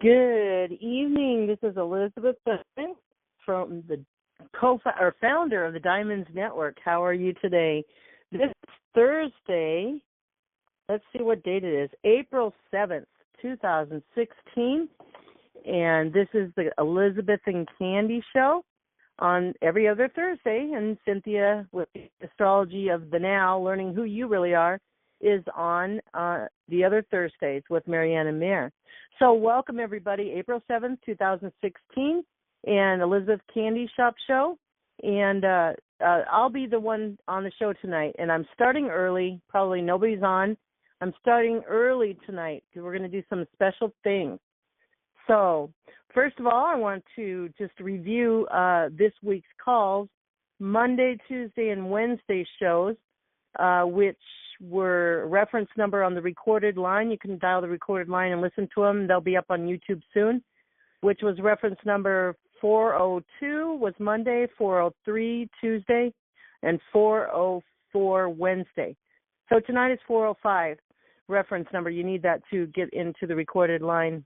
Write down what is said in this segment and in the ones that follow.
Good evening. This is Elizabeth Benson from the founder of the Diamonds Network. How are you today? This Thursday, let's see what date it is, April 7th, 2016. And this is the Elizabeth and Candy show on every other Thursday. And Cynthia with the Astrology of the Now, Learning Who You Really Are, is on the other Thursdays with Marianne and Mare. So welcome, everybody, April 7th, 2016, and Elizabeth Candy Shop Show. And I'll be the one on the show tonight, and I'm starting early. Probably nobody's on. I'm starting early tonight because we're going to do some special things. So first of all, I want to just review this week's calls, Monday, Tuesday, and Wednesday shows, which were reference number on the recorded line. You can dial the recorded line and listen to them. They'll be up on YouTube soon, which was reference number 402 was Monday, 403 Tuesday, and 404 Wednesday. So tonight is 405 reference number. You need that to get into the recorded line.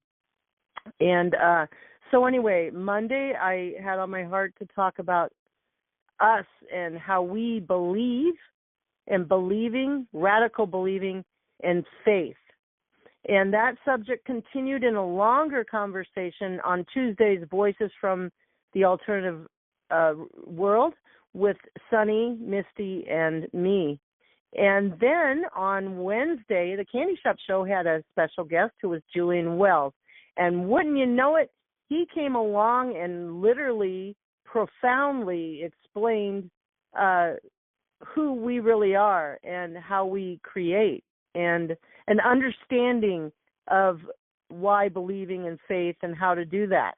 And so anyway, Monday I had on my heart to talk about us and how we believe and believing, radical believing, and faith. And that subject continued in a longer conversation on Tuesday's Voices from the Alternative World with Sunny, Misty, and me. And then on Wednesday, the Candy Shop Show had a special guest who was Julian Wells. And wouldn't you know it, he came along and literally, profoundly explained who we really are and how we create, and an understanding of why believing in faith and how to do that.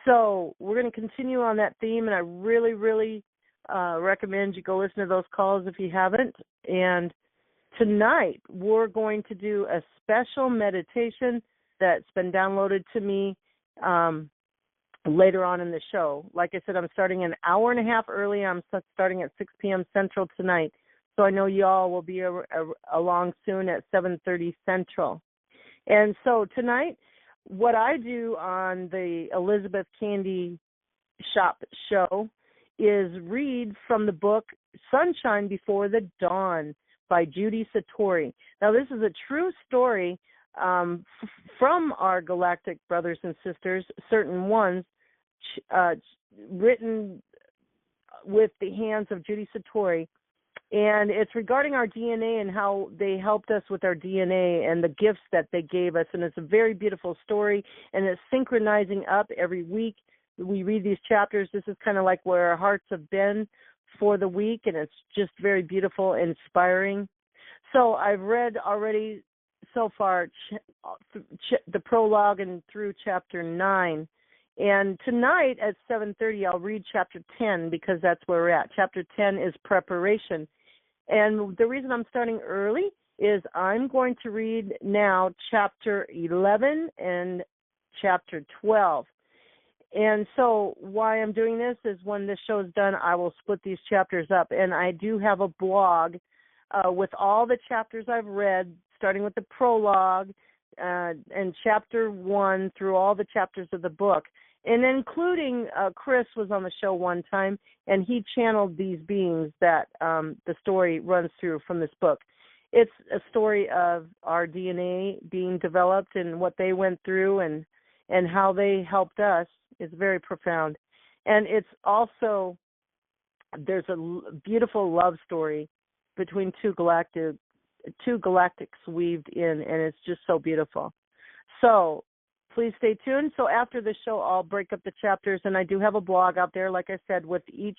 So we're going to continue on that theme, and I really, really recommend you go listen to those calls if you haven't. And tonight we're going to do a special meditation that's been downloaded to me later on in the show. Like I said, I'm starting an hour and a half early. I'm starting at 6 p.m. Central tonight. So I know y'all will be along soon at 7:30 Central. And so tonight, what I do on the Elizabeth Candy Shop Show is read from the book Sunshine Before the Dawn by Judy Satori. Now, this is a true story from our galactic brothers and sisters, certain ones, written with the hands of Judy Satori, and it's regarding our DNA and how they helped us with our DNA and the gifts that they gave us, and it's a very beautiful story, and it's synchronizing up every week. We read these chapters. This is kind of like where our hearts have been for the week, and it's just very beautiful, inspiring. So I've read already so far the prologue and through chapter 9. And tonight at 7:30, I'll read chapter 10 because that's where we're at. Chapter 10 is preparation. And the reason I'm starting early is I'm going to read now chapter 11 and chapter 12. And so why I'm doing this is when this show is done, I will split these chapters up. And I do have a blog with all the chapters I've read, starting with the prologue and chapter 1 through all the chapters of the book. And including Chris was on the show one time, and he channeled these beings that the story runs through from this book. It's a story of our DNA being developed and what they went through and how they helped us. It's very profound. And it's also, there's a beautiful love story between two galactics weaved in, and it's just so beautiful. So please stay tuned. So after the show, I'll break up the chapters, and I do have a blog out there, like I said, with each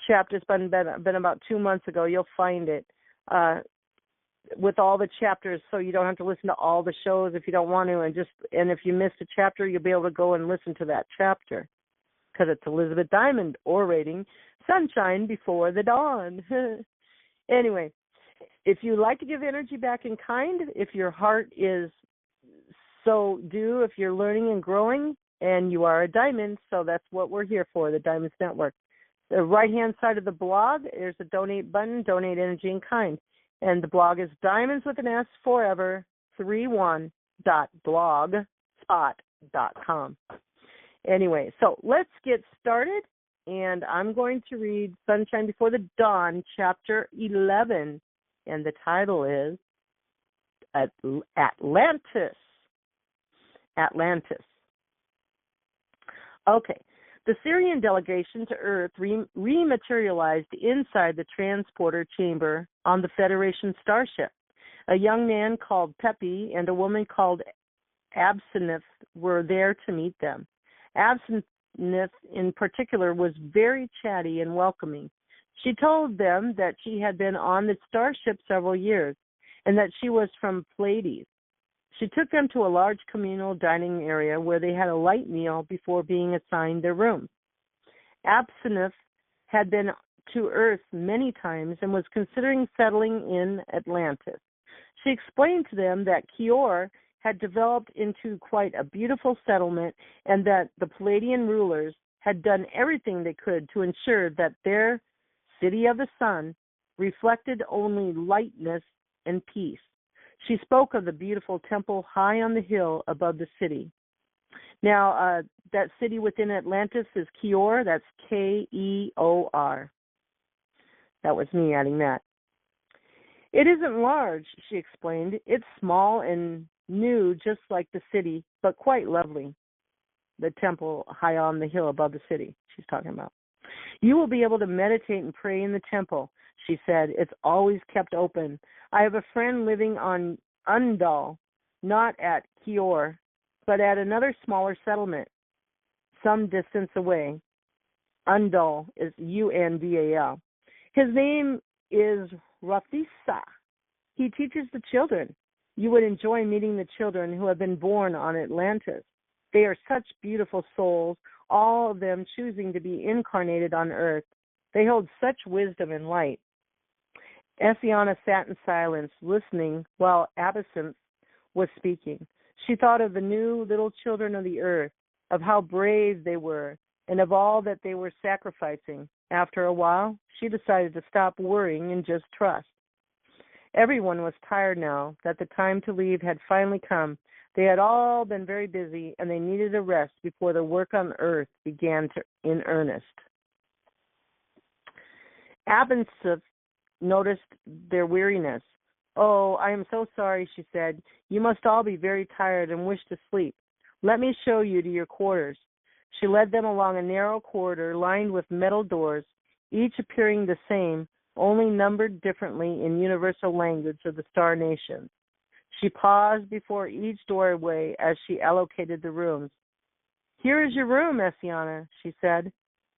chapter. It's been about 2 months ago. You'll find it. with all the chapters, so you don't have to listen to all the shows if you don't want to, and if you missed a chapter, you'll be able to go and listen to that chapter, because it's Elizabeth Diamond orating Sunshine Before the Dawn. Anyway, if you like to give energy back in kind, if your heart is so due, if you're learning and growing, and you are a diamond, so that's what we're here for, the Diamonds Network. The right-hand side of the blog, there's a donate button, donate energy in kind. And the blog is Diamonds with an S Forever 31.blogspot.com. Anyway, so let's get started. And I'm going to read Sunshine Before the Dawn, Chapter 11. And the title is Atlantis. Atlantis. Okay. The Syrian delegation to Earth rematerialized inside the transporter chamber on the Federation starship. A young man called Pepe and a woman called Absinthe were there to meet them. Absinthe, in particular, was very chatty and welcoming. She told them that she had been on the starship several years and that she was from Pleiades. She took them to a large communal dining area where they had a light meal before being assigned their rooms. Absinthe had been to Earth many times and was considering settling in Atlantis. She explained to them that Kior had developed into quite a beautiful settlement and that the Palladian rulers had done everything they could to ensure that their city of the sun reflected only lightness and peace. She spoke of the beautiful temple high on the hill above the city. Now, that city within Atlantis is Kior. That's Keor. That was me adding that. It isn't large, she explained. It's small and new, just like the city, but quite lovely. The temple high on the hill above the city, she's talking about. You will be able to meditate and pray in the temple, she said. It's always kept open. I have a friend living on Undal, not at Kior, but at another smaller settlement, some distance away. Undal is Undal. His name is Rafisa. He teaches the children. You would enjoy meeting the children who have been born on Atlantis. They are such beautiful souls, all of them choosing to be incarnated on Earth. They hold such wisdom and light. Essiana sat in silence, listening while Absinthe was speaking. She thought of the new little children of the Earth, of how brave they were, and of all that they were sacrificing. After a while, she decided to stop worrying and just trust. Everyone was tired now that the time to leave had finally come. They had all been very busy, and they needed a rest before the work on Earth began in earnest. Absinthe noticed their weariness. Oh, I am so sorry, she said. You must all be very tired and wish to sleep. Let me show you to your quarters. She led them along a narrow corridor lined with metal doors, each appearing the same, only numbered differently in universal language of the Star Nations. She paused before each doorway as she allocated the rooms. Here is your room, Essiana, she said.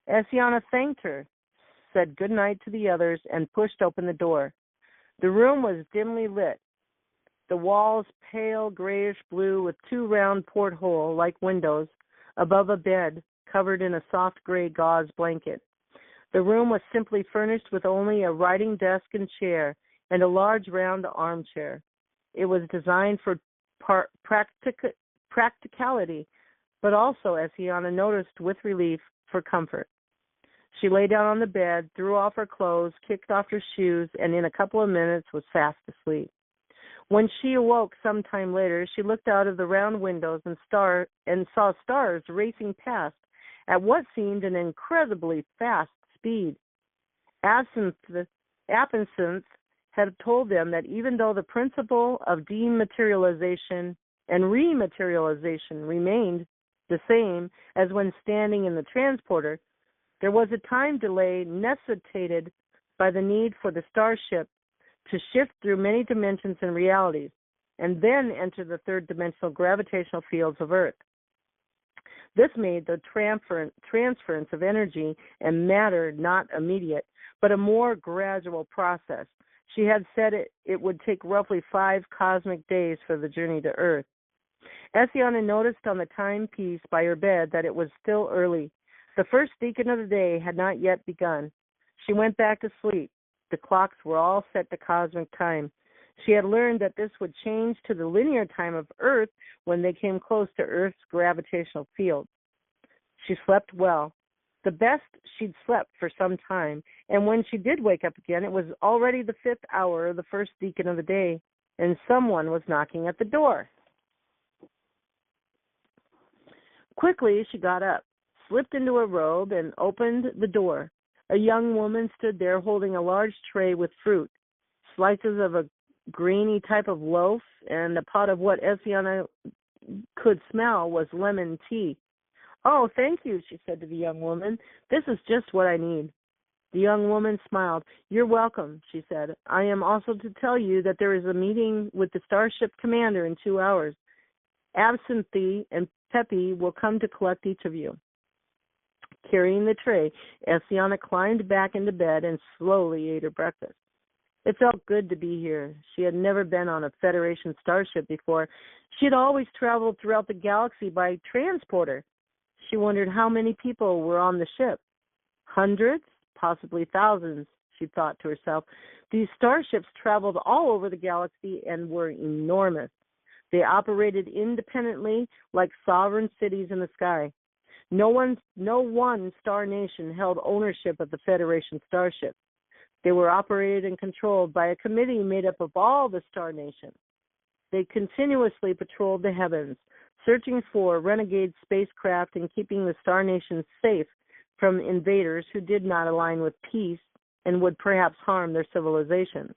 Essiana thanked her, said good night to the others, and pushed open the door. The room was dimly lit, the walls pale grayish blue with two round porthole-like windows above a bed covered in a soft gray gauze blanket. The room was simply furnished with only a writing desk and chair and a large round armchair. It was designed for practicality, but also, as Essiana noticed with relief, for comfort. She lay down on the bed, threw off her clothes, kicked off her shoes, and in a couple of minutes was fast asleep. When she awoke some time later, she looked out of the round windows and saw stars racing past at what seemed an incredibly fast speed. Absinthe had told them that even though the principle of dematerialization and rematerialization remained the same as when standing in the transporter, there was a time delay necessitated by the need for the starship to shift through many dimensions and realities, and then enter the third-dimensional gravitational fields of Earth. This made the transference of energy and matter not immediate, but a more gradual process. She had said it would take roughly 5 cosmic days for the journey to Earth. Essiana noticed on the timepiece by her bed that it was still early. The first deacon of the day had not yet begun. She went back to sleep. The clocks were all set to cosmic time. She had learned that this would change to the linear time of Earth when they came close to Earth's gravitational field. She slept well, the best she'd slept for some time, and when she did wake up again, it was already the 5th hour of the first deacon of the day, and someone was knocking at the door. Quickly, she got up, slipped into a robe, and opened the door. A young woman stood there holding a large tray with fruit, slices of a grainy type of loaf, and a pot of what Essiana could smell was lemon tea. "Oh, thank you," she said to the young woman. "This is just what I need." The young woman smiled. "You're welcome," she said. "I am also to tell you that there is a meeting with the starship commander in 2 hours. Absinthe and Peppy will come to collect each of you." Carrying the tray, Essiana climbed back into bed and slowly ate her breakfast. It felt good to be here. She had never been on a Federation starship before. She had always traveled throughout the galaxy by transporter. She wondered how many people were on the ship. Hundreds, possibly thousands, she thought to herself. These starships traveled all over the galaxy and were enormous. They operated independently like sovereign cities in the sky. No one star nation held ownership of the Federation starships. They were operated and controlled by a committee made up of all the star nations. They continuously patrolled the heavens, searching for renegade spacecraft and keeping the star nations safe from invaders who did not align with peace and would perhaps harm their civilizations.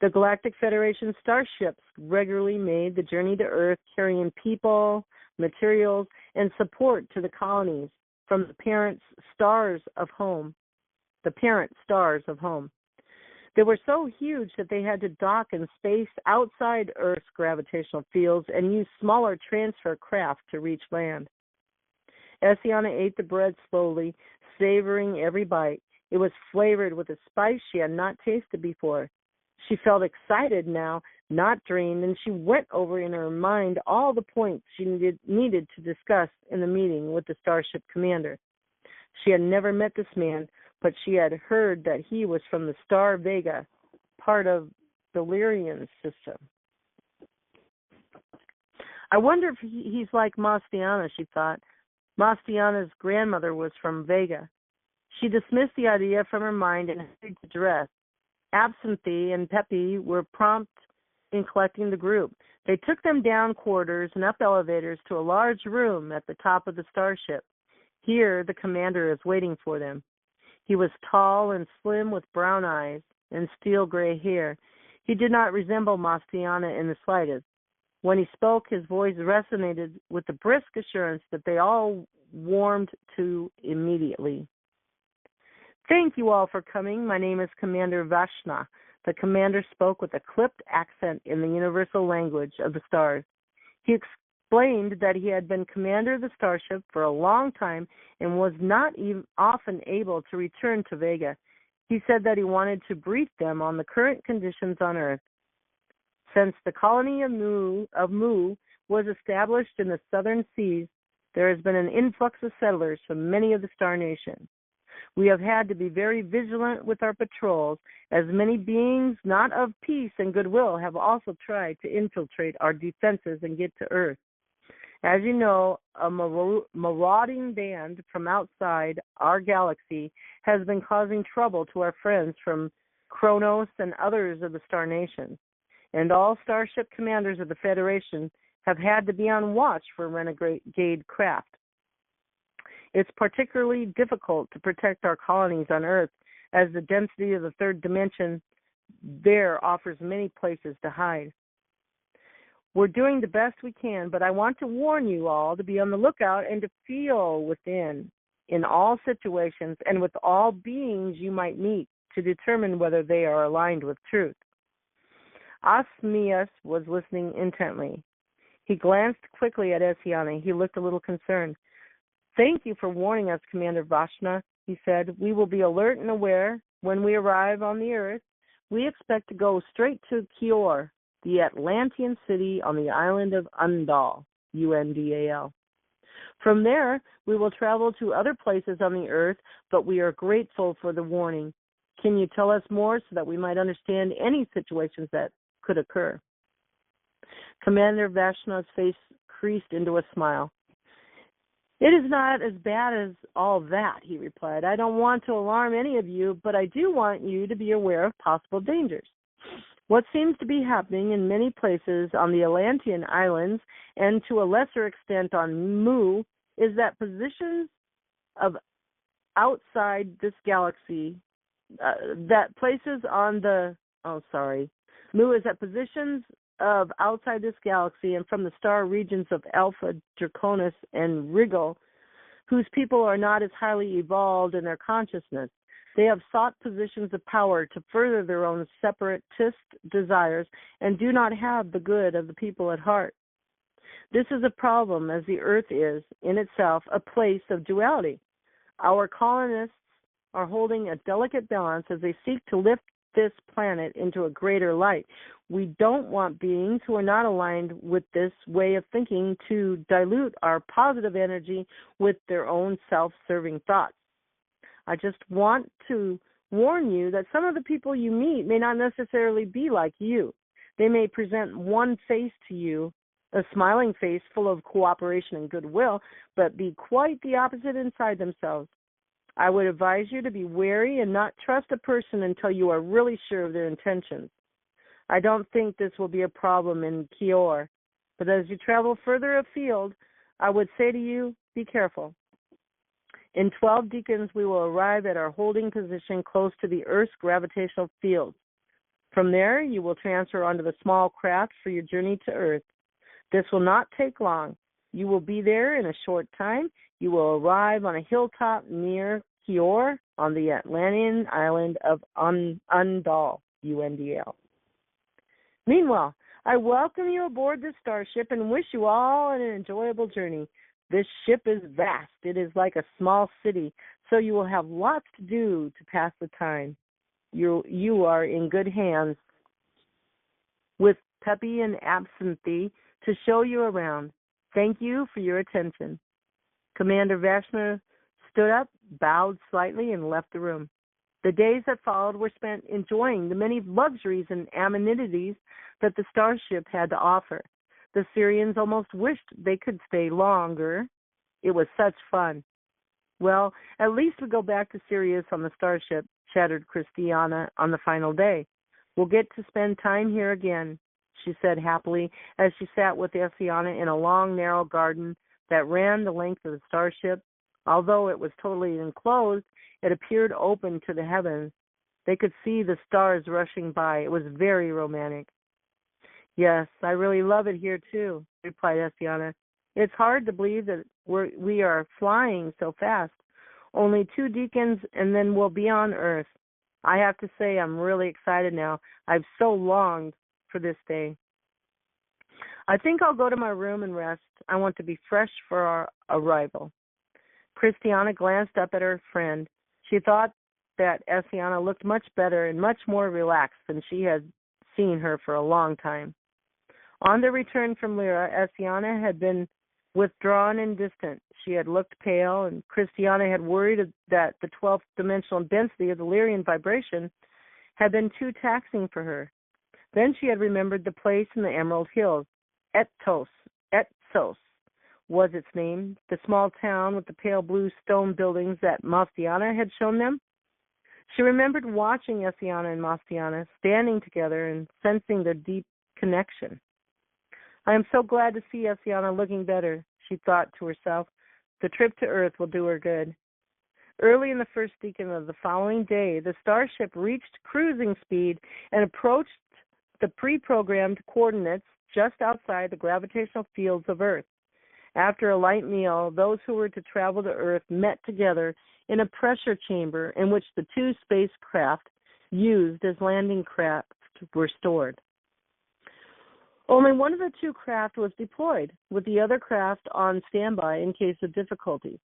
The Galactic Federation starships regularly made the journey to Earth, carrying people, materials, and support to the colonies from the parent stars of home. They were so huge that they had to dock in space outside Earth's gravitational fields and use smaller transfer craft to reach land. Essiana ate the bread slowly, savoring every bite. It was flavored with a spice she had not tasted before. She felt excited now, not drained, and she went over in her mind all the points she needed to discuss in the meeting with the starship commander. She had never met this man, but she had heard that he was from the star Vega, part of the Lyrian system. I wonder if he's like Mastiana, she thought. Mastiana's grandmother was from Vega. She dismissed the idea from her mind and hurried to dress. Absinthe and Peppy were prompt in collecting the group. They took them down corridors and up elevators to a large room at the top of the starship. Here, the commander is waiting for them. He was tall and slim with brown eyes and steel gray hair. He did not resemble Mastiana in the slightest. When he spoke, his voice resonated with the brisk assurance that they all warmed to immediately. "Thank you all for coming. My name is Commander Vashna." The commander spoke with a clipped accent in the universal language of the stars. He explained that he had been commander of the starship for a long time and was not even often able to return to Vega. He said that he wanted to brief them on the current conditions on Earth. Since the colony of Mu was established in the southern seas, there has been an influx of settlers from many of the star nations. We have had to be very vigilant with our patrols, as many beings not of peace and goodwill have also tried to infiltrate our defenses and get to Earth. As you know, a marauding band from outside our galaxy has been causing trouble to our friends from Kronos and others of the star nations, and all starship commanders of the Federation have had to be on watch for renegade craft. It's particularly difficult to protect our colonies on Earth, as the density of the third dimension there offers many places to hide. We're doing the best we can, but I want to warn you all to be on the lookout and to feel within in all situations and with all beings you might meet to determine whether they are aligned with truth. Osmius was listening intently. He glanced quickly at Essiana. He looked a little concerned. "Thank you for warning us, Commander Vashna," he said. "We will be alert and aware when we arrive on the Earth. we expect to go straight to Kior, the Atlantean city on the island of Undal, Undal. From there, we will travel to other places on the earth, but we are grateful for the warning. Can you tell us more so that we might understand any situations that could occur? Commander Vashna's face creased into a smile. It is not as bad as all that, he replied. I don't want to alarm any of you, but I do want you to be aware of possible dangers. What seems to be happening in many places on the Atlantean Islands and to a lesser extent on Mu is that positions of outside this galaxy, Mu is at positions of outside this galaxy and from the star regions of Alpha, Draconis, and Rigel, whose people are not as highly evolved in their consciousness. They have sought positions of power to further their own separatist desires and do not have the good of the people at heart. This is a problem, as the Earth is, in itself, a place of duality. Our colonists are holding a delicate balance as they seek to lift this planet into a greater light. We don't want beings who are not aligned with this way of thinking to dilute our positive energy with their own self-serving thoughts. I just want to warn you that some of the people you meet may not necessarily be like you. They may present one face to you, a smiling face full of cooperation and goodwill, but be quite the opposite inside themselves. I would advise you to be wary and not trust a person until you are really sure of their intentions. I don't think this will be a problem in Kior, but as you travel further afield, I would say to you, be careful. In 12 deacons, we will arrive at our holding position close to the Earth's gravitational field. From there, you will transfer onto the small craft for your journey to Earth. This will not take long. You will be there in a short time. You will arrive on a hilltop near Kior on the Atlantean island of Undal, Undal. Meanwhile, I welcome you aboard this starship and wish you all an enjoyable journey. This ship is vast. It is like a small city, so you will have lots to do to pass the time. You are in good hands with Peppy and Absinthe to show you around. Thank you for your attention. Commander Vashna stood up, bowed slightly, and left the room. The days that followed were spent enjoying the many luxuries and amenities that the starship had to offer. The Syrians almost wished they could stay longer. It was such fun. Well, at least we go back to Sirius on the starship, chattered Christiana on the final day. We'll get to spend time here again, she said happily as she sat with Essiana in a long, narrow garden that ran the length of the starship. Although it was totally enclosed, it appeared open to the heavens. They could see the stars rushing by. It was very romantic. Yes, I really love it here too, replied Essiana. It's hard to believe that we are flying so fast. Only 2 deacons and then we'll be on Earth. I have to say I'm really excited now. I've so longed for this day. I think I'll go to my room and rest. I want to be fresh for our arrival. Christiana glanced up at her friend. She thought that Essiana looked much better and much more relaxed than she had seen her for a long time. On the return from Lyra, Essiana had been withdrawn and distant. She had looked pale, and Christiana had worried that the 12th dimensional density of the Lyrian vibration had been too taxing for her. Then she had remembered the place in the Emerald Hills. Etsos was its name, the small town with the pale blue stone buildings that Mastiana had shown them. She remembered watching Essiana and Mastiana standing together and sensing their deep connection. I am so glad to see Essiana looking better, she thought to herself. The trip to Earth will do her good. Early in the first deacon of the following day, the starship reached cruising speed and approached the pre-programmed coordinates just outside the gravitational fields of Earth. After a light meal, those who were to travel to Earth met together in a pressure chamber in which the 2 spacecraft used as landing craft were stored. Only one of the 2 craft was deployed, with the other craft on standby in case of difficulties.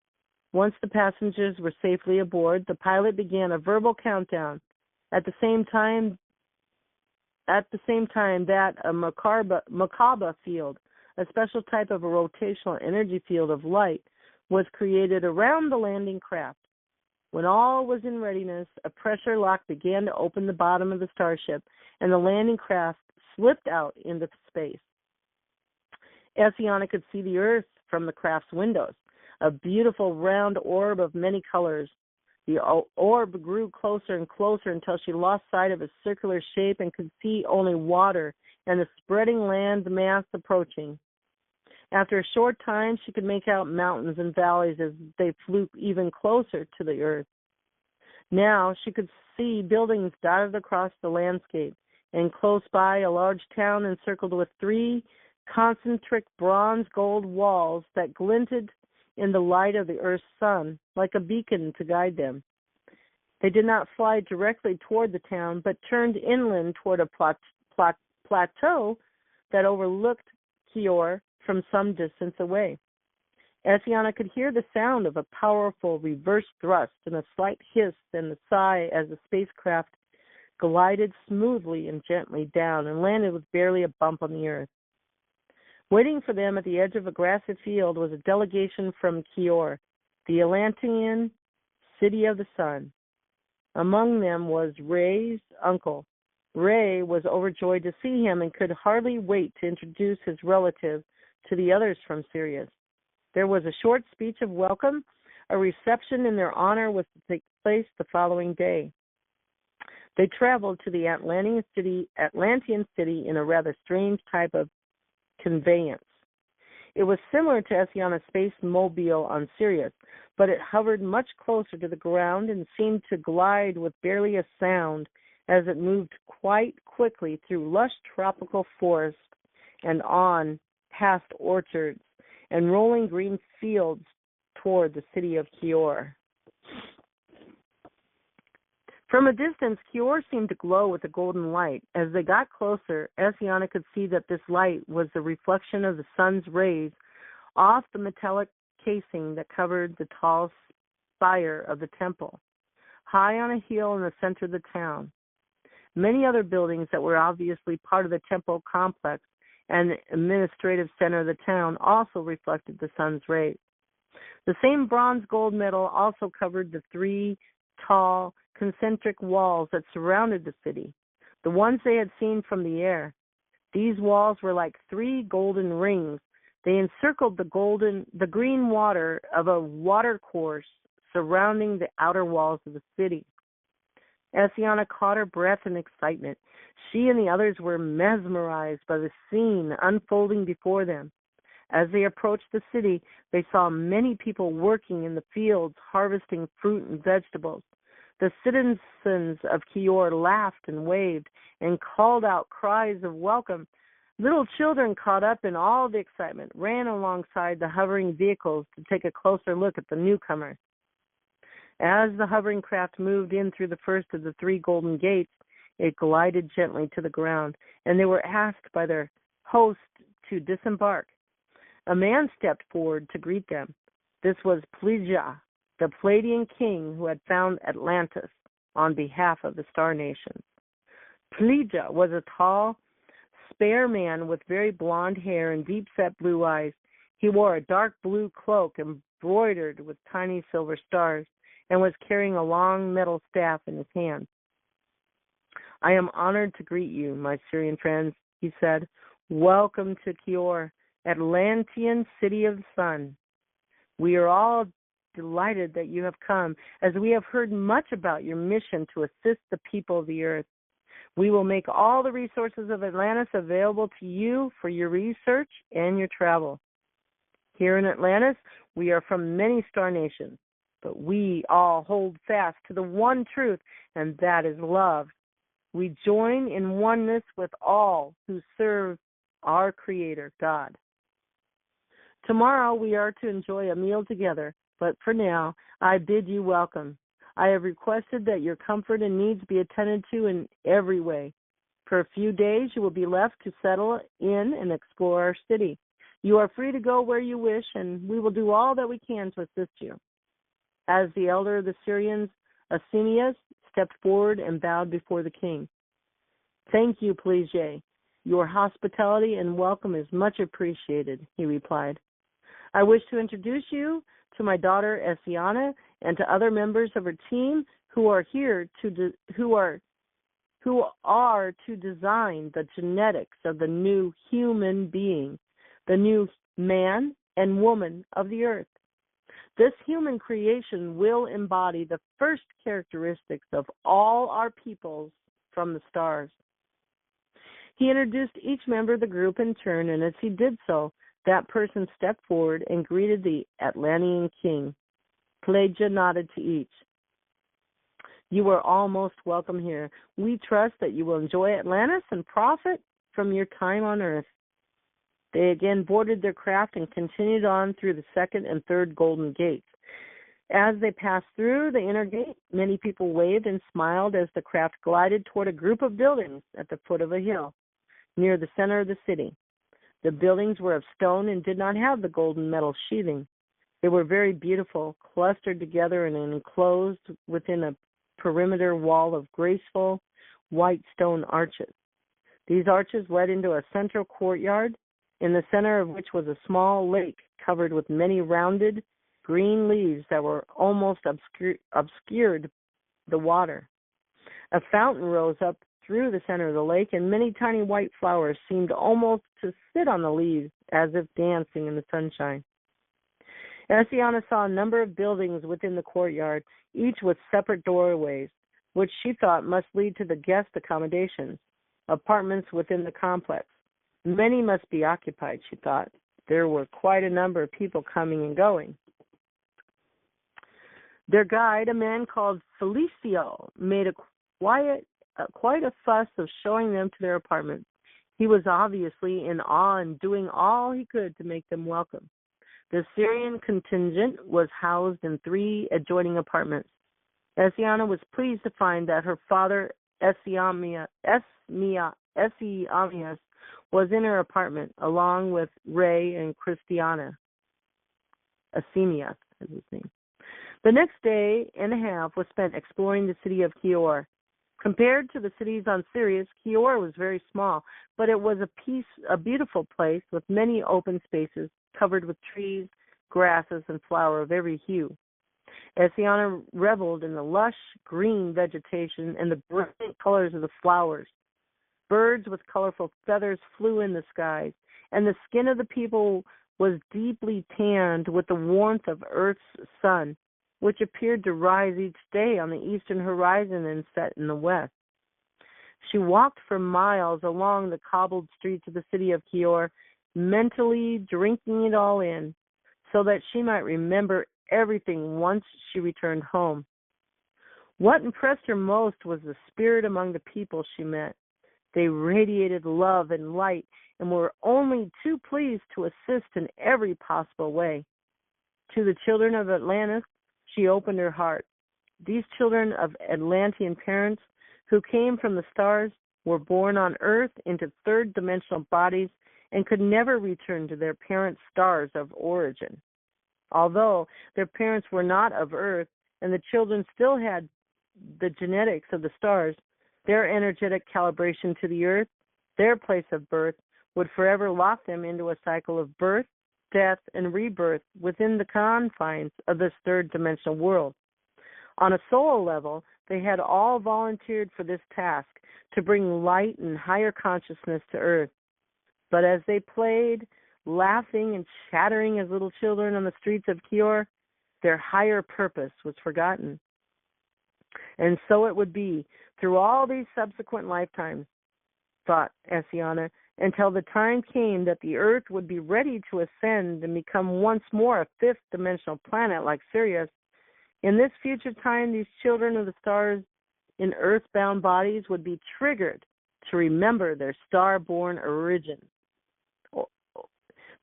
Once the passengers were safely aboard, the pilot began a verbal countdown. At the same time, At the same time, that a Merkaba field, a special type of a rotational energy field of light, was created around the landing craft. When all was in readiness, a pressure lock began to open the bottom of the starship, and the landing craft slipped out into space. Essiana could see the Earth from the craft's windows, a beautiful round orb of many colors. The orb grew closer and closer until she lost sight of its circular shape and could see only water and the spreading land mass approaching. After a short time, she could make out mountains and valleys as they flew even closer to the Earth. Now she could see buildings dotted across the landscape, and close by a large town encircled with 3 concentric bronze gold walls that glinted in the light of the Earth's sun, like a beacon to guide them. They did not fly directly toward the town, but turned inland toward a plateau that overlooked Kior from some distance away. Essiana could hear the sound of a powerful reverse thrust and a slight hiss and a sigh as the spacecraft glided smoothly and gently down and landed with barely a bump on the Earth. Waiting for them at the edge of a grassy field was a delegation from Kior, the Atlantean city of the sun. Among them was Ray's uncle. Ray was overjoyed to see him and could hardly wait to introduce his relative to the others from Sirius. There was a short speech of welcome. A reception in their honor was to take place the following day. They traveled to the Atlantean city in a rather strange type of conveyance. It was similar to Essiana's space mobile on Sirius, but it hovered much closer to the ground and seemed to glide with barely a sound as it moved quite quickly through lush tropical forests and on past orchards and rolling green fields toward the city of Kior. From a distance, Kior seemed to glow with a golden light. As they got closer, Essiana could see that this light was the reflection of the sun's rays off the metallic casing that covered the tall spire of the temple, high on a hill in the center of the town. Many other buildings that were obviously part of the temple complex and the administrative center of the town also reflected the sun's rays. The same bronze gold metal also covered the 3 tall, concentric walls that surrounded the city, the ones they had seen from the air. These walls were like 3 golden rings. They encircled the green water of a watercourse surrounding the outer walls of the city. Essiana caught her breath in excitement. She and the others were mesmerized by the scene unfolding before them. As they approached the city, they saw many people working in the fields, harvesting fruit and vegetables. The citizens of Kior laughed and waved and called out cries of welcome. Little children, caught up in all the excitement, ran alongside the hovering vehicles to take a closer look at the newcomers. As the hovering craft moved in through the first of the 3 golden gates, it glided gently to the ground, and they were asked by their host to disembark. A man stepped forward to greet them. This was Plegia, the Palladian king who had found Atlantis on behalf of the Star Nations. Plegia was a tall, spare man with very blonde hair and deep-set blue eyes. He wore a dark blue cloak embroidered with tiny silver stars and was carrying a long metal staff in his hand. I am honored to greet you, my Syrian friends, he said. Welcome to Kior, Atlantean city of the sun. We are all delighted that you have come, as we have heard much about your mission to assist the people of the earth. We will make all the resources of Atlantis available to you for your research and your travel. Here in Atlantis, we are from many star nations, but we all hold fast to the one truth, and that is love. We join in oneness with all who serve our Creator, God. Tomorrow we are to enjoy a meal together, but for now, I bid you welcome. I have requested that your comfort and needs be attended to in every way. For a few days, you will be left to settle in and explore our city. You are free to go where you wish, and we will do all that we can to assist you. As the elder of the Syrians, Asinius, stepped forward and bowed before the king. Thank you, Plige. Your hospitality and welcome is much appreciated, he replied. I wish to introduce you to my daughter, Essiana, and to other members of her team who are here who are to design the genetics of the new human being, the new man and woman of the earth. This human creation will embody the first characteristics of all our peoples from the stars. He introduced each member of the group in turn, and as he did so, that person stepped forward and greeted the Atlantean king. Pleja nodded to each. You are all most welcome here. We trust that you will enjoy Atlantis and profit from your time on Earth. They again boarded their craft and continued on through the second and third golden gates. As they passed through the inner gate, many people waved and smiled as the craft glided toward a group of buildings at the foot of a hill, near the center of the city. The buildings were of stone and did not have the golden metal sheathing. They were very beautiful, clustered together and enclosed within a perimeter wall of graceful white stone arches. These arches led into a central courtyard, in the center of which was a small lake covered with many rounded green leaves that were almost obscured the water. A fountain rose up through the center of the lake, and many tiny white flowers seemed almost to sit on the leaves as if dancing in the sunshine. Essiana saw a number of buildings within the courtyard, each with separate doorways, which she thought must lead to the guest accommodations, apartments within the complex. Many must be occupied, she thought. There were quite a number of people coming and going. Their guide, a man called Felicio, made quite a fuss of showing them to their apartment. He was obviously in awe and doing all he could to make them welcome. The Syrian contingent was housed in 3 adjoining apartments. Essiana was pleased to find that her father, Essiamias, was in her apartment, along with Ray and Christiana. Asemias is his name. The next day and a half was spent exploring the city of Kior. Compared to the cities on Sirius, Kior was very small, but it was a beautiful place with many open spaces covered with trees, grasses, and flower of every hue. Essiana reveled in the lush green vegetation and the brilliant colors of the flowers. Birds with colorful feathers flew in the skies, and the skin of the people was deeply tanned with the warmth of Earth's sun, which appeared to rise each day on the eastern horizon and set in the west. She walked for miles along the cobbled streets of the city of Kior, mentally drinking it all in, so that she might remember everything once she returned home. What impressed her most was the spirit among the people she met. They radiated love and light and were only too pleased to assist in every possible way. To the children of Atlantis, she opened her heart. These children of Atlantean parents who came from the stars were born on Earth into third-dimensional bodies and could never return to their parents' stars of origin. Although their parents were not of Earth and the children still had the genetics of the stars, their energetic calibration to the Earth, their place of birth, would forever lock them into a cycle of birth, death, and rebirth within the confines of this third-dimensional world. On a soul level, they had all volunteered for this task to bring light and higher consciousness to Earth. But as they played, laughing and chattering as little children on the streets of Kior, their higher purpose was forgotten. And so it would be through all these subsequent lifetimes, thought Essiana, until the time came that the Earth would be ready to ascend and become once more a fifth-dimensional planet like Sirius. In this future time, these children of the stars in earthbound bodies would be triggered to remember their star-born origin.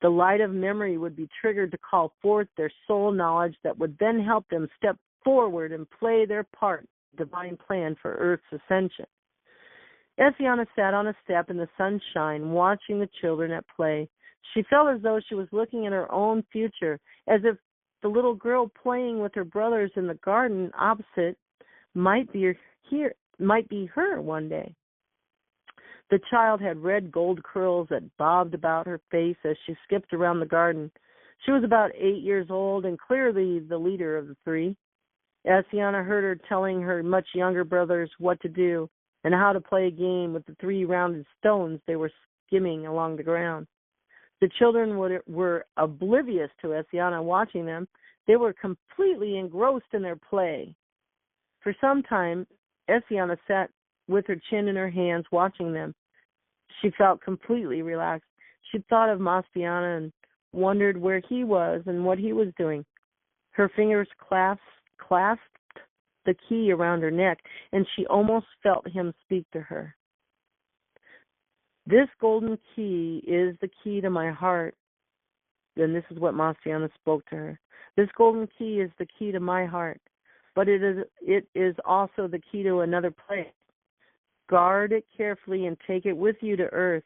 The light of memory would be triggered to call forth their soul knowledge that would then help them step forward and play their part in the divine plan for Earth's ascension. Essiana sat on a step in the sunshine, watching the children at play. She felt as though she was looking at her own future, as if the little girl playing with her brothers in the garden opposite might be her one day. The child had red gold curls that bobbed about her face as she skipped around the garden. She was about 8 years old and clearly the leader of the three. Essiana heard her telling her much younger brothers what to do and how to play a game with the 3 rounded stones they were skimming along the ground. The children were oblivious to Essiana watching them. They were completely engrossed in their play. For some time, Essiana sat with her chin in her hands watching them. She felt completely relaxed. She thought of Mastiana and wondered where he was and what he was doing. Her fingers clasped the key around her neck, and she almost felt him speak to her. This golden key is the key to my heart. And this is what Mastiana spoke to her. This golden key is the key to my heart, but it is also the key to another place. Guard it carefully and take it with you to Earth.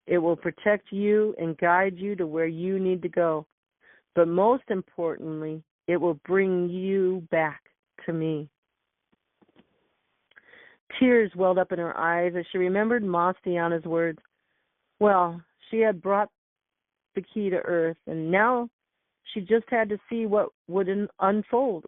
It will protect you and guide you to where you need to go. But most importantly, it will bring you back to me. Tears welled up in her eyes as she remembered Mastiana's words. Well, she had brought the key to Earth, and now she just had to see what would unfold.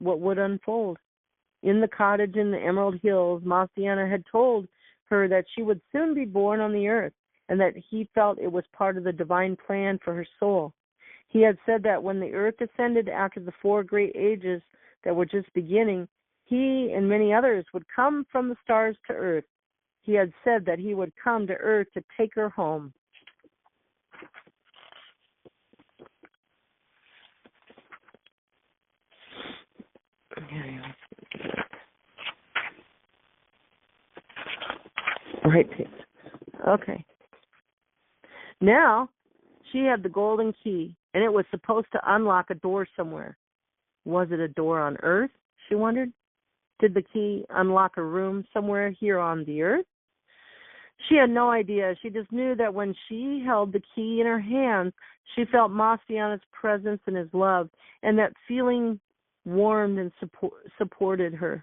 In the cottage in the Emerald Hills, Mastiana had told her that she would soon be born on the earth, and that he felt it was part of the divine plan for her soul. He had said that when the earth descended after the 4 great ages that were just beginning, he and many others would come from the stars to earth. He had said that he would come to earth to take her home. Right page. Okay. Now, she had the golden key, and it was supposed to unlock a door somewhere. Was it a door on Earth, she wondered? Did the key unlock a room somewhere here on the Earth? She had no idea. She just knew that when she held the key in her hands, she felt Mastiana's presence and his love, and that feeling warmed and supported her.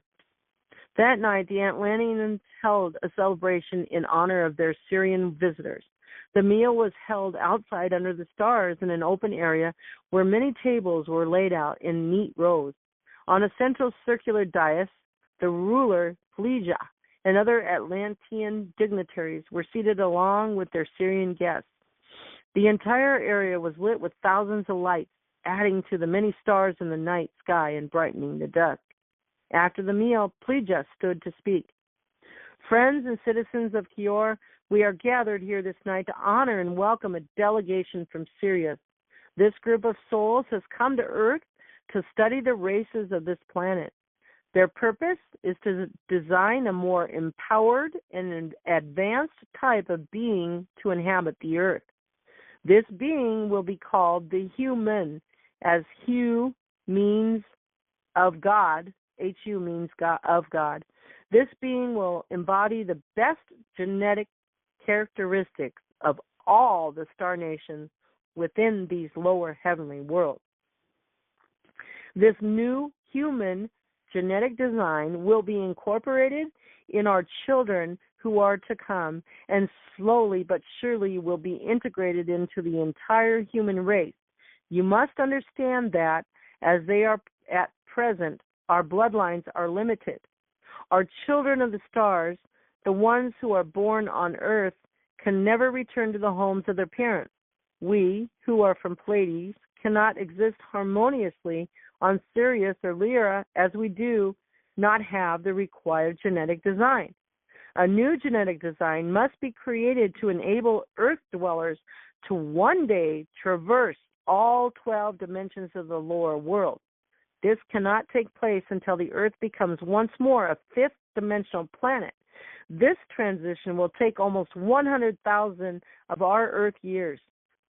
That night, the Atlanteans held a celebration in honor of their Syrian visitors. The meal was held outside under the stars in an open area where many tables were laid out in neat rows. On a central circular dais, the ruler, Plegia, and other Atlantean dignitaries were seated along with their Syrian guests. The entire area was lit with thousands of lights, adding to the many stars in the night sky and brightening the dusk. After the meal, Plegia stood to speak. Friends and citizens of Kior, we are gathered here this night to honor and welcome a delegation from Sirius. This group of souls has come to Earth to study the races of this planet. Their purpose is to design a more empowered and an advanced type of being to inhabit the Earth. This being will be called the human, as Hu means of God. Hu means God, of God. This being will embody the best genetic characteristics of all the star nations within these lower heavenly worlds. This new human genetic design will be incorporated in our children who are to come, and slowly but surely will be integrated into the entire human race. You must understand that, as they are at present, our bloodlines are limited. Our children of the stars, the ones who are born on Earth, can never return to the homes of their parents. We, who are from Pleiades, cannot exist harmoniously on Sirius or Lyra as we do not have the required genetic design. A new genetic design must be created to enable Earth dwellers to one day traverse all 12 dimensions of the lower world. This cannot take place until the Earth becomes once more a fifth-dimensional planet. This transition will take almost 100,000 of our Earth years.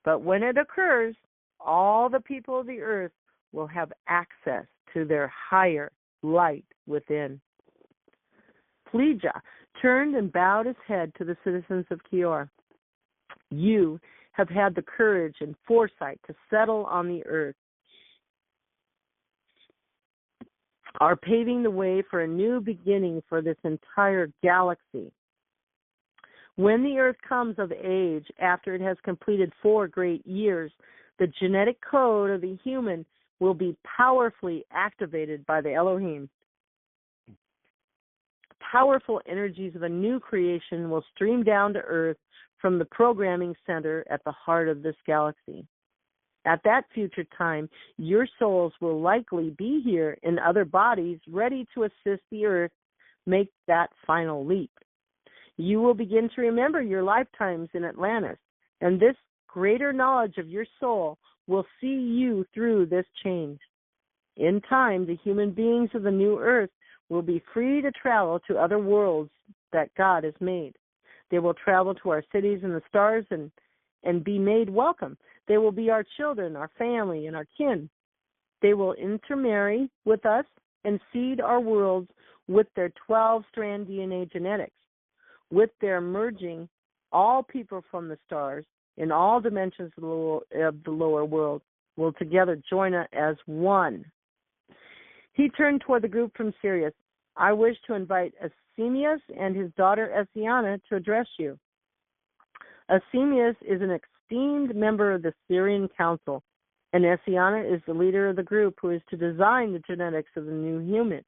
But when it occurs, all the people of the Earth will have access to their higher light within. Plegia turned and bowed his head to the citizens of Kior. You have had the courage and foresight to settle on the Earth, are paving the way for a new beginning for this entire galaxy. When the Earth comes of age after it has completed 4 great years, the genetic code of the human will be powerfully activated by the Elohim. Powerful energies of a new creation will stream down to Earth from the programming center at the heart of this galaxy. At that future time, your souls will likely be here in other bodies ready to assist the Earth make that final leap. You will begin to remember your lifetimes in Atlantis, and this greater knowledge of your soul will see you through this change. In time, the human beings of the new Earth will be free to travel to other worlds that God has made. They will travel to our cities and the stars and be made welcome. They will be our children, our family, and our kin. They will intermarry with us and seed our worlds with their 12-strand DNA genetics. With their merging, all people from the stars in all dimensions of the lower world will together join us as one. He turned toward the group from Sirius. I wish to invite Asemius and his daughter Essiana to address you. Asemius is an esteemed member of the Syrian Council, and Essiana is the leader of the group who is to design the genetics of the new human.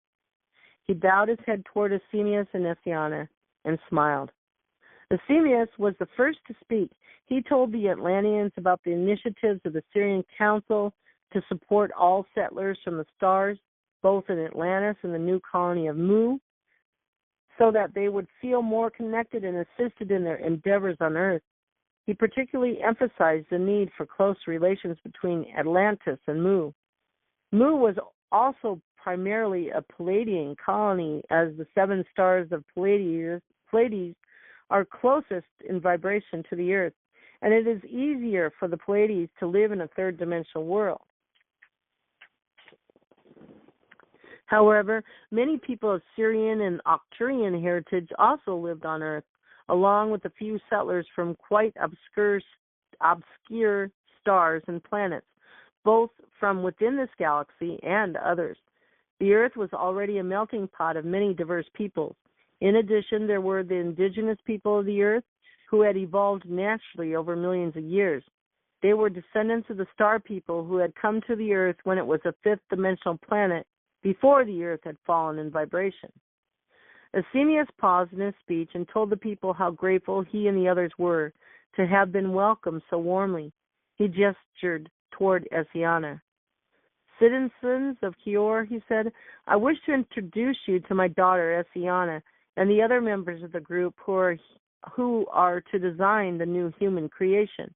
He bowed his head toward Asemius and Essiana and smiled. Asemius was the first to speak. He told the Atlanteans about the initiatives of the Syrian Council to support all settlers from the stars, both in Atlantis and the new colony of Mu, so that they would feel more connected and assisted in their endeavors on Earth. He particularly emphasized the need for close relations between Atlantis and Mu. Mu was also primarily a Palladian colony, as the 7 stars of Pleiades are closest in vibration to the Earth, and it is easier for the Pleiades to live in a third-dimensional world. However, many people of Syrian and Arcturian heritage also lived on Earth, along with a few settlers from quite obscure stars and planets, both from within this galaxy and others. The Earth was already a melting pot of many diverse peoples. In addition, there were the indigenous people of the Earth who had evolved naturally over millions of years. They were descendants of the star people who had come to the Earth when it was a fifth-dimensional planet before the Earth had fallen in vibration. Asemius paused in his speech and told the people how grateful he and the others were to have been welcomed so warmly. He gestured toward Essiana. Citizens of Kior, he said, I wish to introduce you to my daughter Essiana and the other members of the group who are to design the new human creation.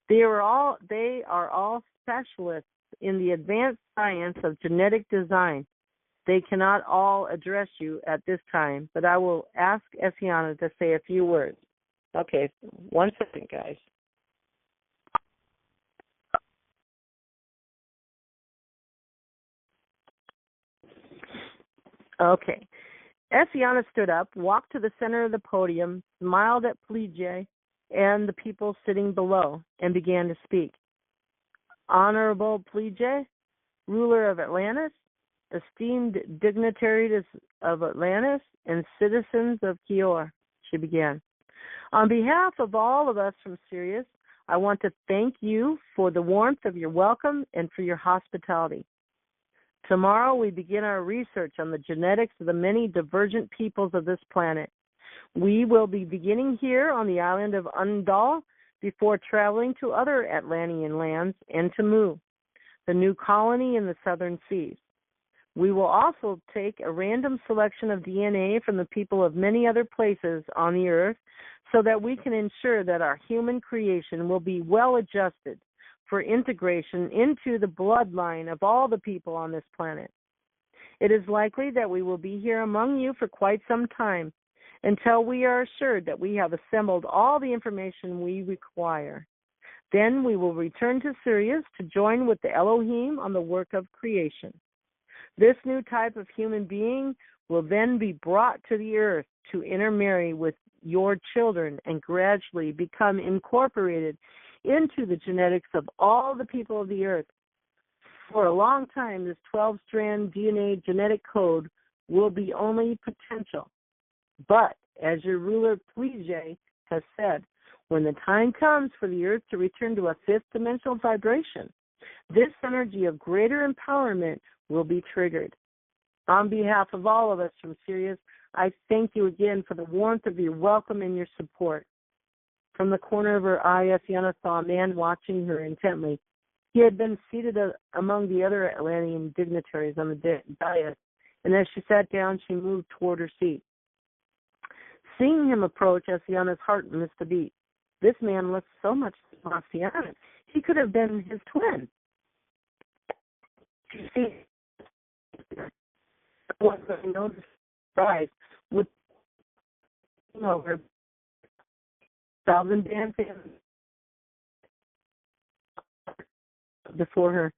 They are all specialists in the advanced science of genetic design. They cannot all address you at this time, but I will ask Essiana to say a few words. Okay, 1 second, guys. Okay. Essiana stood up, walked to the center of the podium, smiled at Pleiades and the people sitting below, and began to speak. Honorable Pleiades, ruler of Atlantis, esteemed dignitaries of Atlantis, and citizens of Kior, she began. On behalf of all of us from Sirius, I want to thank you for the warmth of your welcome and for your hospitality. Tomorrow we begin our research on the genetics of the many divergent peoples of this planet. We will be beginning here on the island of Undal before traveling to other Atlantean lands and to Mu, the new colony in the southern seas. We will also take a random selection of DNA from the people of many other places on the Earth so that we can ensure that our human creation will be well adjusted for integration into the bloodline of all the people on this planet. It is likely that we will be here among you for quite some time until we are assured that we have assembled all the information we require. Then we will return to Sirius to join with the Elohim on the work of creation. This new type of human being will then be brought to the Earth to intermarry with your children and gradually become incorporated into the genetics of all the people of the Earth. For a long time, this 12-strand DNA genetic code will be only potential. But as your ruler Pleiades has said, when the time comes for the Earth to return to a fifth dimensional vibration, this energy of greater empowerment will be triggered. On behalf of all of us from Sirius, I thank you again for the warmth of your welcome and your support. From the corner of her eye, Essiana saw a man watching her intently. He had been seated among the other Atlantean dignitaries on the dais, and as she sat down, she moved toward her seat. Seeing him approach, Essiana's heart missed a beat. This man looked so much like Essiana. He could have been his twin. You see, one that noticed surprise with over 1,000 dancing before her.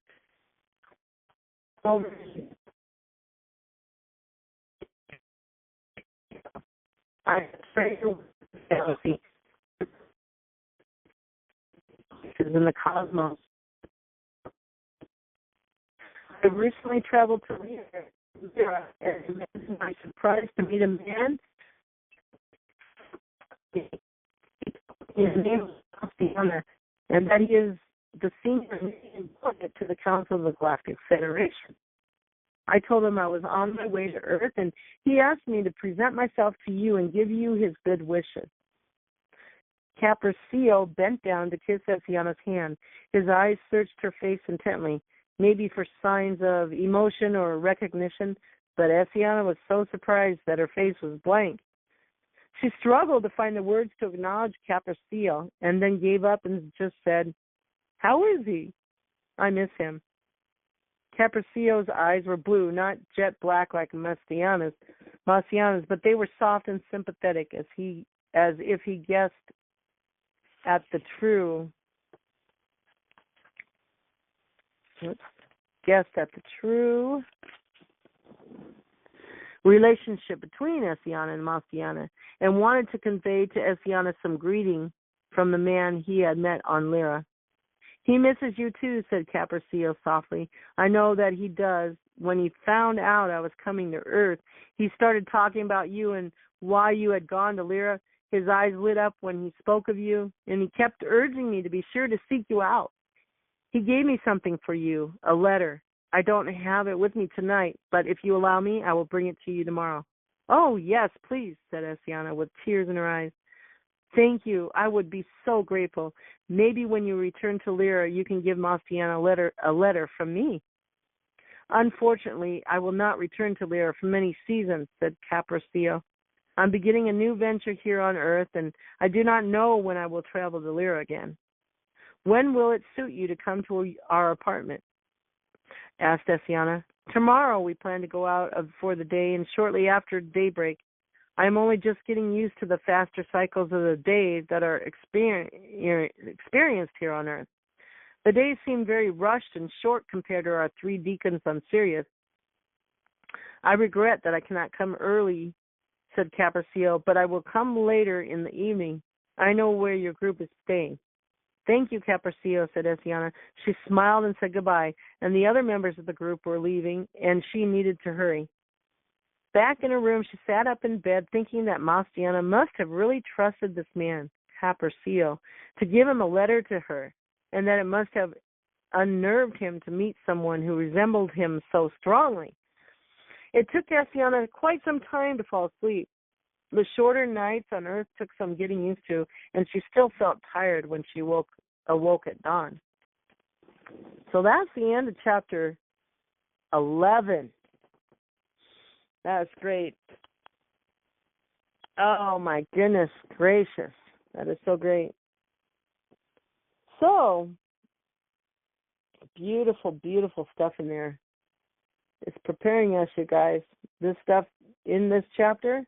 I pray you galaxy in the cosmos. I recently traveled to Lyra, and it was my surprise to meet a man. His name is Essiana, and that he is the senior delegate to the Council of the Galactic Federation. I told him I was on my way to Earth, and he asked me to present myself to you and give you his good wishes. Capriccio bent down to kiss Essiana's hand. His eyes searched her face intently, maybe for signs of emotion or recognition, but Essiana was so surprised that her face was blank. She struggled to find the words to acknowledge Capriccio, and then gave up and just said, "How is he? I miss him." Capriccio's eyes were blue, not jet black like Marciana's, but they were soft and sympathetic, as if he guessed at the true relationship between Essiana and Marciana, and wanted to convey to Essiana some greeting from the man he had met on Lyra. "He misses you too," said Capriccio softly. "I know that he does. When he found out I was coming to Earth, he started talking about you and why you had gone to Lyra. His eyes lit up when he spoke of you, and he kept urging me to be sure to seek you out. He gave me something for you, a letter. I don't have it with me tonight, but if you allow me, I will bring it to you tomorrow." "Oh, yes, please," said Essiana with tears in her eyes. "Thank you. I would be so grateful. Maybe when you return to Lyra, you can give Marciana a letter from me." "Unfortunately, I will not return to Lyra for many seasons," said Capriccio. "I'm beginning a new venture here on Earth, and I do not know when I will travel to Lyra again." "When will it suit you to come to our apartment?" asked Essiana. "Tomorrow we plan to go out for the day, and shortly after daybreak. I am only just getting used to the faster cycles of the day that are experienced here on Earth. The days seem very rushed and short compared to our 3 deacons on Sirius. I regret that I cannot come early," said Capriccio, "but I will come later in the evening. I know where your group is staying." "Thank you, Capriccio," said Essiana. She smiled and said goodbye, and the other members of the group were leaving, and she needed to hurry. Back in her room, she sat up in bed, thinking that Marciana must have really trusted this man, Capriccio, to give him a letter to her, and that it must have unnerved him to meet someone who resembled him so strongly. It took Essiana quite some time to fall asleep. The shorter nights on Earth took some getting used to, and she still felt tired when she awoke at dawn. So that's the end of chapter 11. That's great. Oh, my goodness gracious. That is so great. So, beautiful, beautiful stuff in there. It's preparing us, you guys. This stuff in this chapter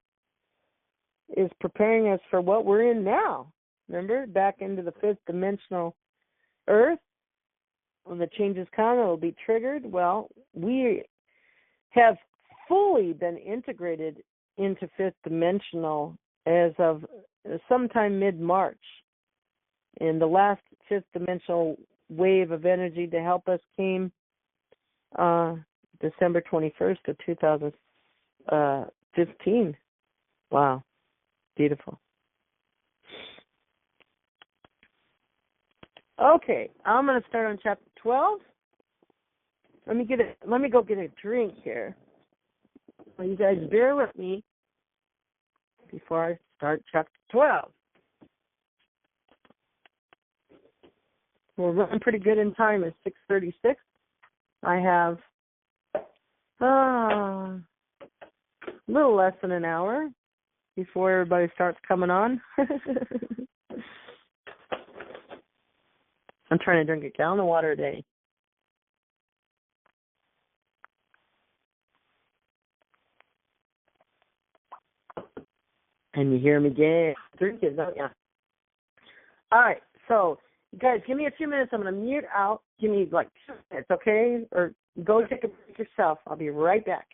is preparing us for what we're in now. Remember, back into the 5th dimensional Earth. When the changes come, it will be triggered. Well, we have fully been integrated into 5th dimensional as of sometime mid-March. And the last 5th dimensional wave of energy to help us came December 21st of 2015. Wow. Beautiful. Okay, I'm going to start on chapter 12. Let me go get a drink here. Well, you guys bear with me before I start chapter 12. We're running pretty good in time. It's 6:36. I have a little less than an hour before everybody starts coming on. I'm trying to drink a gallon of water a day. And you hear me drinking, don't you? All right, so you guys, give me a few minutes. I'm going to mute out. Give me like 2 minutes, okay? Or go take a break yourself. I'll be right back.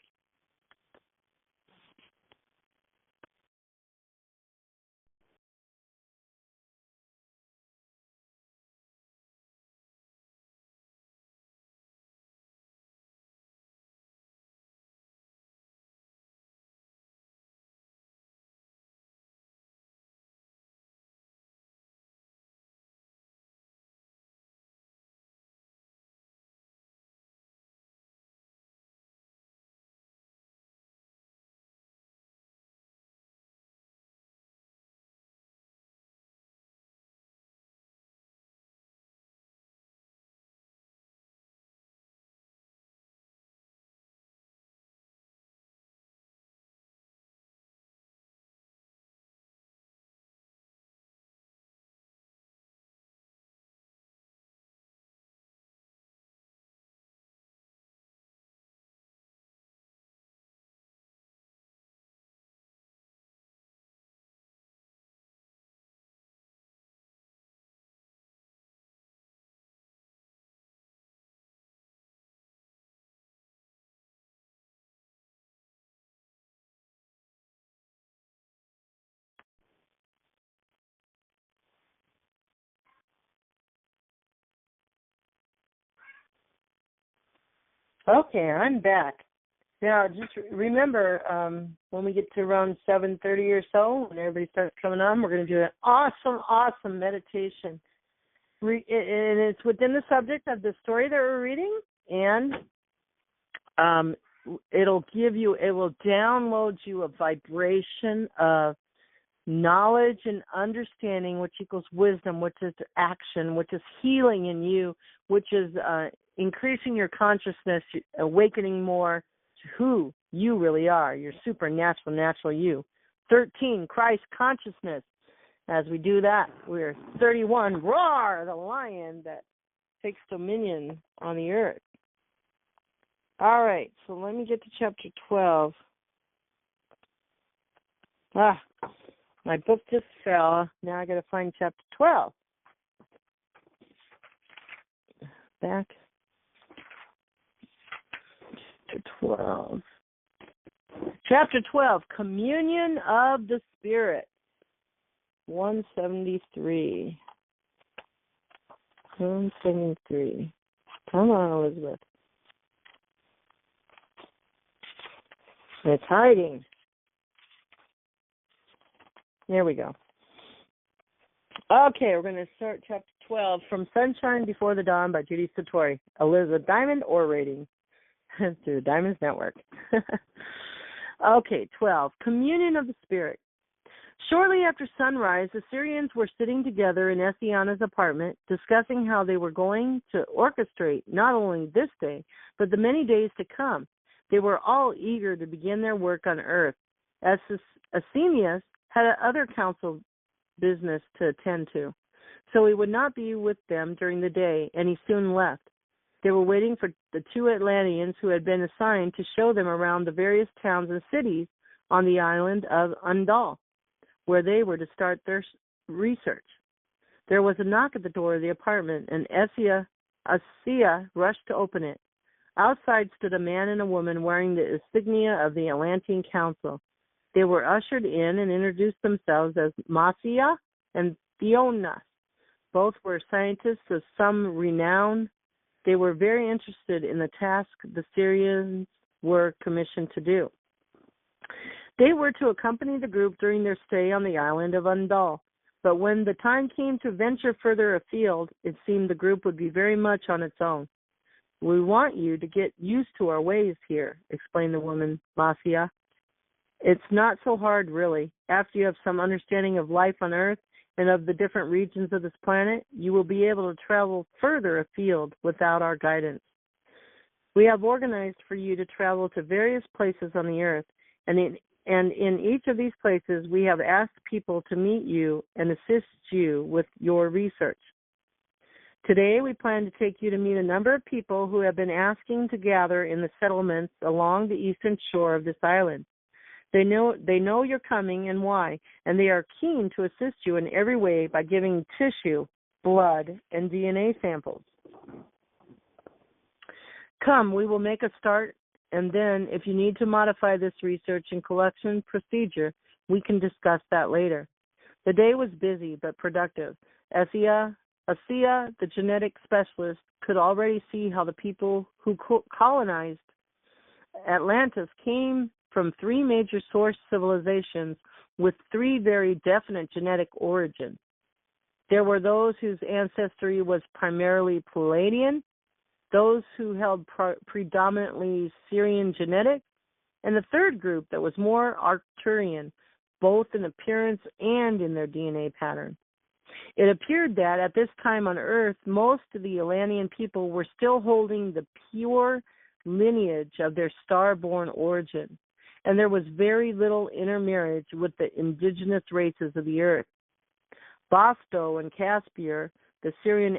Okay, I'm back. Now, just remember, when we get to around 7:30 or so, when everybody starts coming on, we're going to do an awesome meditation. And it's within the subject of the story that we're reading, and it will download you a vibration of knowledge and understanding, which equals wisdom, which is action, which is healing in you, which is increasing your consciousness, awakening more to who you really are, your supernatural, natural you. 13, Christ consciousness. As we do that, we're 31, roar, the lion that takes dominion on the earth. All right, so let me get to chapter 12. My book just fell. Now I got to find chapter 12. Back. Chapter 12. Chapter 12, Communion of the Spirit. 173. 173. Come on, Elizabeth. It's hiding. There we go. Okay, we're going to start chapter 12, From Sunshine Before the Dawn by Judy Satori. Elizabeth Diamond or rating through the Diamonds Network. Okay, 12, Communion of the Spirit. Shortly after sunrise, the Syrians were sitting together in Essiana's apartment, discussing how they were going to orchestrate not only this day, but the many days to come. They were all eager to begin their work on Earth. Asinius had other council business to attend to, so he would not be with them during the day, and he soon left. They were waiting for the two Atlanteans who had been assigned to show them around the various towns and cities on the island of Undal, where they were to start their research. There was a knock at the door of the apartment, and Assia rushed to open it. Outside stood a man and a woman wearing the insignia of the Atlantean Council. They were ushered in and introduced themselves as Masia and Theonas. Both were scientists of some renown. They were very interested in the task the Syrians were commissioned to do. They were to accompany the group during their stay on the island of Undal. But when the time came to venture further afield, it seemed the group would be very much on its own. We want you to get used to our ways here, explained the woman, Marcia. It's not so hard, really. After you have some understanding of life on Earth and of the different regions of this planet, you will be able to travel further afield without our guidance. We have organized for you to travel to various places on the Earth, and in each of these places we have asked people to meet you and assist you with your research. Today we plan to take you to meet a number of people who have been asking to gather in the settlements along the eastern shore of this island. They know you're coming and why, and they are keen to assist you in every way by giving tissue, blood, and DNA samples. Come, we will make a start, and then if you need to modify this research and collection procedure, we can discuss that later. The day was busy but productive. Asia, the genetic specialist, could already see how the people who colonized Atlantis came from three major source civilizations with three very definite genetic origins. There were those whose ancestry was primarily Palladian, those who held predominantly Syrian genetics, and the third group that was more Arcturian, both in appearance and in their DNA pattern. It appeared that at this time on Earth, most of the Atlantean people were still holding the pure lineage of their star-born origin, and there was very little intermarriage with the indigenous races of the Earth. Bosto and Caspier, the Syrian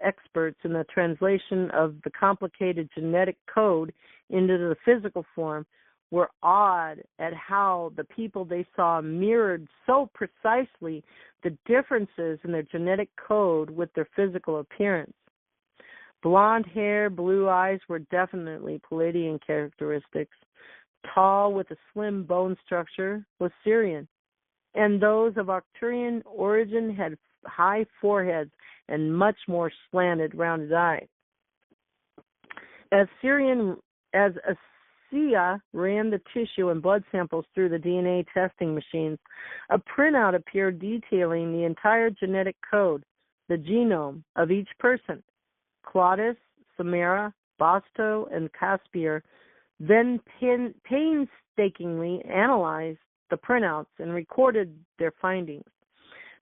experts in the translation of the complicated genetic code into the physical form, were awed at how the people they saw mirrored so precisely the differences in their genetic code with their physical appearance. Blonde hair, blue eyes were definitely Palladian characteristics. Tall with a slim bone structure was Syrian, and those of Arcturian origin had high foreheads and much more slanted, rounded eyes. As Asia ran the tissue and blood samples through the DNA testing machines, a printout appeared detailing the entire genetic code, the genome of each person. Claudius, Samara, Bosto, and Caspier then painstakingly analyzed the printouts and recorded their findings,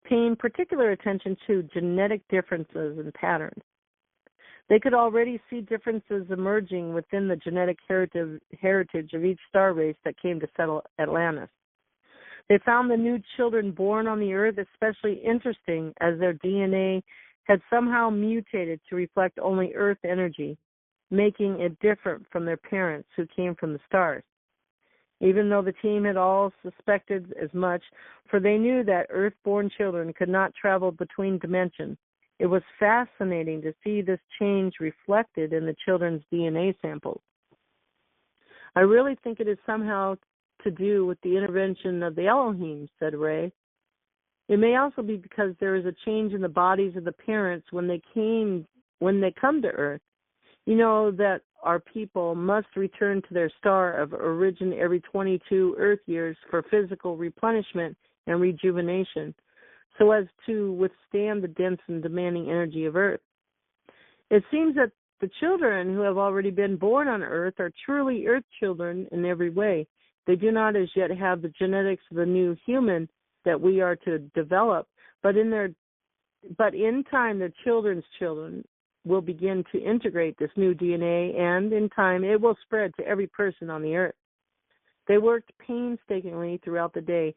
paying particular attention to genetic differences and patterns. They could already see differences emerging within the genetic heritage of each star race that came to settle Atlantis. They found the new children born on the Earth especially interesting, as their DNA had somehow mutated to reflect only Earth energy, making it different from their parents who came from the stars. Even though the team had all suspected as much, for they knew that Earth-born children could not travel between dimensions, it was fascinating to see this change reflected in the children's DNA samples. I really think it is somehow to do with the intervention of the Elohim, said Ray. It may also be because there is a change in the bodies of the parents when they come to Earth. You know that our people must return to their star of origin every 22 Earth years for physical replenishment and rejuvenation, so as to withstand the dense and demanding energy of Earth. It seems that the children who have already been born on Earth are truly Earth children in every way. They do not as yet have the genetics of the new human that we are to develop, but in time their children's children will begin to integrate this new DNA, and in time it will spread to every person on the Earth. They worked painstakingly throughout the day.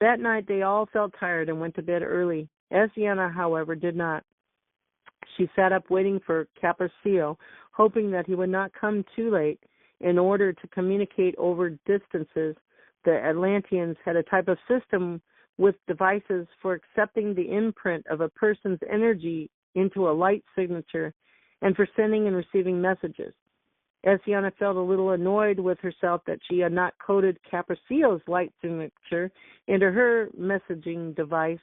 That night they all felt tired and went to bed early. Esiana, however, did not. She sat up waiting for Capriccio, hoping that he would not come too late in order to communicate over distances. The Atlanteans had a type of system with devices for accepting the imprint of a person's energy into a light signature and for sending and receiving messages. Esiana felt a little annoyed with herself that she had not coded Capricio's light signature into her messaging device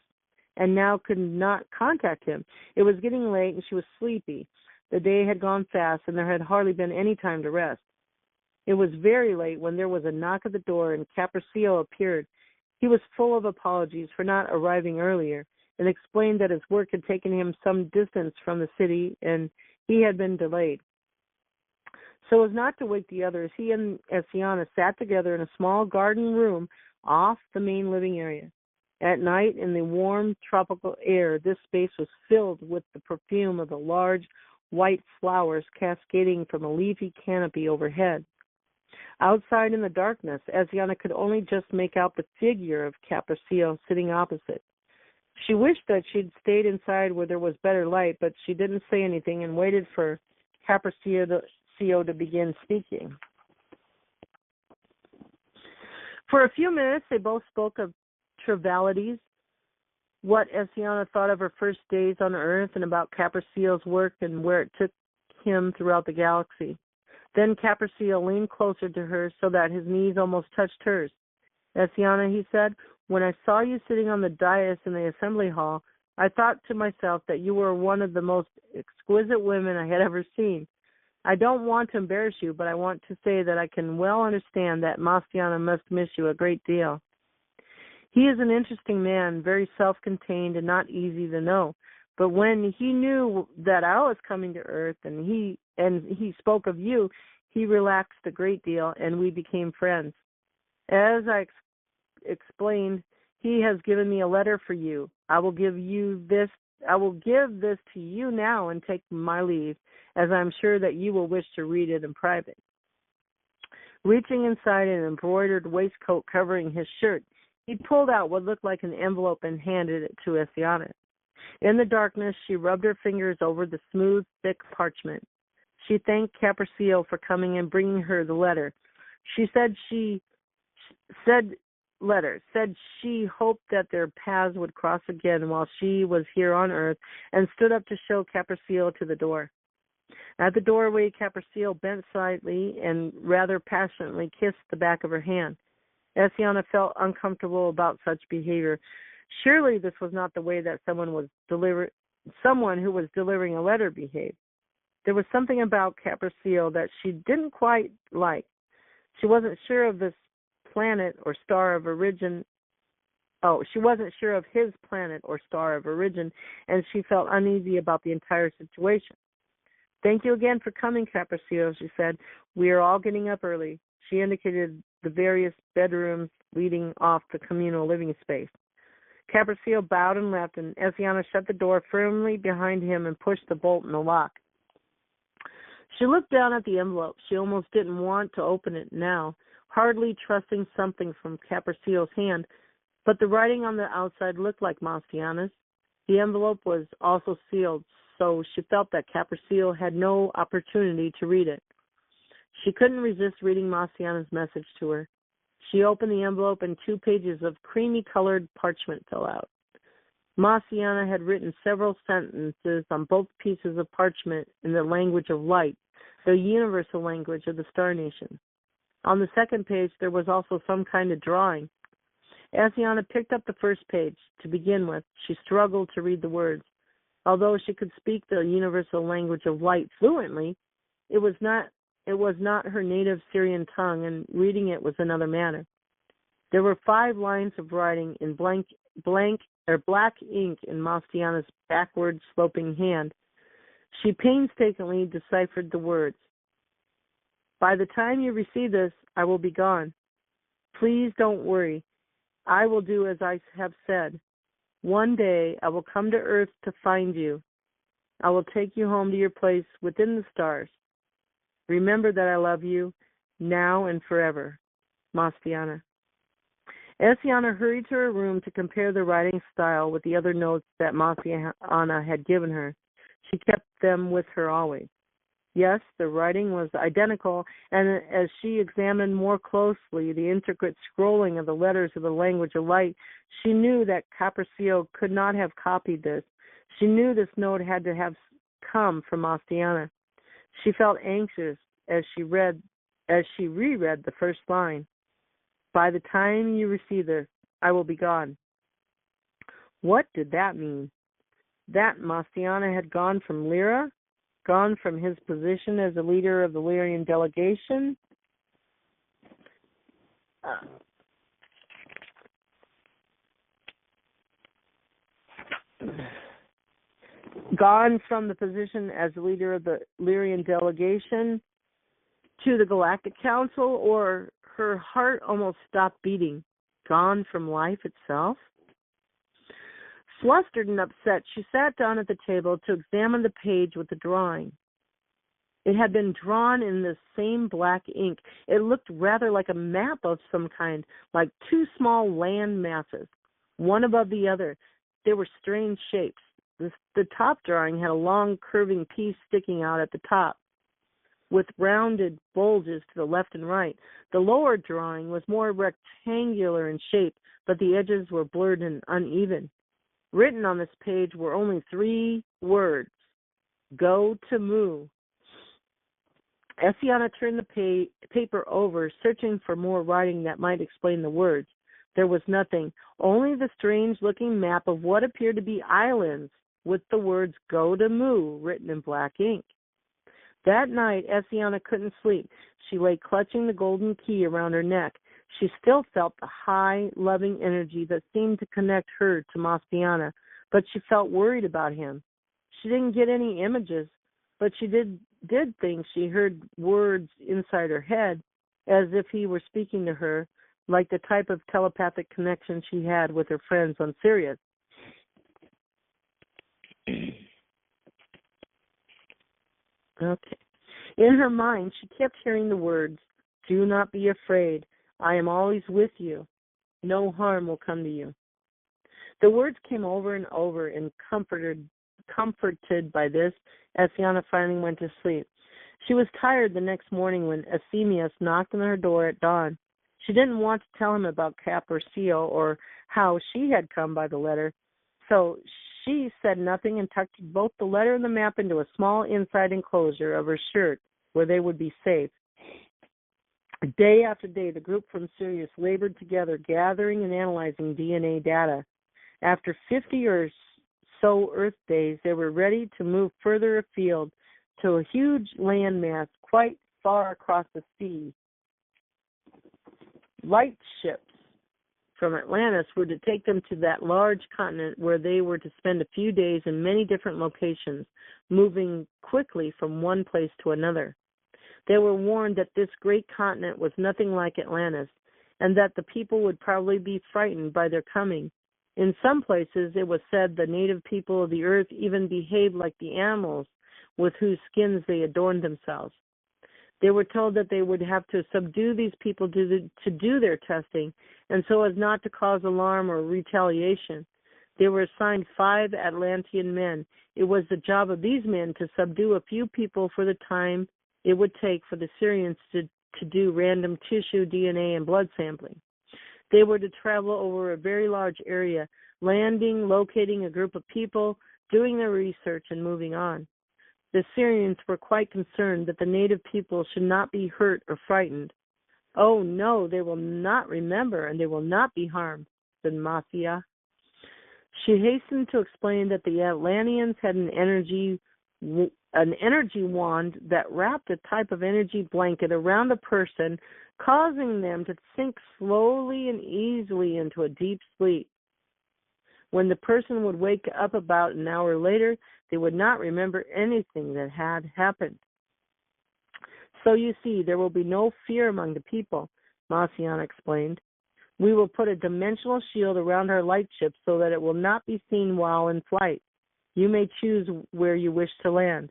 and now could not contact him. It was getting late and she was sleepy. The day had gone fast and there had hardly been any time to rest. It was very late when there was a knock at the door and Capriccio appeared. He was full of apologies for not arriving earlier. and explained that his work had taken him some distance from the city and he had been delayed. So as not to wake the others, he and Essiana sat together in a small garden room off the main living area. At night, in the warm tropical air, this space was filled with the perfume of the large white flowers cascading from a leafy canopy overhead. Outside in the darkness, Essiana could only just make out the figure of Capriccio sitting opposite. She wished that she'd stayed inside where there was better light, but she didn't say anything and waited for Capriccio to begin speaking. For a few minutes, they both spoke of trivialities, what Essiana thought of her first days on Earth and about Capricio's work and where it took him throughout the galaxy. Then Capriccio leaned closer to her so that his knees almost touched hers. Essiana, he said, when I saw you sitting on the dais in the assembly hall, I thought to myself that you were one of the most exquisite women I had ever seen. I don't want to embarrass you, but I want to say that I can well understand that Mastiana must miss you a great deal. He is an interesting man, very self-contained and not easy to know. But when he knew that I was coming to Earth and he spoke of you, he relaxed a great deal and we became friends. As I explained, he has given me a letter for you. I will give this to you now and take my leave, as I'm sure that you will wish to read it in private. Reaching inside an embroidered waistcoat covering his shirt, he pulled out what looked like an envelope and handed it to Essiana. In the darkness, she rubbed her fingers over the smooth, thick parchment. She thanked Capriccio for coming and bringing her the letter. Said she hoped that their paths would cross again while she was here on Earth, and stood up to show Capriccio to the door. At the doorway, Capriccio bent slightly and rather passionately kissed the back of her hand. Essiana felt uncomfortable about such behavior. Surely this was not the way that someone who was delivering a letter behaved. There was something about Capriccio that she didn't quite like. She wasn't sure of this planet or star of origin. She wasn't sure of his planet or star of origin, and she felt uneasy about the entire situation. Thank you again for coming, Capriccio, she said. We are all getting up early. She indicated the various bedrooms leading off the communal living space. Capriccio bowed and left, and Essiana shut the door firmly behind him and pushed the bolt in the lock. She looked down at the envelope. She almost didn't want to open it now, hardly trusting something from Capriccio's hand, but the writing on the outside looked like Mastiana's. The envelope was also sealed, so she felt that Capriccio had no opportunity to read it. She couldn't resist reading Mastiana's message to her. She opened the envelope and 2 pages of creamy-colored parchment fell out. Mastiana had written several sentences on both pieces of parchment in the language of light, the universal language of the Star Nation. On the second page, there was also some kind of drawing. Essiana picked up the first page. To begin with, she struggled to read the words. Although she could speak the universal language of light fluently, it was not her native Syrian tongue, and reading it was another matter. There were 5 lines of writing in black ink in Mastiana's backward sloping hand. She painstakingly deciphered the words. By the time you receive this, I will be gone. Please don't worry. I will do as I have said. One day I will come to Earth to find you. I will take you home to your place within the stars. Remember that I love you, now and forever. Mastiana. Essiana hurried to her room to compare the writing style with the other notes that Mastiana had given her. She kept them with her always. Yes, the writing was identical, and as she examined more closely the intricate scrolling of the letters of the language of light, she knew that Capriccio could not have copied this. She knew this note had to have come from Mastiana. She felt anxious as she reread the first line. By the time you receive this, I will be gone. What did that mean? That Mastiana had gone from Lyra? Gone from his position as a leader of the Lyrian delegation? gone from the position as leader of the Lyrian delegation to the Galactic Council, or her heart almost stopped beating? Gone from life itself? Flustered and upset, she sat down at the table to examine the page with the drawing. It had been drawn in the same black ink. It looked rather like a map of some kind, like two small land masses, one above the other. They were strange shapes. The top drawing had a long curving piece sticking out at the top, with rounded bulges to the left and right. The lower drawing was more rectangular in shape, but the edges were blurred and uneven. Written on this page were only 3 words: go to Mu. Essiana turned the paper over, searching for more writing that might explain the words. There was nothing, only the strange-looking map of what appeared to be islands with the words go to Mu written in black ink. That night, Essiana couldn't sleep. She lay clutching the golden key around her neck. She still felt the high, loving energy that seemed to connect her to Mastiana, but she felt worried about him. She didn't get any images, but she did think she heard words inside her head, as if he were speaking to her, like the type of telepathic connection she had with her friends on Sirius. Okay. In her mind, she kept hearing the words, do not be afraid. I am always with you. No harm will come to you. The words came over and over, and comforted by this, Essiana finally went to sleep. She was tired the next morning when Asemius knocked on her door at dawn. She didn't want to tell him about Caporcio or how she had come by the letter, so she said nothing and tucked both the letter and the map into a small inside enclosure of her shirt where they would be safe. Day after day, the group from Sirius labored together, gathering and analyzing DNA data. After 50 or so Earth days, they were ready to move further afield to a huge landmass quite far across the sea. Light ships from Atlantis were to take them to that large continent where they were to spend a few days in many different locations, moving quickly from one place to another. They were warned that this great continent was nothing like Atlantis, and that the people would probably be frightened by their coming. In some places, it was said the native people of the earth even behaved like the animals with whose skins they adorned themselves. They were told that they would have to subdue these people to do their testing, and so as not to cause alarm or retaliation. They were assigned 5 Atlantean men. It was the job of these men to subdue a few people for the time it would take for the Syrians to do random tissue, DNA, and blood sampling. They were to travel over a very large area, landing, locating a group of people, doing their research, and moving on. The Syrians were quite concerned that the native people should not be hurt or frightened. Oh, no, they will not remember, and they will not be harmed, said Mafia. She hastened to explain that the Atlanteans had an energy wand that wrapped a type of energy blanket around a person, causing them to sink slowly and easily into a deep sleep. When the person would wake up about an hour later, they would not remember anything that had happened. So you see, there will be no fear among the people, Marcion explained. We will put a dimensional shield around our light ship so that it will not be seen while in flight. You may choose where you wish to land.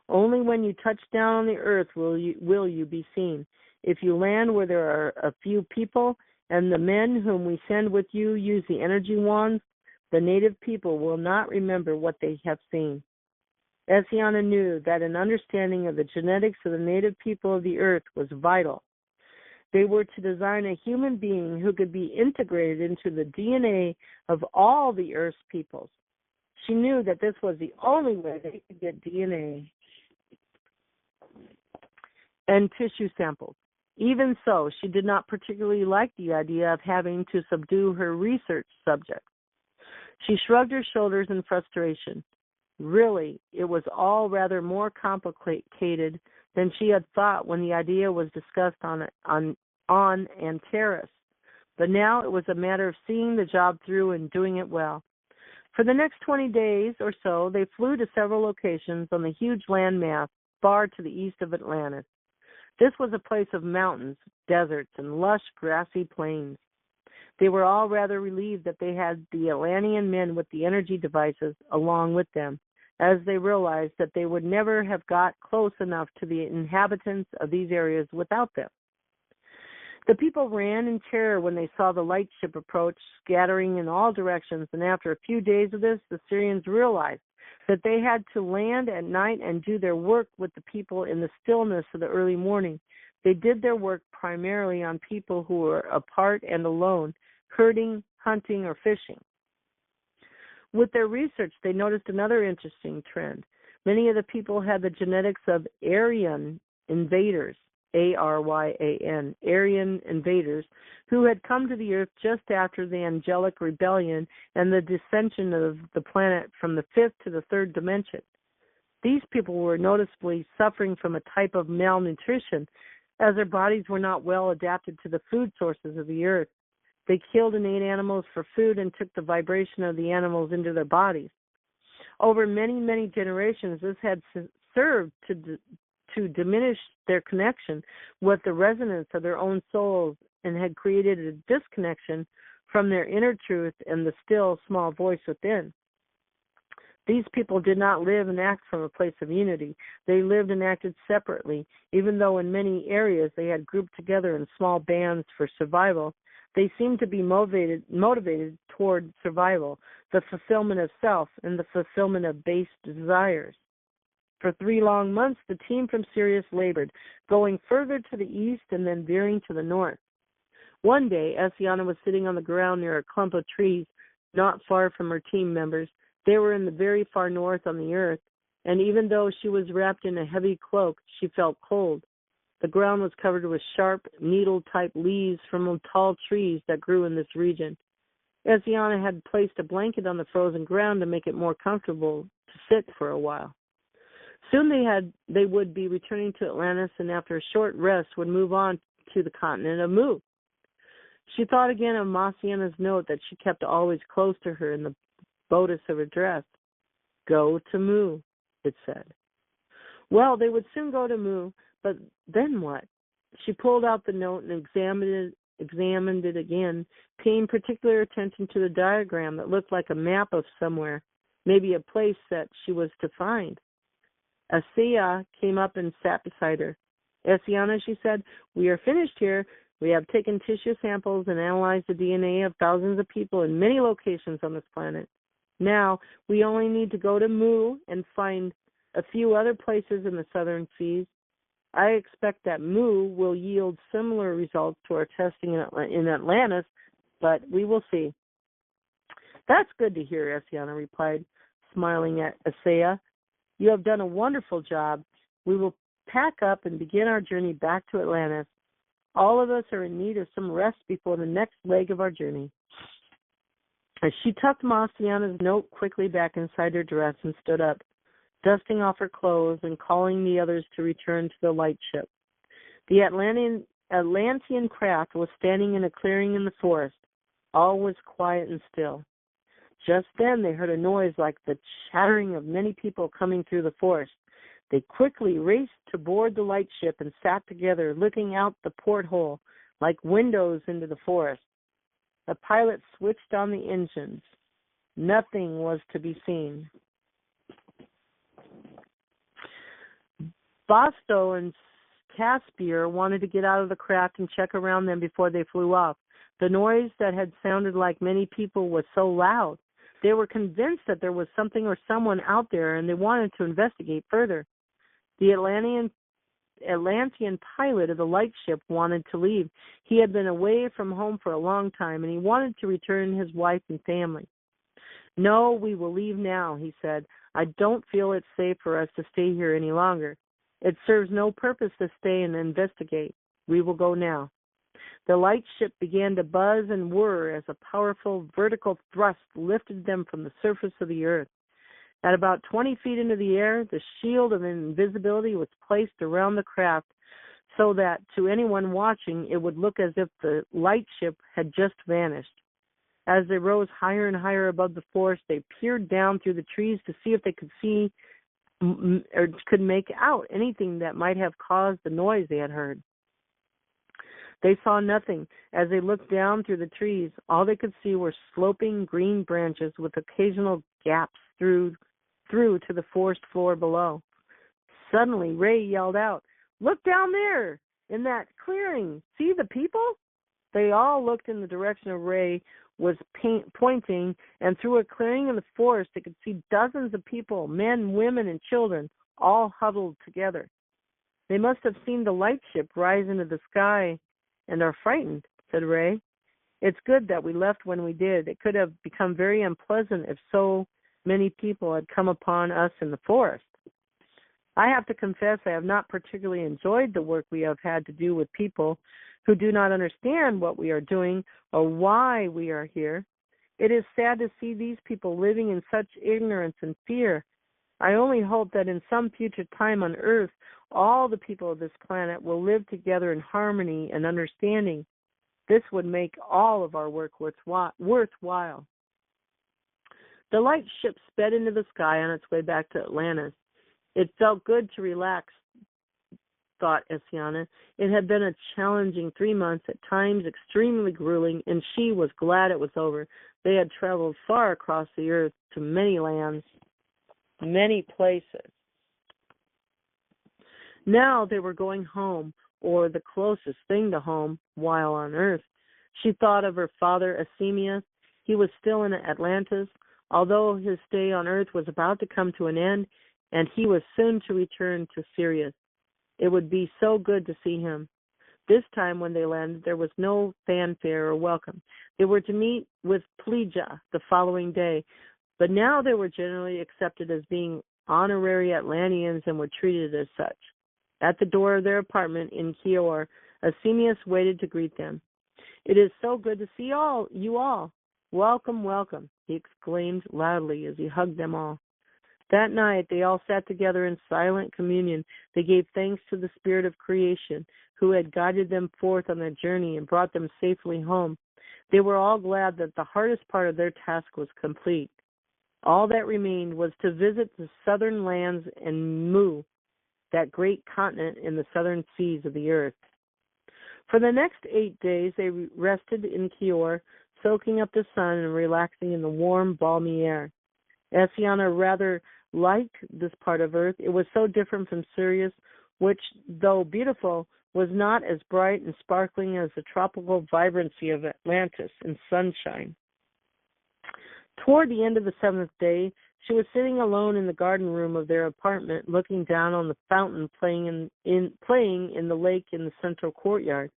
Only when you touch down on the earth will you be seen. If you land where there are a few people, and the men whom we send with you use the energy wands, the native people will not remember what they have seen. Essiana knew that an understanding of the genetics of the native people of the earth was vital. They were to design a human being who could be integrated into the DNA of all the earth's peoples. She knew that this was the only way they could get DNA and tissue samples. Even so, she did not particularly like the idea of having to subdue her research subjects. She shrugged her shoulders in frustration. Really, it was all rather more complicated than she had thought when the idea was discussed on Antares. But now it was a matter of seeing the job through and doing it well. For the next 20 days or so, they flew to several locations on the huge landmass far to the east of Atlantis. This was a place of mountains, deserts, and lush grassy plains. They were all rather relieved that they had the Atlantean men with the energy devices along with them, as they realized that they would never have got close enough to the inhabitants of these areas without them. The people ran in terror when they saw the light ship approach, scattering in all directions, and after a few days of this, the Syrians realized that they had to land at night and do their work with the people in the stillness of the early morning. They did their work primarily on people who were apart and alone, herding, hunting, or fishing. With their research, they noticed another interesting trend. Many of the people had the genetics of Aryan invaders, Aryan, Aryan invaders, who had come to the Earth just after the angelic rebellion and the descension of the planet from the fifth to the third dimension. These people were noticeably suffering from a type of malnutrition, as their bodies were not well adapted to the food sources of the Earth. They killed and ate animals for food and took the vibration of the animals into their bodies. Over many, many generations, this had served to diminish their connection with the resonance of their own souls and had created a disconnection from their inner truth and the still, small voice within. These people did not live and act from a place of unity. They lived and acted separately, even though in many areas they had grouped together in small bands for survival. They seemed to be motivated toward survival, the fulfillment of self, and the fulfillment of base desires. For 3 long months, the team from Sirius labored, going further to the east and then veering to the north. One day, Essiana was sitting on the ground near a clump of trees not far from her team members. They were in the very far north on the earth, and even though she was wrapped in a heavy cloak, she felt cold. The ground was covered with sharp, needle-type leaves from tall trees that grew in this region. Essiana had placed a blanket on the frozen ground to make it more comfortable to sit for a while. Soon they would be returning to Atlantis, and after a short rest would move on to the continent of Mu. She thought again of Marciana's note that she kept always close to her in the bodice of her dress. Go to Mu, it said. Well, they would soon go to Mu, but then what? She pulled out the note and examined it again, paying particular attention to the diagram that looked like a map of somewhere, maybe a place that she was to find. Asiya came up and sat beside her. Essiana, she said, we are finished here. We have taken tissue samples and analyzed the DNA of thousands of people in many locations on this planet. Now, we only need to go to Mu and find a few other places in the southern seas. I expect that Mu will yield similar results to our testing in Atlantis, but we will see. That's good to hear, Essiana replied, smiling at Asiya. You have done a wonderful job. We will pack up and begin our journey back to Atlantis. All of us are in need of some rest before the next leg of our journey. As she tucked Marciana's note quickly back inside her dress and stood up, dusting off her clothes and calling the others to return to the light ship. The Atlantean craft was standing in a clearing in the forest. All was quiet and still. Just then they heard a noise like the chattering of many people coming through the forest. They quickly raced to board the light ship and sat together, looking out the porthole like windows into the forest. The pilot switched on the engines. Nothing was to be seen. Bosto and Caspier wanted to get out of the craft and check around them before they flew off. The noise that had sounded like many people was so loud. They were convinced that there was something or someone out there, and they wanted to investigate further. The Atlantean pilot of the light ship wanted to leave. He had been away from home for a long time, and he wanted to return his wife and family. No, we will leave now, he said. I don't feel it's safe for us to stay here any longer. It serves no purpose to stay and investigate. We will go now. The light ship began to buzz and whir as a powerful vertical thrust lifted them from the surface of the earth. At about 20 feet into the air, the shield of invisibility was placed around the craft so that to anyone watching it would look as if the light ship had just vanished. As they rose higher and higher above the forest, they peered down through the trees to see if they could see or could make out anything that might have caused the noise they had heard. They saw nothing. As they looked down through the trees, all they could see were sloping green branches with occasional gaps through to the forest floor below. Suddenly, Ray yelled out, "Look down there in that clearing. See the people?" They all looked in the direction of Ray was pointing, and through a clearing in the forest, they could see dozens of people, men, women, and children, all huddled together. "They must have seen the light ship rise into the sky and are frightened," said Ray. "It's good that we left when we did. It could have become very unpleasant if so many people had come upon us in the forest." I have to confess I have not particularly enjoyed the work we have had to do with people who do not understand what we are doing or why we are here. It is sad to see these people living in such ignorance and fear. I only hope that in some future time on Earth, all the people of this planet will live together in harmony and understanding. This would make all of our work worthwhile. The light ship sped into the sky on its way back to Atlantis. It felt good to relax, thought Essiana. It had been a challenging 3 months, at times extremely grueling, and she was glad it was over. They had traveled far across the earth to many lands, many places. Now they were going home, or the closest thing to home, while on Earth. She thought of her father, Asemius. He was still in Atlantis, although his stay on Earth was about to come to an end, and he was soon to return to Sirius. It would be so good to see him. This time when they landed, there was no fanfare or welcome. They were to meet with Plegia the following day, but now they were generally accepted as being honorary Atlanteans and were treated as such. At the door of their apartment in Kior, Asemius waited to greet them. "It is so good to see you all. Welcome, welcome," he exclaimed loudly as he hugged them all. That night, they all sat together in silent communion. They gave thanks to the spirit of creation, who had guided them forth on their journey and brought them safely home. They were all glad that the hardest part of their task was complete. All that remained was to visit the southern lands and Mu, that great continent in the southern seas of the earth. For the next 8 days, they rested in Kior, soaking up the sun and relaxing in the warm, balmy air. Essiana rather liked this part of Earth. It was so different from Sirius, which, though beautiful, was not as bright and sparkling as the tropical vibrancy of Atlantis in sunshine. Toward the end of the 7th day, she was sitting alone in the garden room of their apartment, looking down on the fountain playing in the lake in the central courtyard.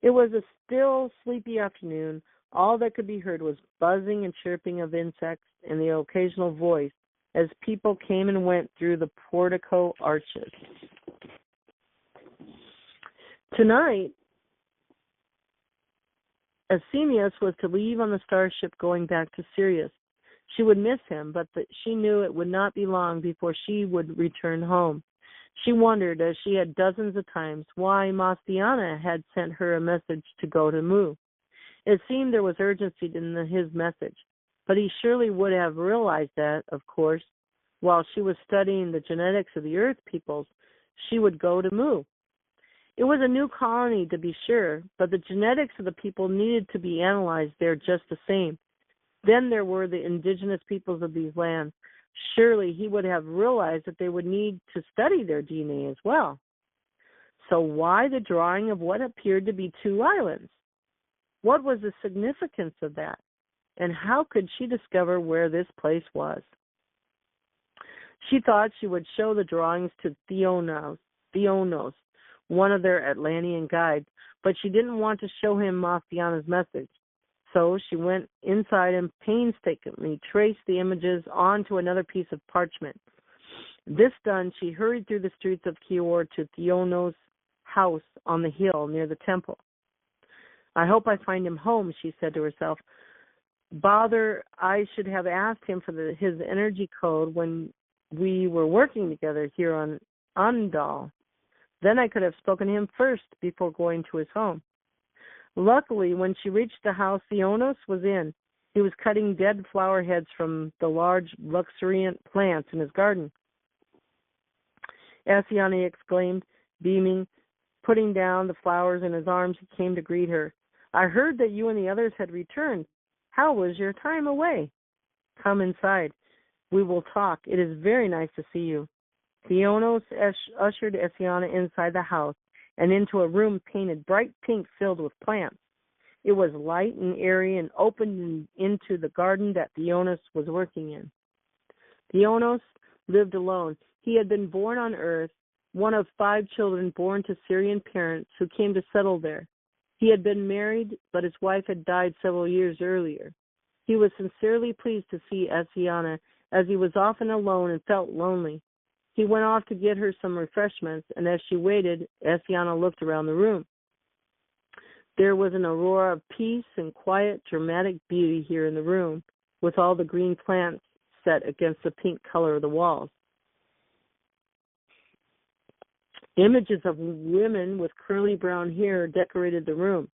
It was a still, sleepy afternoon. All that could be heard was buzzing and chirping of insects and the occasional voice as people came and went through the portico arches. Tonight, Asemius was to leave on the starship going back to Sirius. She would miss him, but she knew it would not be long before she would return home. She wondered, as she had dozens of times, why Mastiana had sent her a message to go to Mu. It seemed there was urgency in his message, but he surely would have realized that, of course, while she was studying the genetics of the Earth peoples, she would go to Mu. It was a new colony, to be sure, but the genetics of the people needed to be analyzed there just the same. Then there were the indigenous peoples of these lands. Surely he would have realized that they would need to study their DNA as well. So why the drawing of what appeared to be 2 islands? What was the significance of that? And how could she discover where this place was? She thought she would show the drawings to Theonos, one of their Atlantean guides, but she didn't want to show him Mastiana's message. So she went inside and painstakingly traced the images onto another piece of parchment. This done, she hurried through the streets of Kior to Theonos' house on the hill near the temple. "I hope I find him home," she said to herself. "Bother, I should have asked him for his energy code when we were working together here on Undal. Then I could have spoken to him first before going to his home." Luckily, when she reached the house, Theonos was in. He was cutting dead flower heads from the large luxuriant plants in his garden. Asiana exclaimed, beaming. Putting down the flowers in his arms, he came to greet her. I heard that you and the others had returned. How was your time away? Come inside. We will talk. It is very nice to see you. Theonos ushered Asiana inside the house and into a room painted bright pink filled with plants. It was light and airy and opened into the garden that Theonos was working in. Theonos lived alone. He had been born on Earth, one of 5 children born to Syrian parents who came to settle there. He had been married, but his wife had died several years earlier. He was sincerely pleased to see Asiana, as he was often alone and felt lonely. He went off to get her some refreshments, and as she waited, Asiana looked around the room. There was an aurora of peace and quiet, dramatic beauty here in the room, with all the green plants set against the pink color of the walls. Images of women with curly brown hair decorated the room.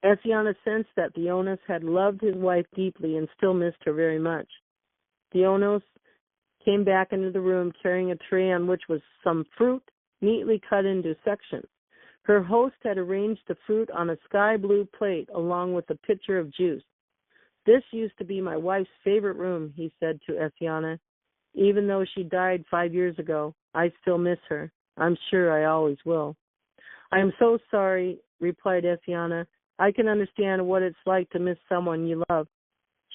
Asiana sensed that Theonos had loved his wife deeply and still missed her very much. Theonos came back into the room carrying a tray on which was some fruit neatly cut into sections. Her host had arranged the fruit on a sky blue plate along with a pitcher of juice. This used to be my wife's favorite room, he said to Asiana. Even though she died 5 years ago, I still miss her. I'm sure I always will. I am so sorry, replied Asiana. I can understand what it's like to miss someone you love.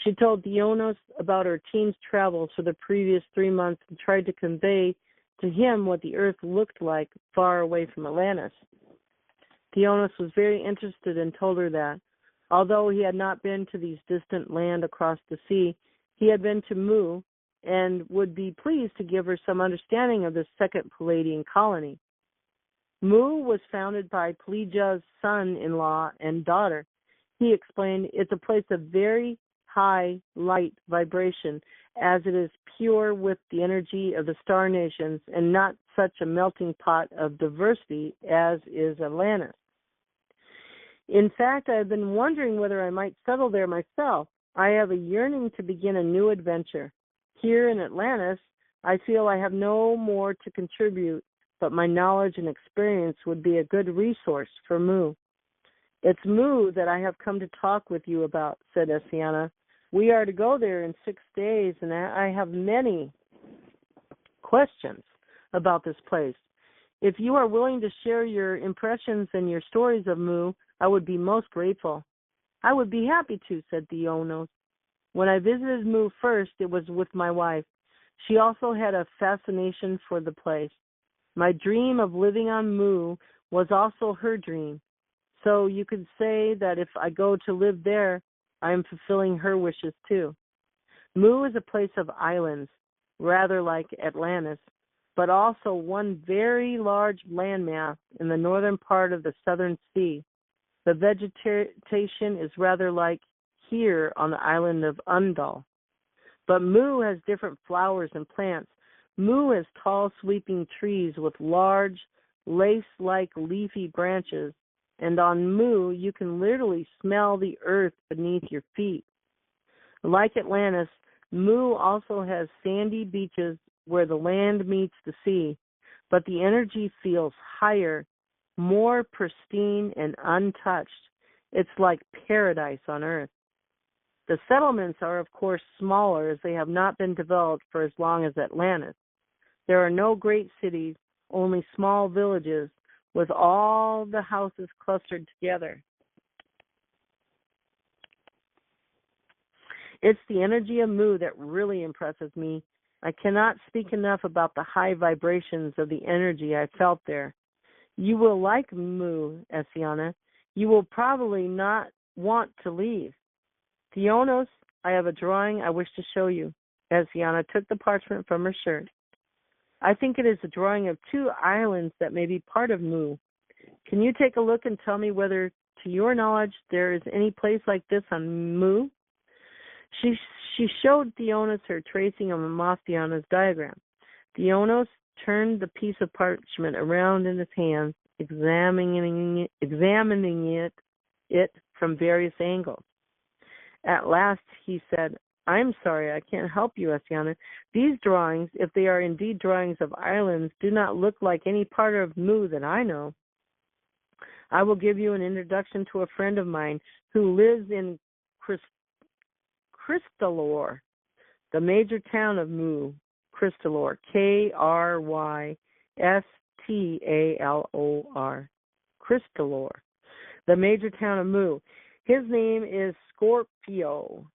She told Theonos about her team's travels for the previous 3 months and tried to convey to him what the earth looked like far away from Atlantis. Theonos was very interested and told her that, although he had not been to these distant lands across the sea, he had been to Mu and would be pleased to give her some understanding of this second Palladian colony. Mu was founded by Pelagia's son-in-law and daughter. He explained it's a place of very high light vibration, as it is pure with the energy of the star nations and not such a melting pot of diversity as is Atlantis. In fact, I have been wondering whether I might settle there myself. I have a yearning to begin a new adventure. Here in Atlantis, I feel I have no more to contribute, but my knowledge and experience would be a good resource for Mu. It's Mu that I have come to talk with you about, said Asiana. We are to go there in 6 days, and I have many questions about this place. If you are willing to share your impressions and your stories of Mu, I would be most grateful. I would be happy to, said Theonos. When I visited Mu first, it was with my wife. She also had a fascination for the place. My dream of living on Mu was also her dream. So you could say that if I go to live there, I am fulfilling her wishes too. Mu is a place of islands, rather like Atlantis, but also one very large landmass in the northern part of the Southern Sea. The vegetation is rather like here on the island of Undal. But Mu has different flowers and plants. Mu has tall, sweeping trees with large, lace-like leafy branches, and on Mu you can literally smell the earth beneath your feet. Like Atlantis, Mu also has sandy beaches where the land meets the sea, but the energy feels higher, more pristine and untouched. It's like paradise on earth. The settlements are, of course, smaller as they have not been developed for as long as Atlantis. There are no great cities, only small villages with all the houses clustered together. It's the energy of Mu that really impresses me. I cannot speak enough about the high vibrations of the energy I felt there. You will like Mu, Asiana. You will probably not want to leave. Theonos, I have a drawing I wish to show you. Asiana took the parchment from her shirt. I think it is a drawing of 2 islands that may be part of Mu. Can you take a look and tell me whether, to your knowledge, there is any place like this on Mu? She showed Theonos her tracing of Amathiana's diagram. Theonos turned the piece of parchment around in his hands, examining it from various angles. At last he said, I'm sorry, I can't help you, Essiana. These drawings, if they are indeed drawings of islands, do not look like any part of Mu that I know. I will give you an introduction to a friend of mine who lives in Crystalor, the major town of Mu. Crystalor, Krystalor. Crystalor, the major town of Mu. His name is Scorpio,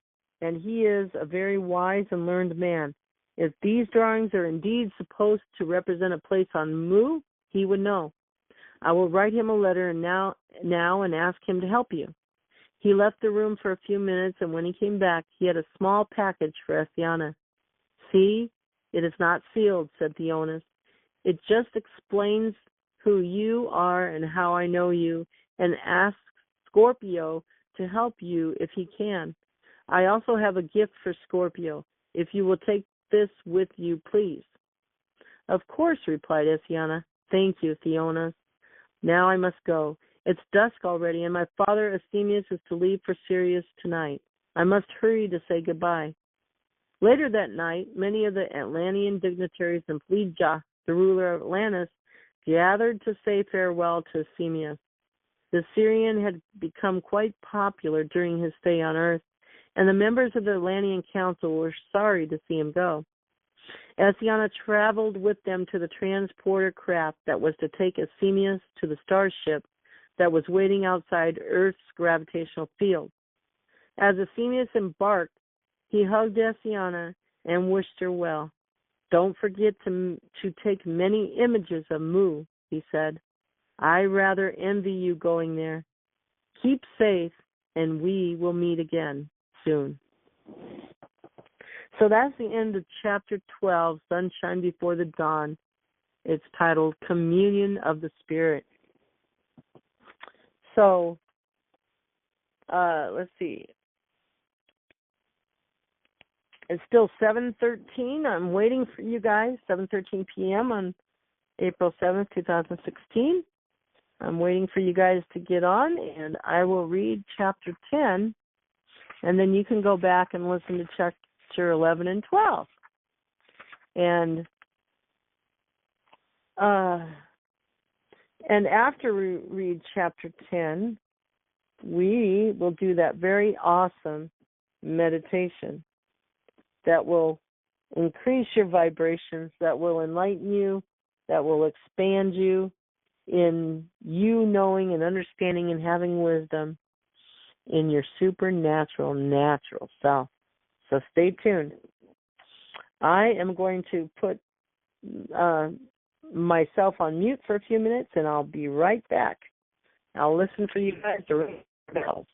and he is a very wise and learned man. If these drawings are indeed supposed to represent a place on Mu, he would know. I will write him a letter now and ask him to help you. He left the room for a few minutes, and when he came back, he had a small package for Essiana. See, it is not sealed, said Theonis. It just explains who you are and how I know you, and asks Scorpio to help you if he can. I also have a gift for Scorpio. If you will take this with you, please. Of course, replied Essiana. Thank you, Theonis. Now I must go. It's dusk already, and my father, Asthenius, is to leave for Sirius tonight. I must hurry to say goodbye. Later that night, many of the Atlantean dignitaries and Phleja, the ruler of Atlantis, gathered to say farewell to Asthenius. The Syrian had become quite popular during his stay on Earth, and the members of the Atlantean Council were sorry to see him go. Essiana traveled with them to the transporter craft that was to take Asthenius to the starship that was waiting outside Earth's gravitational field. As Asthenius embarked, he hugged Essiana and wished her well. Don't forget to take many images of Mu, he said. I rather envy you going there. Keep safe, and we will meet again soon. So that's the end of Chapter 12, Sunshine Before the Dawn. It's titled Communion of the Spirit. So, let's see. It's still 7:13. I'm waiting for you guys, 7:13 p.m. on April 7th, 2016. I'm waiting for you guys to get on, and I will read Chapter 10, and then you can go back and listen to Chapter 11 and 12. And after we read Chapter 10, we will do that very awesome meditation that will increase your vibrations, that will enlighten you, that will expand you in you knowing and understanding and having wisdom in your supernatural, natural self. So stay tuned. I am going to put myself on mute for a few minutes, and I'll be right back. I'll listen for you guys to ring the bells.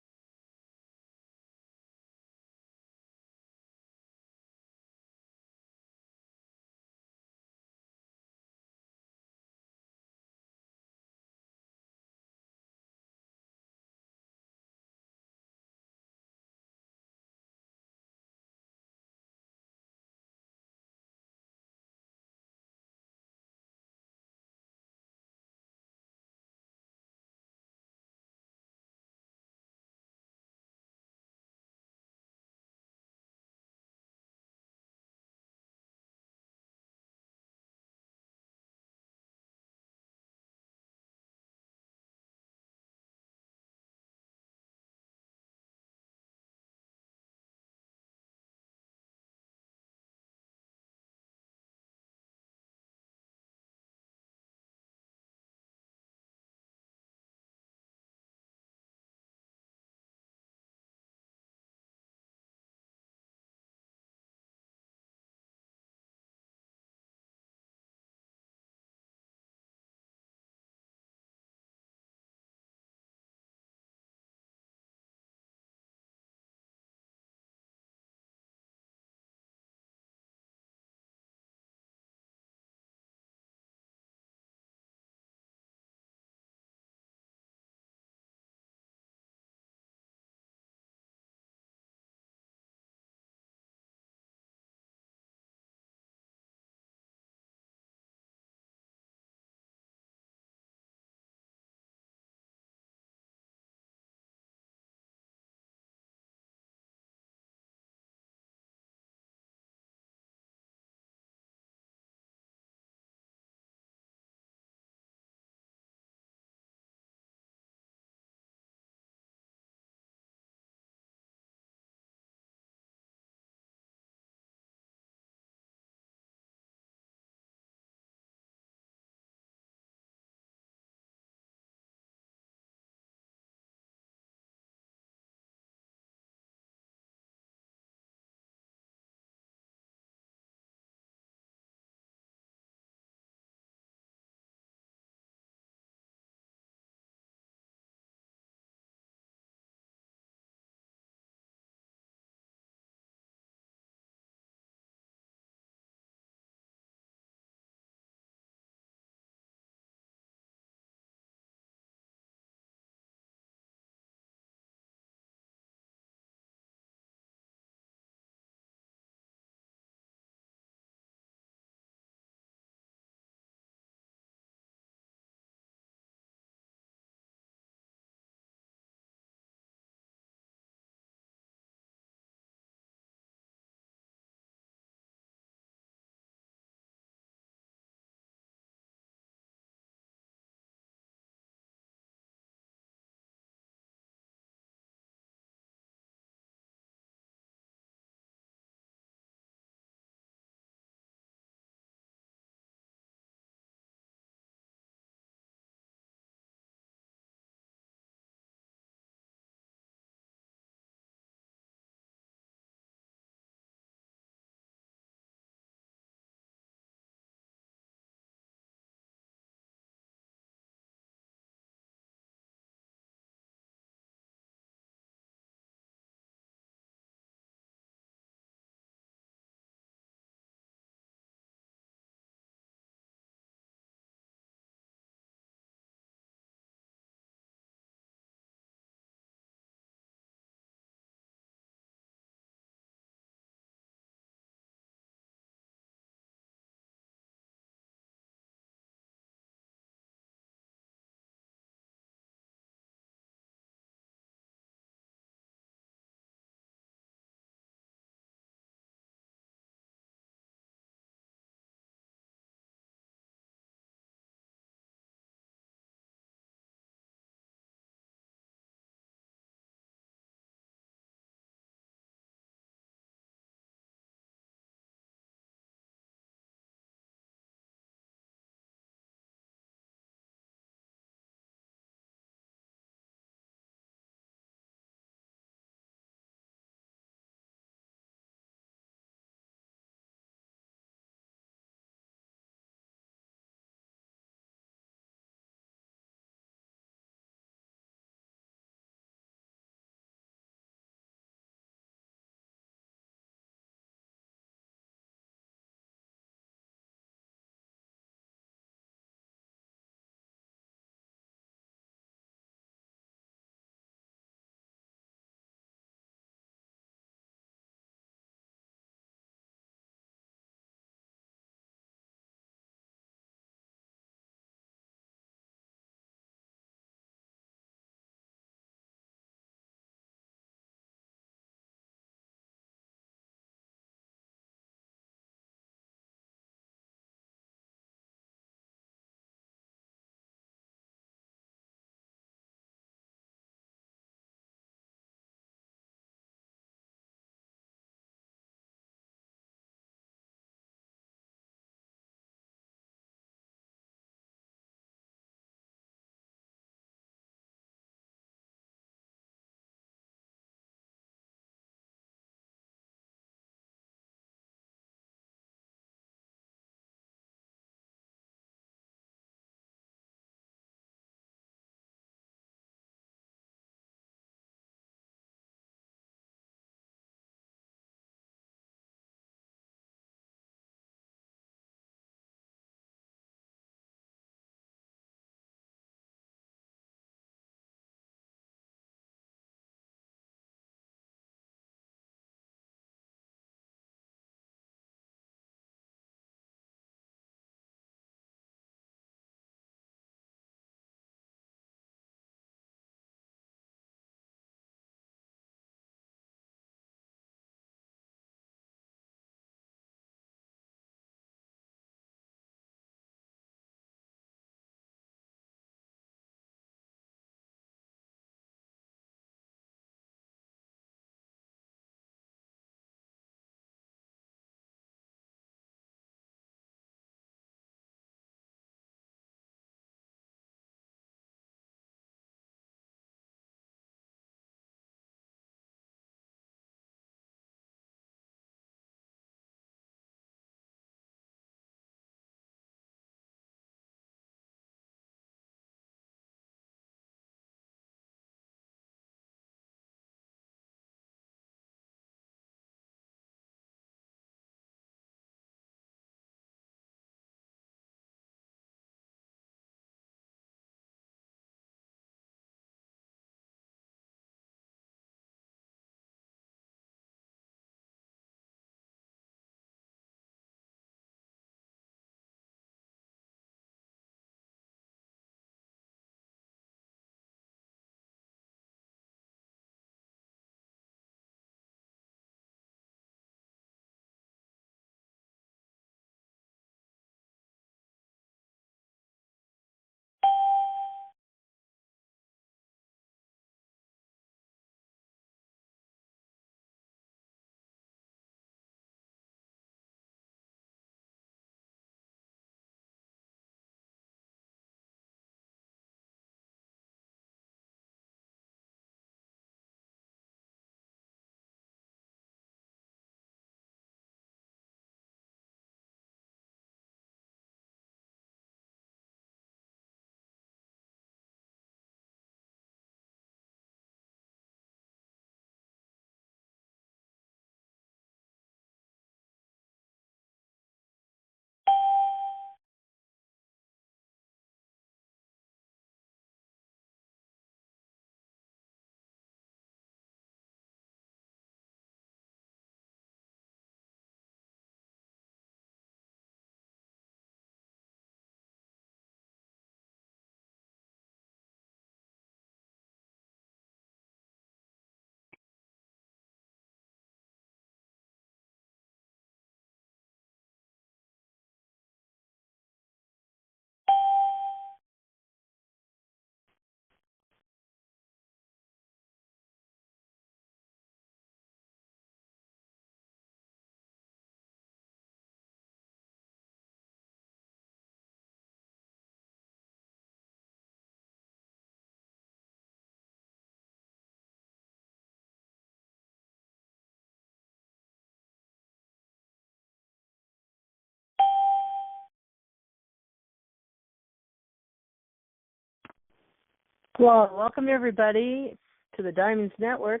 Well, welcome everybody to the Diamonds Network.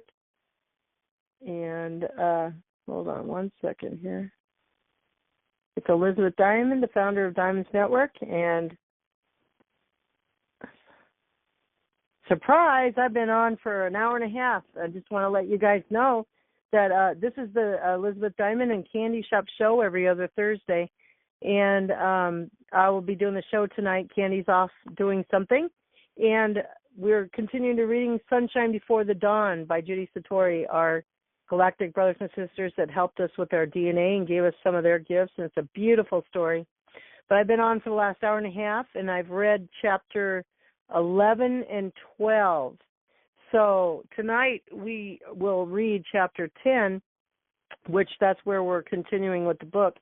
And hold on one second here. It's Elizabeth Diamond, the founder of Diamonds Network, and surprise, I've been on for an hour and a half. I just want to let you guys know that this is the Elizabeth Diamond and Candy Shop show every other Thursday. And I will be doing the show tonight. Candy's off doing something. And we're continuing to reading Sunshine Before the Dawn by Judy Satori, our galactic brothers and sisters that helped us with our DNA and gave us some of their gifts. And it's a beautiful story. But I've been on for the last hour and a half, and I've read chapter 11 and 12. So tonight we will read chapter 10, which that's where we're continuing with the book.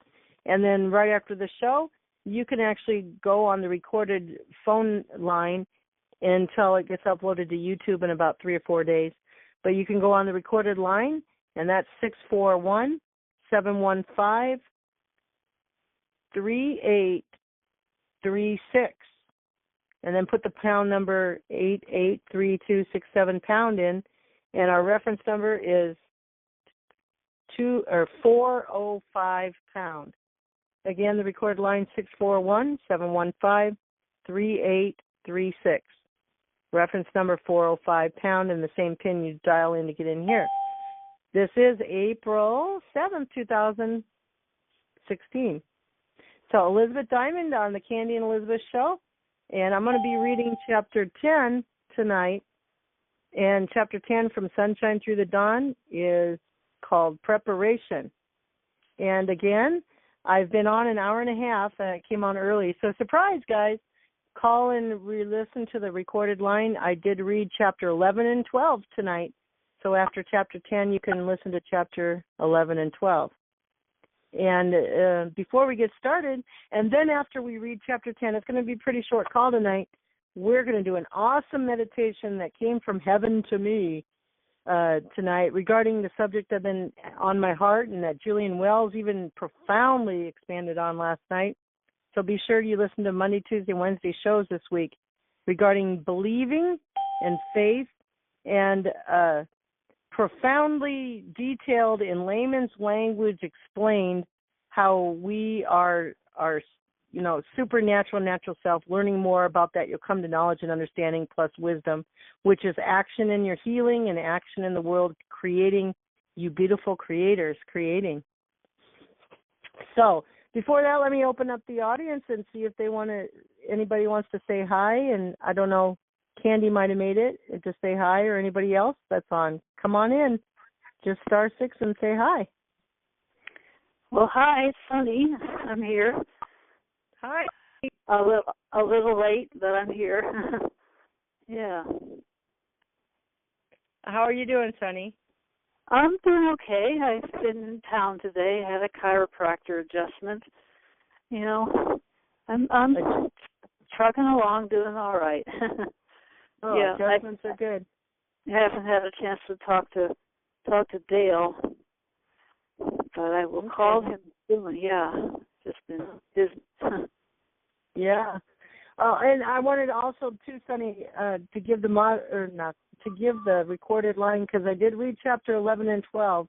And then right after the show, you can actually go on the recorded phone line until it gets uploaded to YouTube in about 3 or 4 days. But you can go on the recorded line, and that's 641-715-3836. And then put the pound number 883267 pound in, and our reference number is 405 pound. Again, the recorded line 641-715-3836. Reference number 405 pound, and the same pin you dial in to get in here. This is April 7th, 2016. So Elizabeth Diamond on the Candy and Elizabeth show. And I'm going to be reading chapter 10 tonight. And chapter 10 from Sunshine Through the Dawn is called Preparation. And again, I've been on an hour and a half, and I came on early. So surprise, guys. Call and re-listen to the recorded line. I did read chapter 11 and 12 tonight. So after chapter 10, you can listen to chapter 11 and 12. And before we get started, and then after we read chapter 10, it's going to be a pretty short call tonight. We're going to do an awesome meditation that came from heaven to me tonight regarding the subject I've been on my heart and that Julian Wells even profoundly expanded on last night. So be sure you listen to Monday, Tuesday, Wednesday shows this week regarding believing and faith, and profoundly detailed in layman's language explained how we are supernatural, natural self. Learning more about that, you'll come to knowledge and understanding plus wisdom, which is action in your healing and action in the world, creating you beautiful creators, creating. So before that, let me open up the audience and see if anybody wants to say hi. And I don't know, Candy might have made it to say hi, or anybody else that's on. Come on in. Just *6 and say hi. Well, hi, it's Sunny. I'm here. Hi. A little late, but I'm here. Yeah. How are you doing, Sunny? I'm doing okay. I've been in town today. I had a chiropractor adjustment. You know, I'm trucking along, doing all right. Oh, yeah, adjustments are good. I haven't had a chance to talk to Dale, but I will call him soon. Yeah, just been busy. Yeah. And I wanted also too, Sunny, to give the recorded line, because I did read chapter 11 and 12.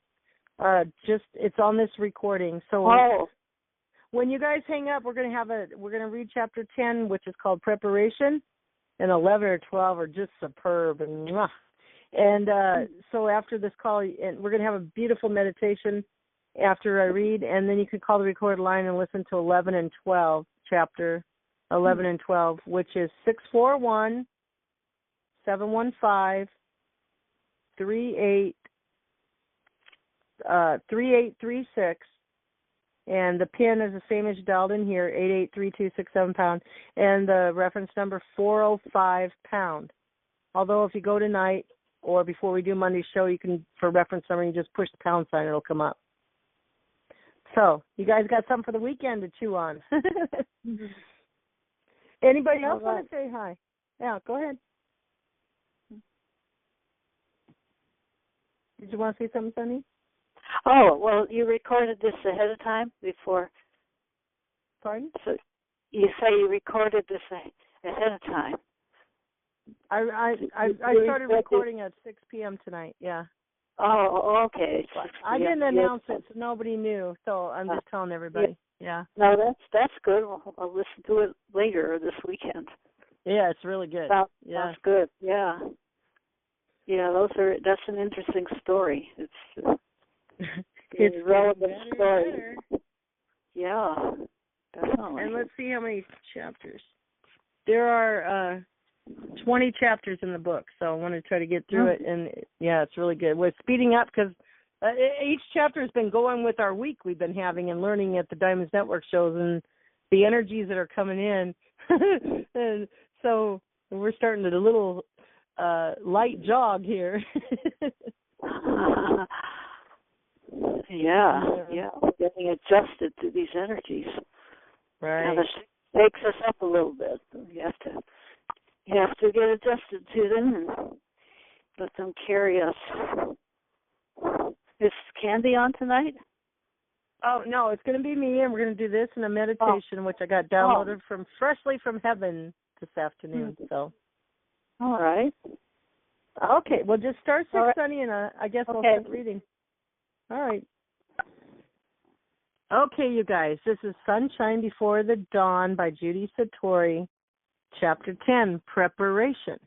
It's on this recording. So when you guys hang up, we're gonna read chapter 10, which is called Preparation, and 11 or 12 are just superb and mwah. And so after this call, and we're gonna have a beautiful meditation after I read, and then you can call the recorded line and listen to 11 and 12, chapter 11 and 12, which is 641-715-3836, and the pin is the same as you dialed in here, 883267 pound, and the reference number 405 pound. Although if you go tonight or before we do Monday's show, you can, for reference number, you just push the pound sign, it'll come up. So you guys got something for the weekend to chew on. Anybody else want to say hi? Yeah, go ahead. Did you want to say something, Sunny? Oh, well, you recorded this ahead of time before. Pardon? So you say you recorded this ahead of time. I started recording at 6 p.m. tonight. Yeah. Oh, okay. I didn't announce it, so nobody knew. So I'm just telling everybody. Yeah. No, that's good. I'll listen to it later this weekend. Yeah, it's really good. Sounds good. Yeah. Yeah, that's an interesting story. It's it's relevant story. Better. Yeah, definitely. And let's see how many chapters. There are 20 chapters in the book, so I want to try to get through it. And yeah, it's really good. We're speeding up because each chapter has been going with our week we've been having and learning at the Diamonds Network shows and the energies that are coming in. And so we're starting at a little light jog here. Yeah, getting adjusted to these energies. Right. Now, this takes us up a little bit. You have to get adjusted to them and let them carry us. Is Candy on tonight? Oh, no, it's going to be me, and we're going to do this in a meditation, which I got downloaded from freshly from heaven this afternoon. So, all right. Okay, well, just start 6, Sunny, and I guess we'll start reading. All right. Okay, you guys, this is Sunshine Before the Dawn by Judy Satori, Chapter 10, Preparation.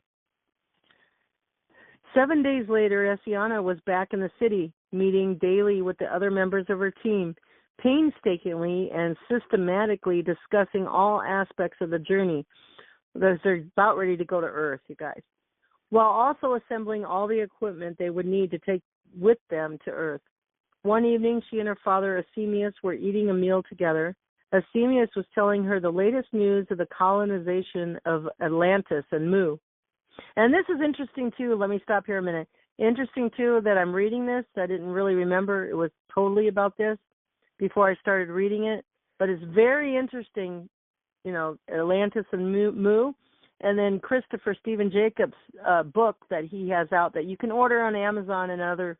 7 days later, Essiana was back in the city, meeting daily with the other members of her team, painstakingly and systematically discussing all aspects of the journey. They're about ready to go to Earth, you guys, while also assembling all the equipment they would need to take with them to Earth. One evening, she and her father, Asemius, were eating a meal together. Asemius was telling her the latest news of the colonization of Atlantis and Mu. And this is interesting, too. Let me stop here a minute. Interesting, too, that I'm reading this. I didn't really remember it was totally about this before I started reading it. But it's very interesting, you know, Atlantis and Mu. And then Christopher Stephen Jacobs' book that he has out that you can order on Amazon and other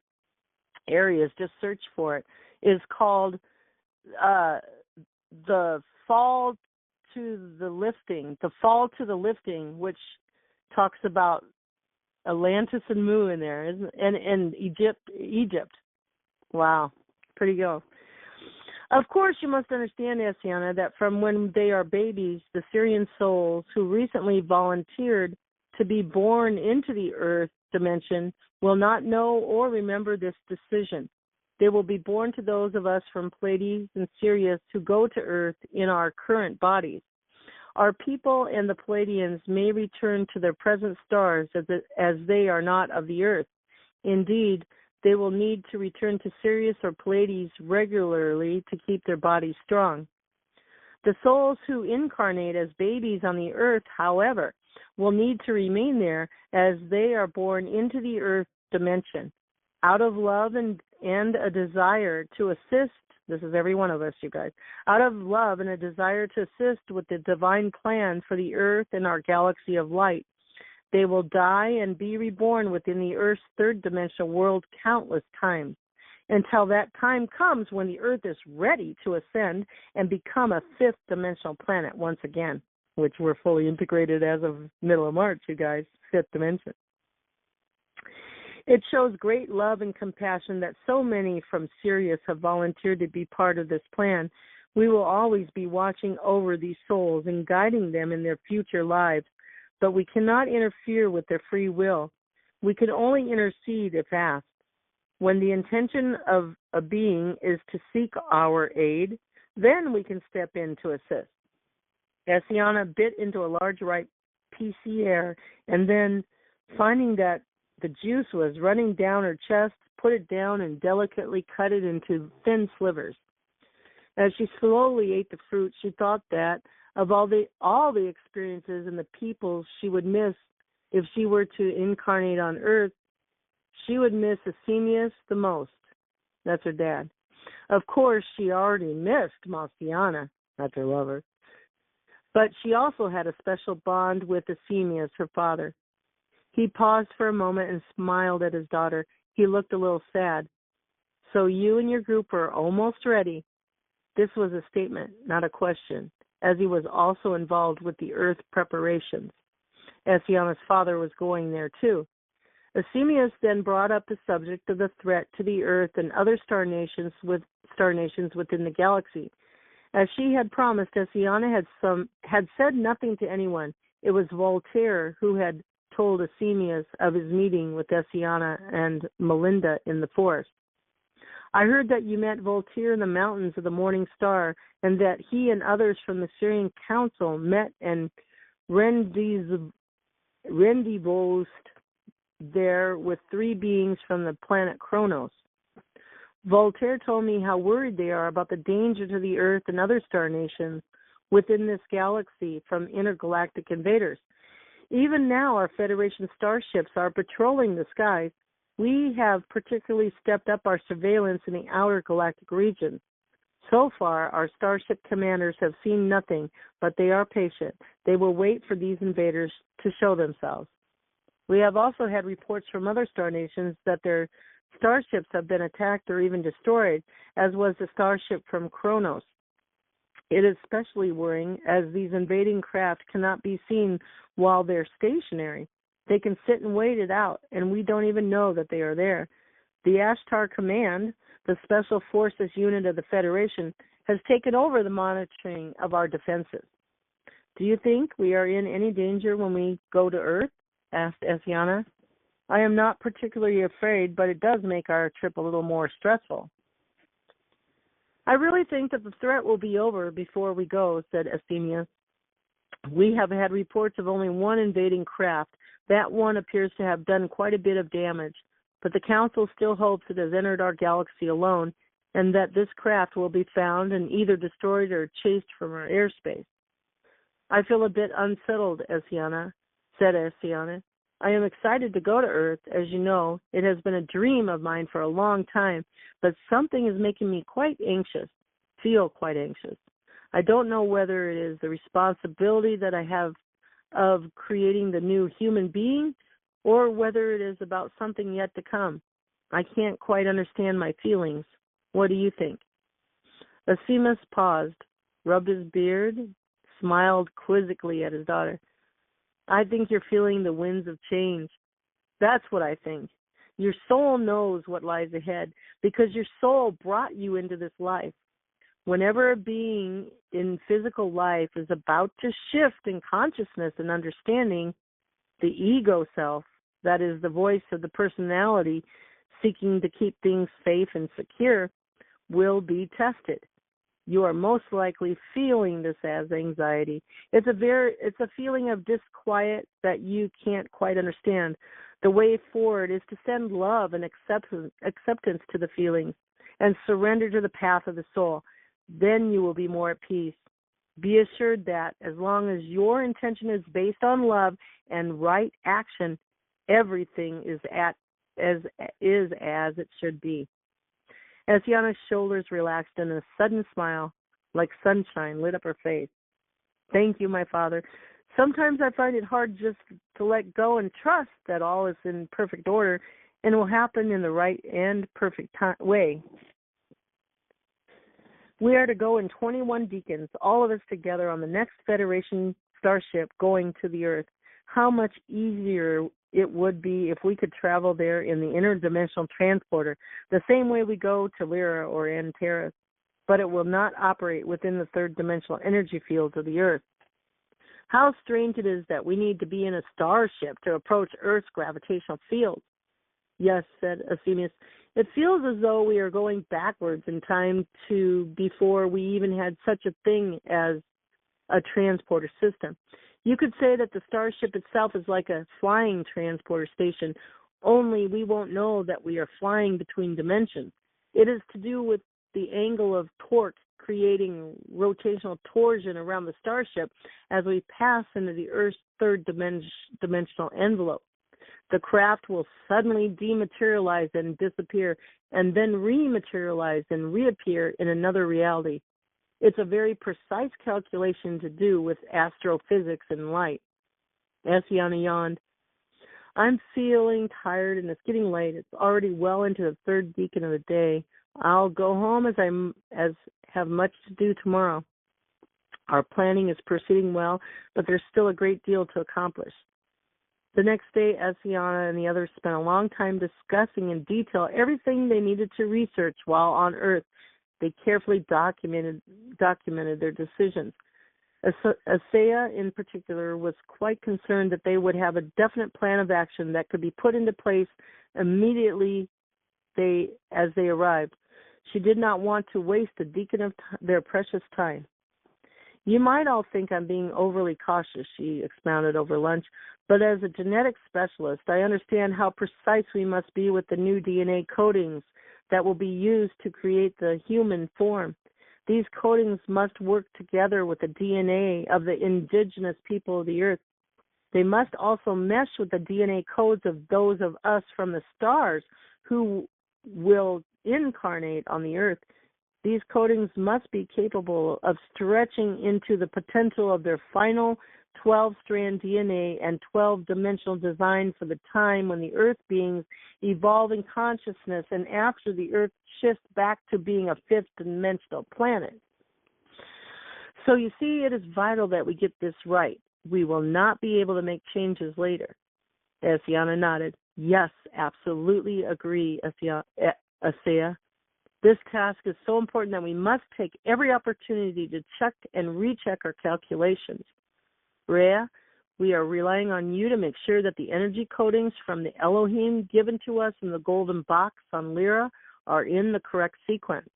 areas, just search for it, is called The Fall to the Lifting, which talks about Atlantis and Mu in there, and Egypt. Wow, pretty good. Of course, you must understand, Essiana, that from when they are babies, the Syrian souls who recently volunteered to be born into the Earth dimension will not know or remember this decision. They will be born to those of us from Pleiades and Sirius who go to Earth in our current bodies. Our people and the Pleiadians may return to their present stars as they are not of the Earth. Indeed, they will need to return to Sirius or Pleiades regularly to keep their bodies strong. The souls who incarnate as babies on the Earth, however, will need to remain there as they are born into the Earth dimension. Out of love and a desire to assist, this is every one of us, you guys, out of love and a desire to assist with the divine plan for the Earth and our galaxy of light, they will die and be reborn within the Earth's third dimensional world countless times, until that time comes when the Earth is ready to ascend and become a fifth dimensional planet once again, which we're fully integrated as of middle of March, you guys, fifth dimension. It shows great love and compassion that so many from Sirius have volunteered to be part of this plan. We will always be watching over these souls and guiding them in their future lives, but we cannot interfere with their free will. We can only intercede if asked. When the intention of a being is to seek our aid, then we can step in to assist. Essiana bit into a large ripe PCR, and then, finding that the juice was running down her chest, put it down and delicately cut it into thin slivers. As she slowly ate the fruit, she thought that of all the experiences and the people she would miss if she were to incarnate on Earth, she would miss Asemius the most. That's her dad. Of course, she already missed Marciana, that's her lover. But she also had a special bond with Asemius, her father. He paused for a moment and smiled at his daughter. He looked a little sad. So you and your group are almost ready. This was a statement, not a question, as he was also involved with the Earth preparations. Essiana's father was going there too. Asemius then brought up the subject of the threat to the Earth and other star nations within the galaxy. As she had promised, Essiana had said nothing to anyone. It was Voltaire who had told Asemius of his meeting with Essiana and Melinda in the forest. I heard that you met Voltaire in the mountains of the Morning Star, and that he and others from the Syrian Council met and rendezvoused there with 3 beings from the planet Kronos. Voltaire told me how worried they are about the danger to the Earth and other star nations within this galaxy from intergalactic invaders. Even now, our Federation starships are patrolling the skies. We have particularly stepped up our surveillance in the outer galactic regions. So far, our starship commanders have seen nothing, but they are patient. They will wait for these invaders to show themselves. We have also had reports from other star nations that their starships have been attacked or even destroyed, as was the starship from Kronos. It is especially worrying as these invading craft cannot be seen while they're stationary. They can sit and wait it out, and we don't even know that they are there. The Ashtar Command, the Special Forces unit of the Federation, has taken over the monitoring of our defenses. Do you think we are in any danger when we go to Earth? Asked Essiana. I am not particularly afraid, but it does make our trip a little more stressful. I really think that the threat will be over before we go, said Asemius. We have had reports of only one invading craft. That one appears to have done quite a bit of damage, but the Council still hopes it has entered our galaxy alone, and that this craft will be found and either destroyed or chased from our airspace. I feel a bit unsettled, said Essiana. I am excited to go to Earth. As you know, it has been a dream of mine for a long time, but something is making me feel quite anxious. I don't know whether it is the responsibility that I have of creating the new human being, or whether it is about something yet to come. I can't quite understand my feelings. What do you think? Asemius paused, rubbed his beard, smiled quizzically at his daughter. I think you're feeling the winds of change. That's what I think. Your soul knows what lies ahead because your soul brought you into this life. Whenever a being in physical life is about to shift in consciousness and understanding, the ego self, that is the voice of the personality seeking to keep things safe and secure, will be tested. You are most likely feeling this as anxiety. It's a feeling of disquiet that you can't quite understand. The way forward is to send love and acceptance to the feelings and surrender to the path of the soul. Then you will be more at peace. Be assured that as long as your intention is based on love and right action, everything is as it should be. Essiana's shoulders relaxed and a sudden smile, like sunshine, lit up her face. Thank you, my father. Sometimes I find it hard just to let go and trust that all is in perfect order and will happen in the right and perfect way. We are to go in 21 deacons, all of us together on the next Federation starship going to the Earth. How much easier it would be if we could travel there in the interdimensional transporter, the same way we go to Lyra or Antares, but it will not operate within the third dimensional energy fields of the Earth. How strange it is that we need to be in a starship to approach Earth's gravitational field. Yes, said Asemius. It feels as though we are going backwards in time to before we even had such a thing as a transporter system. You could say that the starship itself is like a flying transporter station, only we won't know that we are flying between dimensions. It is to do with the angle of torque creating rotational torsion around the starship as we pass into the Earth's third dimensional envelope. The craft will suddenly dematerialize and disappear, and then rematerialize and reappear in another reality. It's a very precise calculation to do with astrophysics and light. Essiana yawned. I'm feeling tired and it's getting late. It's already well into the third deacon of the day. I'll go home as have much to do tomorrow. Our planning is proceeding well, but there's still a great deal to accomplish. The next day, Essiana and the others spent a long time discussing in detail everything they needed to research while on Earth. They carefully documented their decisions. Asaya, in particular, was quite concerned that they would have a definite plan of action that could be put into place immediately as they arrived. She did not want to waste a deacon of their precious time. You might all think I'm being overly cautious, she expounded over lunch, but as a genetics specialist, I understand how precise we must be with the new DNA coatings that will be used to create the human form. These coatings must work together with the DNA of the indigenous people of the earth. They must also mesh with the DNA codes of those of us from the stars who will incarnate on the earth. These coatings must be capable of stretching into the potential of their final 12-strand DNA and 12-dimensional design for the time when the earth beings evolve in consciousness and after the earth shifts back to being a fifth-dimensional planet. So you see, it is vital that we get this right. We will not be able to make changes later. Essiana nodded. Yes, absolutely agree, Asaya. This task is so important that we must take every opportunity to check and recheck our calculations. Rhea, we are relying on you to make sure that the energy coatings from the Elohim given to us in the golden box on Lyra are in the correct sequence.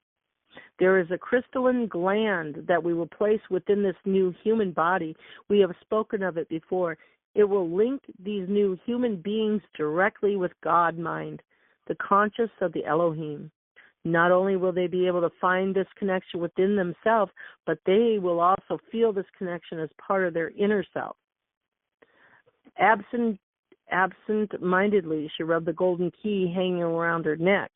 There is a crystalline gland that we will place within this new human body. We have spoken of it before. It will link these new human beings directly with God mind, the conscious of the Elohim. Not only will they be able to find this connection within themselves, but they will also feel this connection as part of their inner self. Absent-mindedly, she rubbed the golden key hanging around her neck.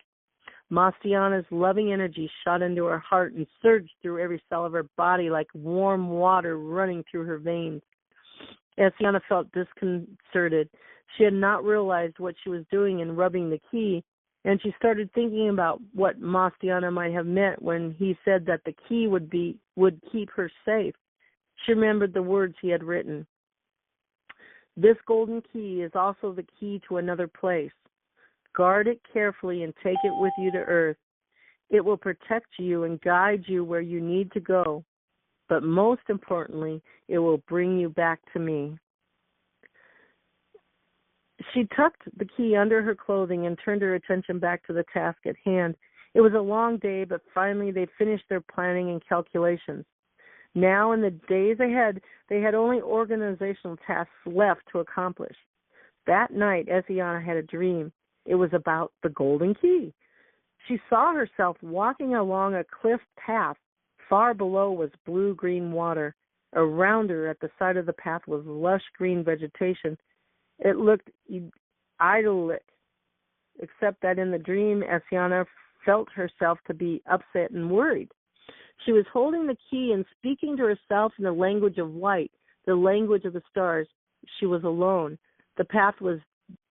Mastiana's loving energy shot into her heart and surged through every cell of her body like warm water running through her veins. Essiana felt disconcerted. She had not realized what she was doing in rubbing the key, and she started thinking about what Mastiana might have meant when he said that the key would keep her safe. She remembered the words he had written. This golden key is also the key to another place. Guard it carefully and take it with you to Earth. It will protect you and guide you where you need to go. But most importantly, it will bring you back to me. She tucked the key under her clothing and turned her attention back to the task at hand. It was a long day, but finally they finished their planning and calculations. Now, in the days ahead, they had only organizational tasks left to accomplish. That night, Essiana had a dream. It was about the golden key. She saw herself walking along a cliff path. Far below was blue-green water. Around her, at the side of the path, was lush green vegetation. It looked idyllic, except that in the dream, Essiana felt herself to be upset and worried. She was holding the key and speaking to herself in the language of light, the language of the stars. She was alone. The path was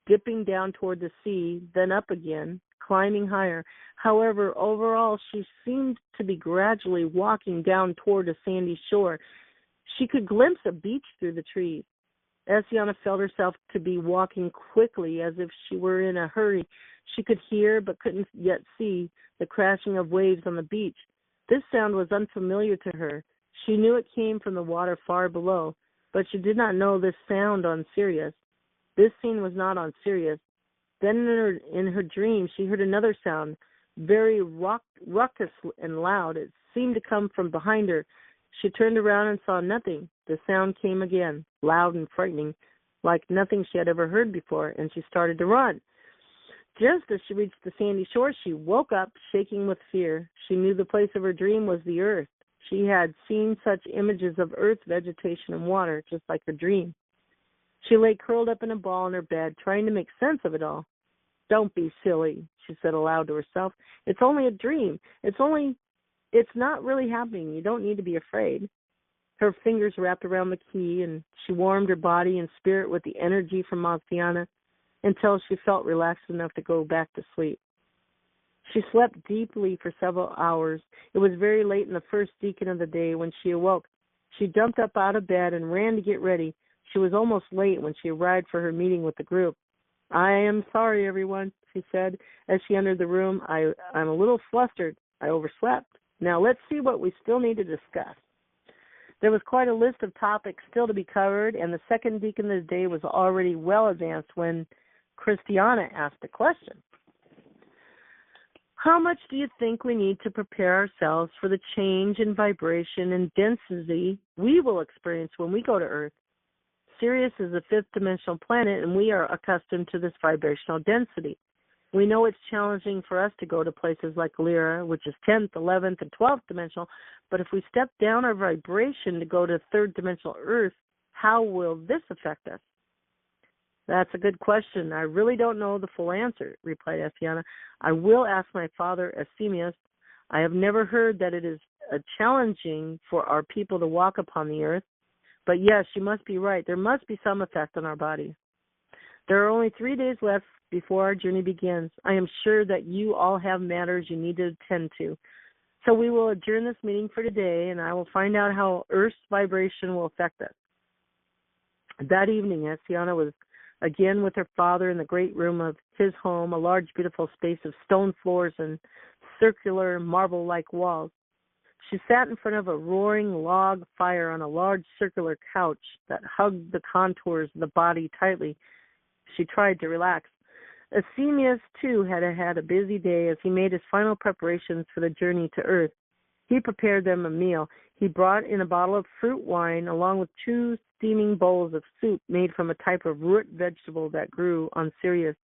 dipping down toward the sea, then up again, climbing higher. However, overall, she seemed to be gradually walking down toward a sandy shore. She could glimpse a beach through the trees. Essiana felt herself to be walking quickly, as if she were in a hurry. She could hear, but couldn't yet see, the crashing of waves on the beach. This sound was unfamiliar to her. She knew it came from the water far below, but she did not know this sound on Sirius. This scene was not on Sirius. Then in her dream, she heard another sound, very raucous and loud. It seemed to come from behind her. She turned around and saw nothing. The sound came again, loud and frightening, like nothing she had ever heard before, and she started to run. Just as she reached the sandy shore, she woke up, shaking with fear. She knew the place of her dream was the earth. She had seen such images of earth, vegetation, and water, just like her dream. She lay curled up in a ball in her bed, trying to make sense of it all. "Don't be silly," she said aloud to herself. "It's only a dream. It's not really happening. You don't need to be afraid." Her fingers wrapped around the key, and she warmed her body and spirit with the energy from Mastiana until she felt relaxed enough to go back to sleep. She slept deeply for several hours. It was very late in the first deacon of the day when she awoke. She jumped up out of bed and ran to get ready. She was almost late when she arrived for her meeting with the group. "I am sorry, everyone," she said as she entered the room. I'm a little flustered. I overslept. Now let's see what we still need to discuss." There was quite a list of topics still to be covered, and the second deacon of the day was already well advanced when Christiana asked a question. "How much do you think we need to prepare ourselves for the change in vibration and density we will experience when we go to Earth? Sirius is a fifth-dimensional planet, and we are accustomed to this vibrational density. We know it's challenging for us to go to places like Lyra, which is 10th, 11th, and 12th dimensional, but if we step down our vibration to go to third-dimensional Earth, how will this affect us?" "That's a good question. I really don't know the full answer," replied Essiana. "I will ask my father, Asemius. I have never heard that it is challenging for our people to walk upon the Earth. But yes, you must be right. There must be some effect on our bodies. There are only 3 days left before our journey begins. I am sure that you all have matters you need to attend to. So we will adjourn this meeting for today, and I will find out how Earth's vibration will affect us." That evening, Essiana was again with her father in the great room of his home, a large, beautiful space of stone floors and circular, marble-like walls. She sat in front of a roaring log fire on a large circular couch that hugged the contours of the body tightly. She tried to relax. Asemius, too, had had a busy day as he made his final preparations for the journey to Earth. He prepared them a meal. He brought in a bottle of fruit wine along with 2 steaming bowls of soup made from a type of root vegetable that grew on Sirius.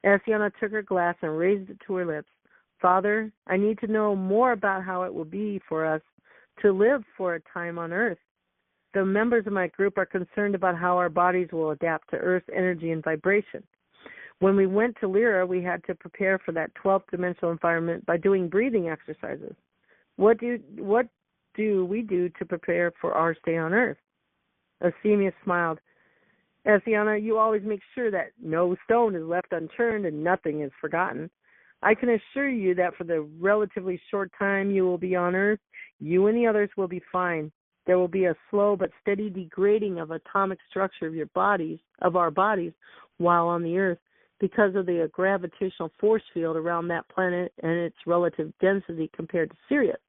Essiana took her glass and raised it to her lips. "Father, I need to know more about how it will be for us to live for a time on Earth. The members of my group are concerned about how our bodies will adapt to Earth's energy and vibration. When we went to Lyra, we had to prepare for that 12th dimensional environment by doing breathing exercises. What do we do to prepare for our stay on Earth?" Asemius smiled. "Essiana, you always make sure that no stone is left unturned and nothing is forgotten. I can assure you that for the relatively short time you will be on Earth, you and the others will be fine. There will be a slow but steady degrading of atomic structure of our bodies while on the Earth because of the gravitational force field around that planet and its relative density compared to Sirius.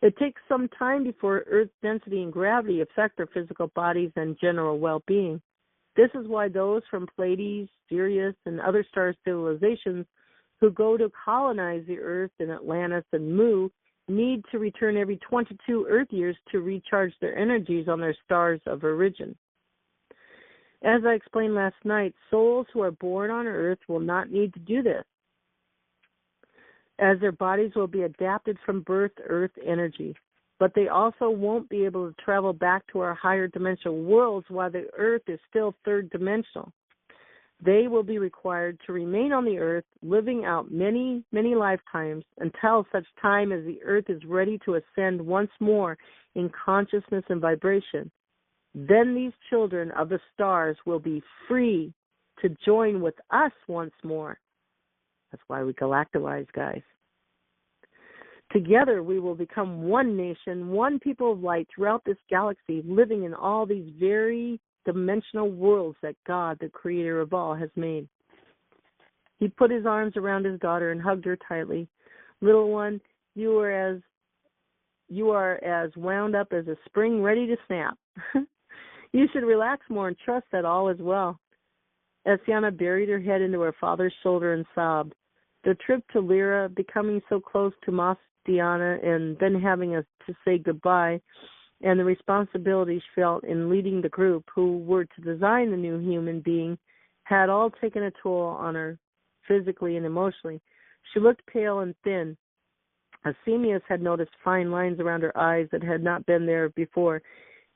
It takes some time before Earth's density and gravity affect our physical bodies and general well-being. This is why those from Pleiades, Sirius, and other star civilizations who go to colonize the Earth in Atlantis and Mu need to return every 22 Earth years to recharge their energies on their stars of origin. As I explained last night, souls who are born on Earth will not need to do this, as their bodies will be adapted from birth Earth energy. But they also won't be able to travel back to our higher dimensional worlds while the Earth is still third dimensional. They will be required to remain on the Earth, living out many, many lifetimes until such time as the Earth is ready to ascend once more in consciousness and vibration. Then these children of the stars will be free to join with us once more. That's why we galactalize, guys. Together we will become one nation, one people of light throughout this galaxy, living in all these very dimensional worlds that God, the creator of all, has made. He put his arms around his daughter and hugged her tightly. "Little one, you are as wound up as a spring ready to snap. You should relax more and trust that all is well." Essiana buried her head into her father's shoulder and sobbed. The trip to Lyra, becoming so close to Diana, and then having to say goodbye, and the responsibility she felt in leading the group who were to design the new human being had all taken a toll on her physically and emotionally. She looked pale and thin. Asemius had noticed fine lines around her eyes that had not been there before,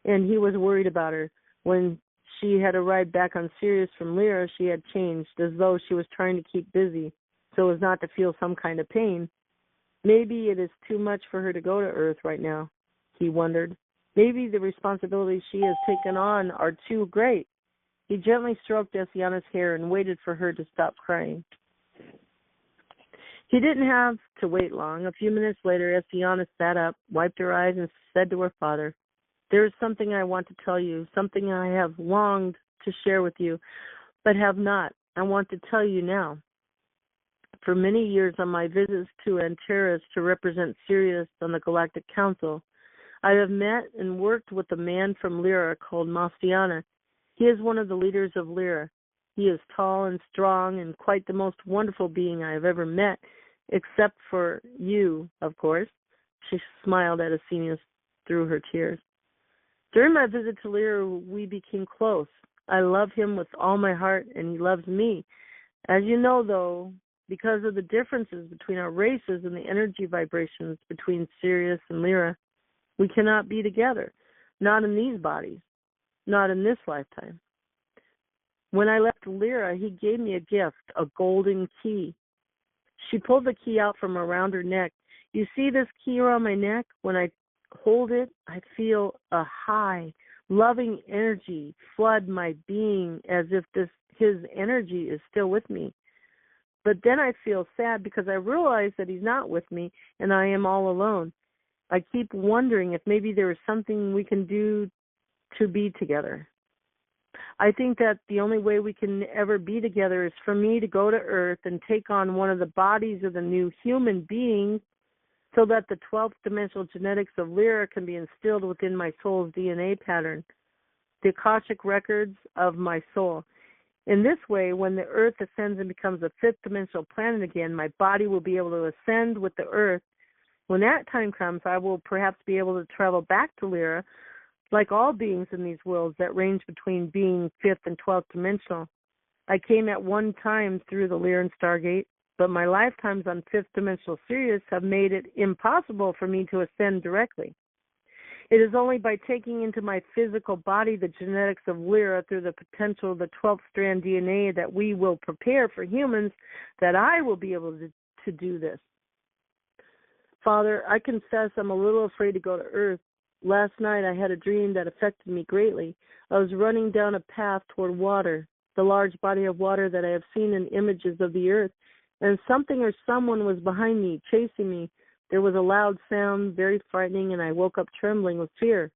and he was worried about her. When she had arrived back on Sirius from Lyra, she had changed, as though she was trying to keep busy so as not to feel some kind of pain. Maybe it is too much for her to go to Earth right now, he wondered. Maybe the responsibilities she has taken on are too great. He gently stroked Essiana's hair and waited for her to stop crying. He didn't have to wait long. A few minutes later, Essiana sat up, wiped her eyes, and said to her father, There is something I want to tell you, something I have longed to share with you, but have not. I want to tell you now. For many years on my visits to Antares to represent Sirius on the Galactic Council, I have met and worked with a man from Lyra called Mastiana. He is one of the leaders of Lyra. He is tall and strong and quite the most wonderful being I have ever met, except for you, of course. She smiled at Asinius through her tears. During my visit to Lyra, we became close. I love him with all my heart, and he loves me. As you know, though, because of the differences between our races and the energy vibrations between Sirius and Lyra, we cannot be together, not in these bodies, not in this lifetime. When I left Lyra, he gave me a gift, a golden key. She pulled the key out from around her neck. You see this key around my neck? When I hold it, I feel a high, loving energy flood my being as if his energy is still with me. But then I feel sad because I realize that he's not with me and I am all alone. I keep wondering if maybe there is something we can do to be together. I think that the only way we can ever be together is for me to go to Earth and take on one of the bodies of the new human beings so that the 12th dimensional genetics of Lyra can be instilled within my soul's DNA pattern, the Akashic records of my soul. In this way, when the Earth ascends and becomes a fifth dimensional planet again, my body will be able to ascend with the Earth. When that time comes, I will perhaps be able to travel back to Lyra, like all beings in these worlds that range between being fifth and 12th dimensional. I came at one time through the Lyran Stargate, but my lifetimes on fifth dimensional Sirius have made it impossible for me to ascend directly. It is only by taking into my physical body the genetics of Lyra through the potential of the 12th strand DNA that we will prepare for humans that I will be able to do this. Father, I confess I'm a little afraid to go to Earth. Last night I had a dream that affected me greatly. I was running down a path toward water, the large body of water that I have seen in images of the Earth, and something or someone was behind me, chasing me. There was a loud sound, very frightening, and I woke up trembling with fear.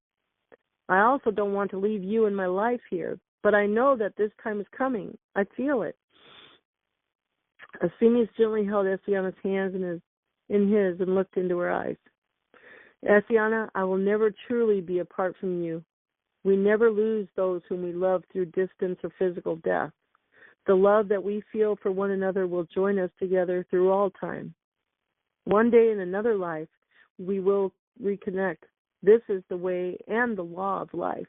I also don't want to leave you in my life here, but I know that this time is coming. I feel it. Asinius gently held Essiana's hands in his and looked into her eyes. Essiana, I will never truly be apart from you. We never lose those whom we love through distance or physical death. The love that we feel for one another will join us together through all time. One day in another life, we will reconnect. This is the way and the law of life.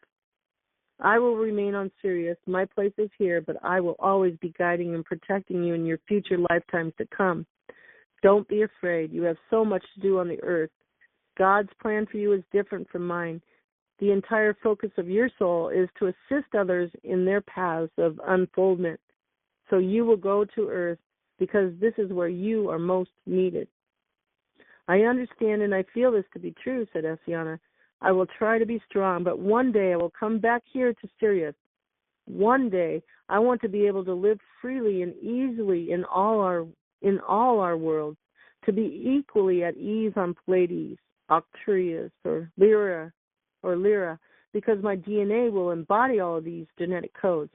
I will remain on Sirius. My place is here, but I will always be guiding and protecting you in your future lifetimes to come. Don't be afraid. You have so much to do on the earth. God's plan for you is different from mine. The entire focus of your soul is to assist others in their paths of unfoldment. So you will go to Earth because this is where you are most needed. I understand and I feel this to be true, said Essiana. I will try to be strong, but one day I will come back here to Sirius. One day I want to be able to live freely and easily in all our worlds, to be equally at ease on Pleiades, Arcturus, or Lyra, because my DNA will embody all of these genetic codes.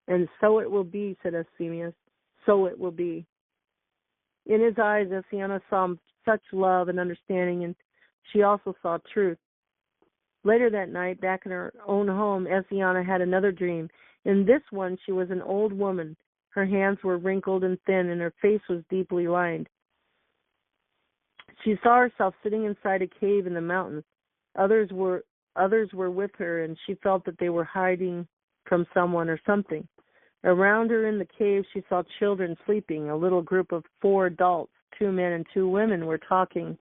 And so it will be, said Asinius. So it will be. In his eyes, Essiana saw such love and understanding, and she also saw truth. Later that night, back in her own home, Essiana had another dream. In this one, she was an old woman. Her hands were wrinkled and thin, and her face was deeply lined. She saw herself sitting inside a cave in the mountains. Others were with her, and she felt that they were hiding from someone or something. Around her in the cave, she saw children sleeping. A little group of 4 adults, 2 men and 2 women, were talking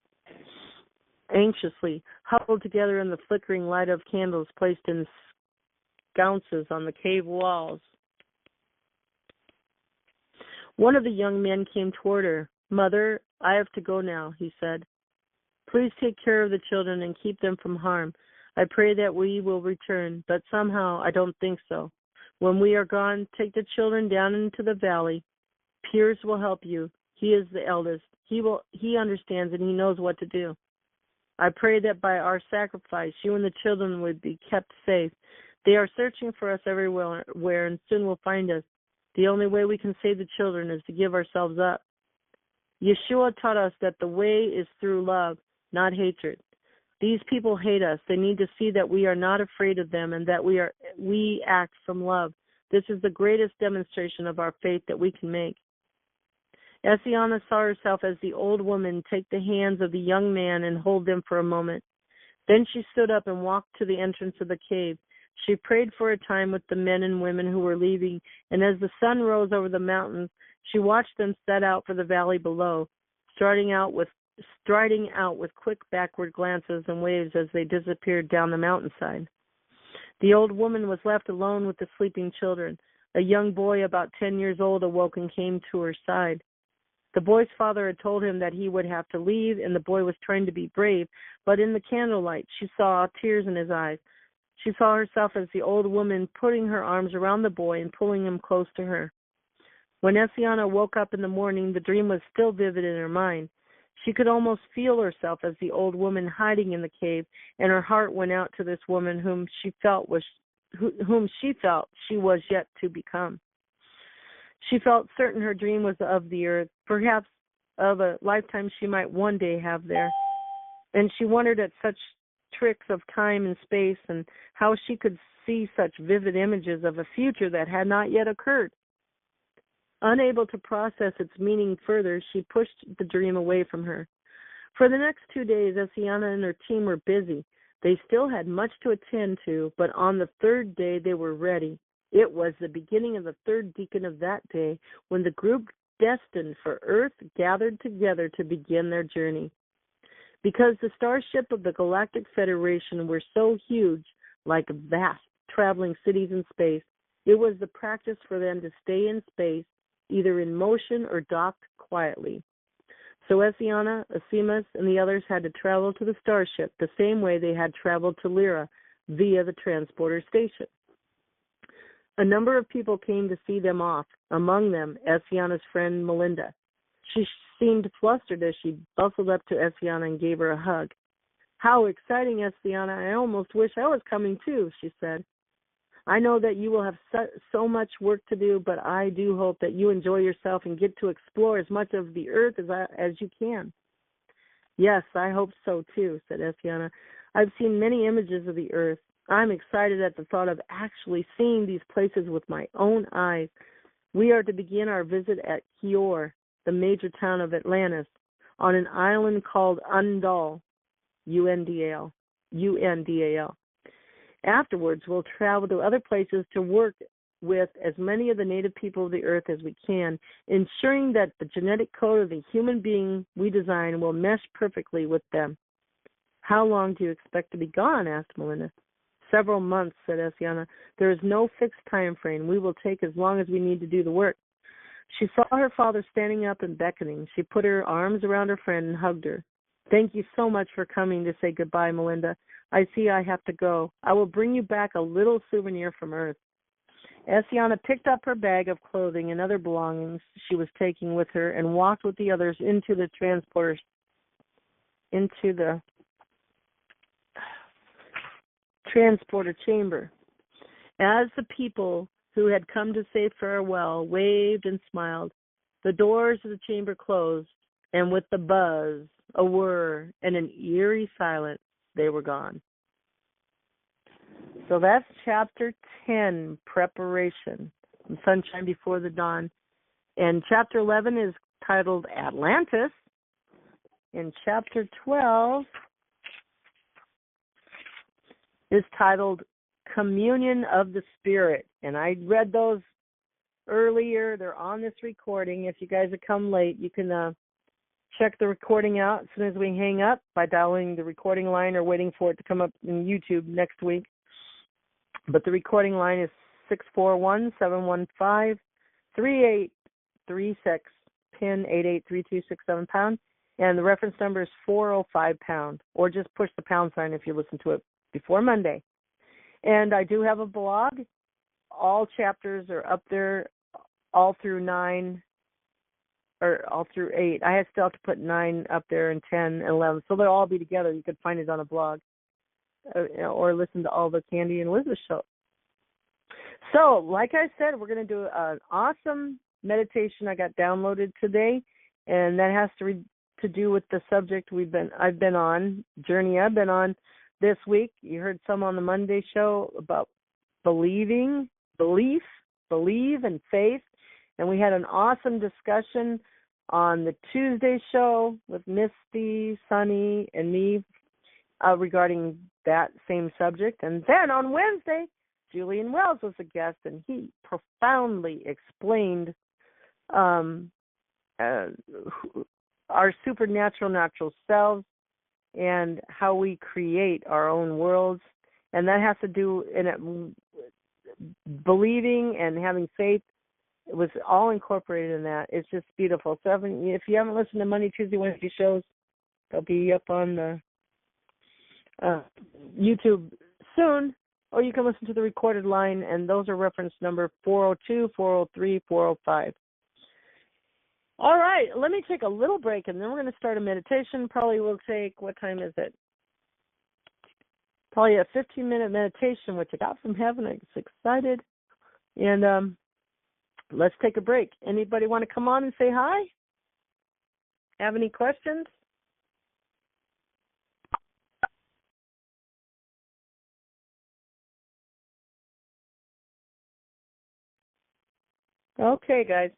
anxiously, huddled together in the flickering light of candles placed in sconces on the cave walls. One of the young men came toward her. Mother, I have to go now, he said. Please take care of the children and keep them from harm. I pray that we will return, but somehow I don't think so. When we are gone, take the children down into the valley. Piers will help you. He is the eldest. He understands and he knows what to do. I pray that by our sacrifice, you and the children would be kept safe. They are searching for us everywhere, and soon will find us. The only way we can save the children is to give ourselves up. Yeshua taught us that the way is through love, not hatred. These people hate us. They need to see that we are not afraid of them and that we act from love. This is the greatest demonstration of our faith that we can make. Essiana saw herself as the old woman take the hands of the young man and hold them for a moment. Then she stood up and walked to the entrance of the cave. She prayed for a time with the men and women who were leaving, and as the sun rose over the mountains, she watched them set out for the valley below, striding out with quick backward glances and waves as they disappeared down the mountainside. The old woman was left alone with the sleeping children. A young boy about 10 years old awoke and came to her side. The boy's father had told him that he would have to leave, and the boy was trying to be brave, but in the candlelight she saw tears in his eyes. She saw herself as the old woman putting her arms around the boy and pulling him close to her. When Essiana woke up in the morning, the dream was still vivid in her mind. She could almost feel herself as the old woman hiding in the cave, and her heart went out to this woman whom she felt she was yet to become. She felt certain her dream was of the earth, perhaps of a lifetime she might one day have there. And she wondered at such tricks of time and space and how she could see such vivid images of a future that had not yet occurred. Unable to process its meaning further, she pushed the dream away from her. For the next 2 days, Essiana and her team were busy. They still had much to attend to, but on the third day they were ready. It was the beginning of the third deacon of that day when the group destined for Earth gathered together to begin their journey. Because the starship of the Galactic Federation were so huge, like vast traveling cities in space, it was the practice for them to stay in space, either in motion or docked quietly. So Essiana, Asimus, and the others had to travel to the starship the same way they had traveled to Lyra via the transporter station. A number of people came to see them off, among them Essiana's friend Melinda. She seemed flustered as she bustled up to Essiana and gave her a hug. "How exciting, Essiana. I almost wish I was coming too," she said. "I know that you will have so much work to do, but I do hope that you enjoy yourself and get to explore as much of the earth as you can." "Yes, I hope so too," said Essiana. "I've seen many images of the earth. I'm excited at the thought of actually seeing these places with my own eyes. We are to begin our visit at Kior, the major town of Atlantis, on an island called Undal, UNDAL. Afterwards, we'll travel to other places to work with as many of the native people of the earth as we can, ensuring that the genetic code of the human being we design will mesh perfectly with them." "How long do you expect to be gone?" asked Melinda. "Several months," said Essiana. "There is no fixed time frame. We will take as long as we need to do the work." She saw her father standing up and beckoning. She put her arms around her friend and hugged her. "Thank you so much for coming to say goodbye, Melinda. I see I have to go. I will bring you back a little souvenir from Earth." Essiana picked up her bag of clothing and other belongings she was taking with her and walked with the others into the transporter chamber. As the people who had come to say farewell waved and smiled, the doors of the chamber closed, and with the buzz, a whir, and an eerie silence, they were gone. So that's Chapter 10, Preparation, Sunshine Before the Dawn. And Chapter 11 is titled Atlantis. And Chapter 12 is titled Communion of the Spirit. And I read those earlier. They're on this recording. If you guys have come late, you can check the recording out as soon as we hang up by dialing the recording line or waiting for it to come up in YouTube next week. But the recording line is 641-715-3836, pin 883267#, and the reference number is 405#, or just push the pound sign if you listen to it before Monday. And I do have a blog. All chapters are up there, all through 9, or all through 8. I still have to put 9 up there and 10 and 11. So they'll all be together. You could find it on a blog or listen to all the Candy and Elizabeth show. So, like I said, we're going to do an awesome meditation I got downloaded today, and that has to do with the subject I've been on, journey I've been on this week. You heard some on the Monday show about believe, and faith, and we had an awesome discussion on the Tuesday show with Misty, Sunny, and me regarding that same subject. And then on Wednesday, Julian Wells was a guest, and he profoundly explained our supernatural natural selves and how we create our own worlds. And that has to do in believing and having faith. It was all incorporated in that. It's just beautiful. So if you haven't listened to Monday, Tuesday, Wednesday shows, they'll be up on the YouTube soon, or you can listen to the recorded line, and those are reference number 402, 403, 405. All right, let me take a little break, and then we're going to start a meditation. Probably will take, what time is it? Probably a 15-minute meditation, which I got from heaven. I'm excited. And let's take a break. Anybody want to come on and say hi? Have any questions? Okay, guys.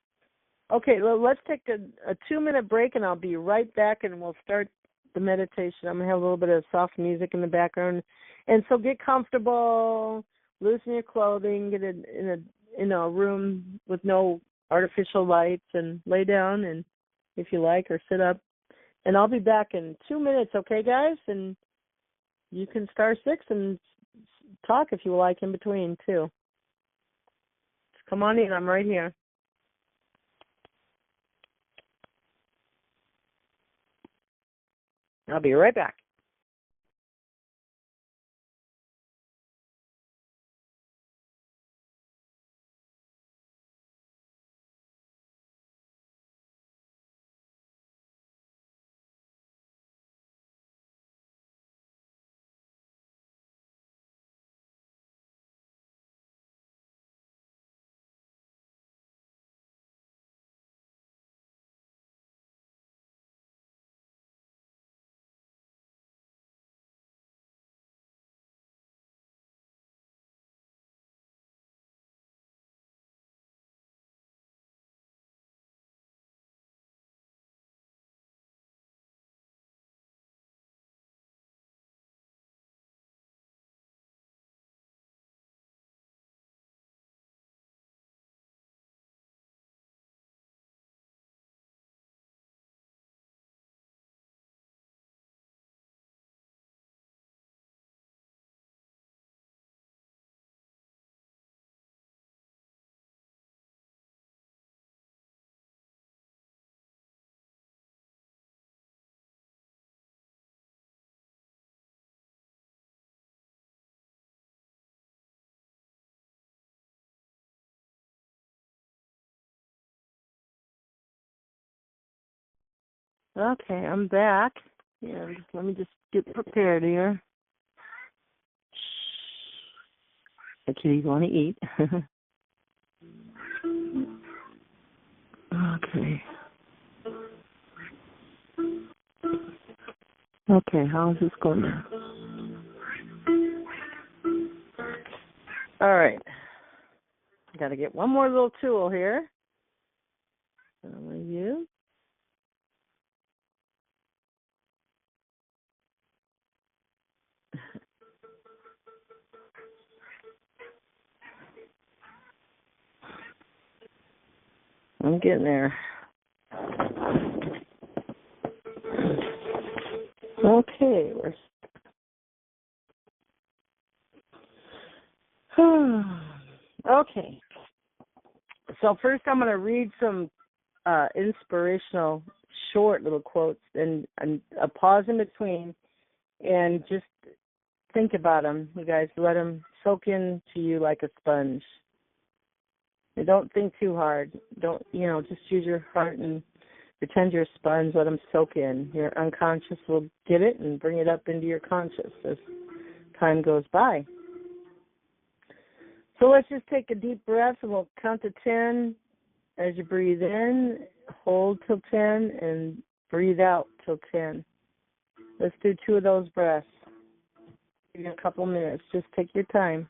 Okay, well, let's take a 2-minute break, and I'll be right back, and we'll start the meditation. I'm going to have a little bit of soft music in the background. And so get comfortable, loosen your clothing, get in a room with no artificial lights, and lay down, and if you like, or sit up. And I'll be back in 2 minutes, okay, guys? And you can star 6 and talk if you like in between, too. Just come on in. I'm right here. I'll be right back. Okay, I'm back. Yeah, let me just get prepared here. The kitties want to eat. Okay. Okay, how's this going now? All right. Got to get one more little tool here. You. I'm getting there. Okay. Okay. So first I'm going to read some inspirational short little quotes and a pause in between and just think about them. You guys let them soak into you like a sponge. And don't think too hard. Don't, just use your heart and Pretend you're a sponge, let them soak in. Your unconscious will get it and bring it up into your conscious as time goes by. So let's just take a deep breath, and we'll count to 10. As you breathe in, hold till 10, and breathe out till 10. Let's do 2 of those breaths. Give you a couple minutes. Just take your time.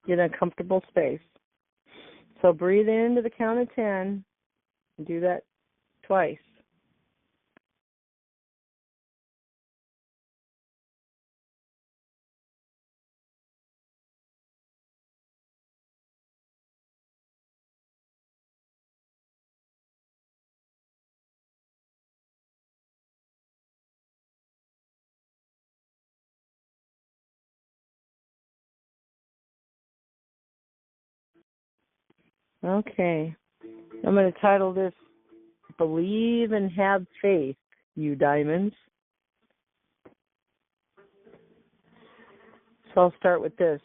Get in a comfortable space. So breathe in to the count of 10, and do that twice. Okay. I'm going to title this, Believe and Have Faith, You Diamonds. So I'll start with this.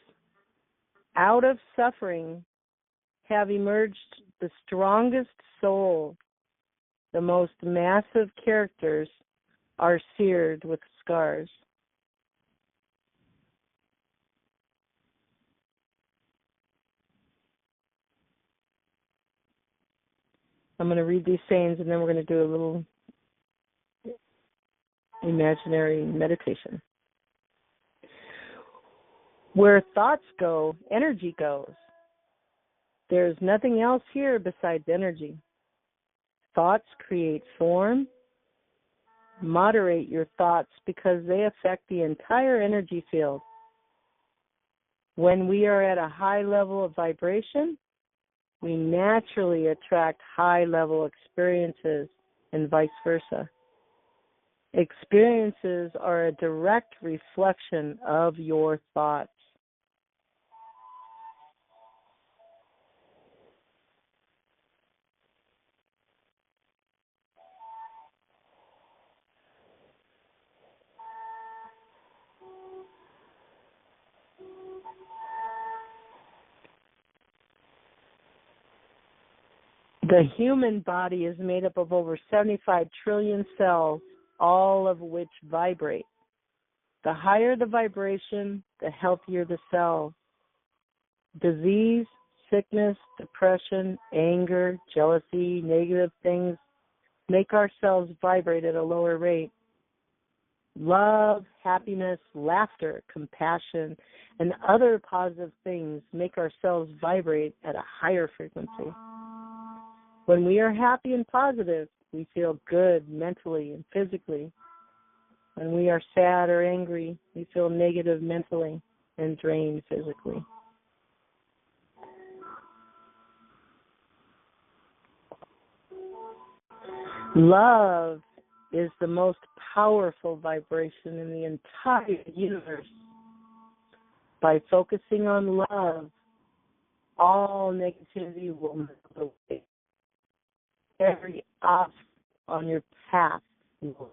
Out of suffering have emerged the strongest souls. The most massive characters are seared with scars. I'm going to read these sayings, and then we're going to do a little imaginary meditation. Where thoughts go, energy goes. There's nothing else here besides energy. Thoughts create form. Moderate your thoughts because they affect the entire energy field. When we are at a high level of vibration, we naturally attract high-level experiences and vice versa. Experiences are a direct reflection of your thoughts. The human body is made up of over 75 trillion cells, all of which vibrate. The higher the vibration, the healthier the cells. Disease, sickness, depression, anger, jealousy, negative things make our cells vibrate at a lower rate. Love, happiness, laughter, compassion, and other positive things make our cells vibrate at a higher frequency. When we are happy and positive, we feel good mentally and physically. When we are sad or angry, we feel negative mentally and drained physically. Love is the most powerful vibration in the entire universe. By focusing on love, all negativity will melt away. Every obstacle on your path will.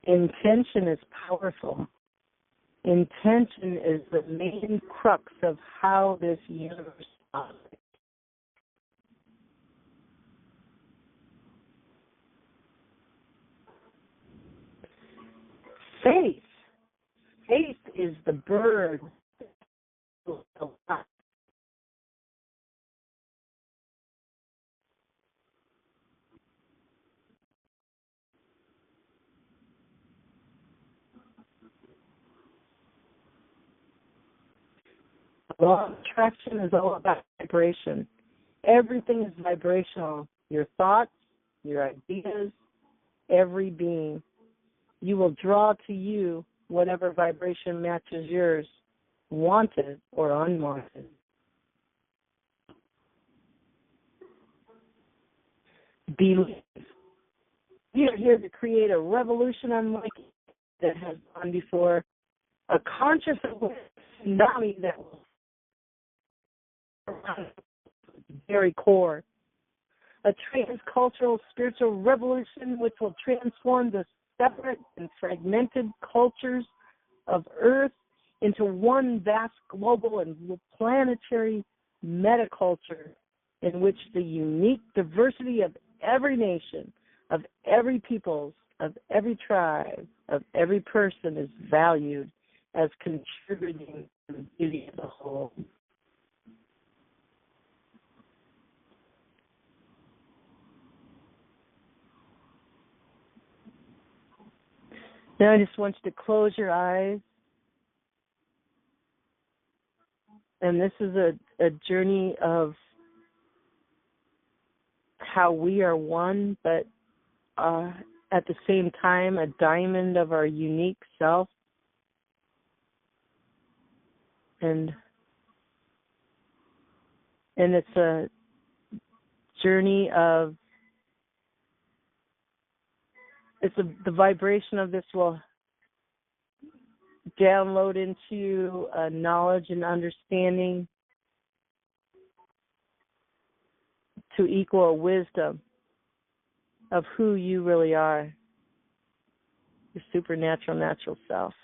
Intention is powerful. Intention is the main crux of how this universe operates. Faith. Faith is the bird. Law of attraction is all about vibration. Everything is vibrational. Your thoughts, your ideas, every being. You will draw to you whatever vibration matches yours, wanted or unwanted. Believe. We are here to create a revolution unlike that has gone before, a conscious awareness tsunami that will around the very core. a transcultural spiritual revolution which will transform the separate and fragmented cultures of Earth into one vast global and planetary metaculture in which the unique diversity of every nation, of every peoples, of every tribe, of every person is valued as contributing to the beauty of the whole. Now I just want you to close your eyes. And this is a journey of how we are one, but at the same time, a diamond of our unique self. And it's a journey of, the vibration of this will download into knowledge and understanding to equal a wisdom of who you really are, your supernatural, natural self.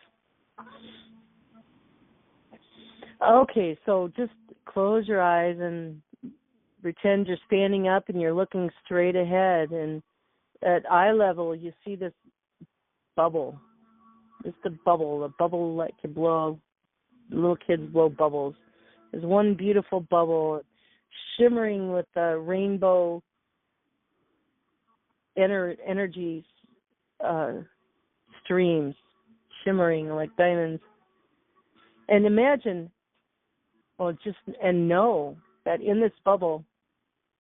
Okay, so just close your eyes and pretend you're standing up and you're looking straight ahead, and at eye level you see this bubble. Just a bubble like you blow, little kids blow bubbles. There's one beautiful bubble shimmering with rainbow energies, streams, shimmering like diamonds. And imagine, and know that in this bubble,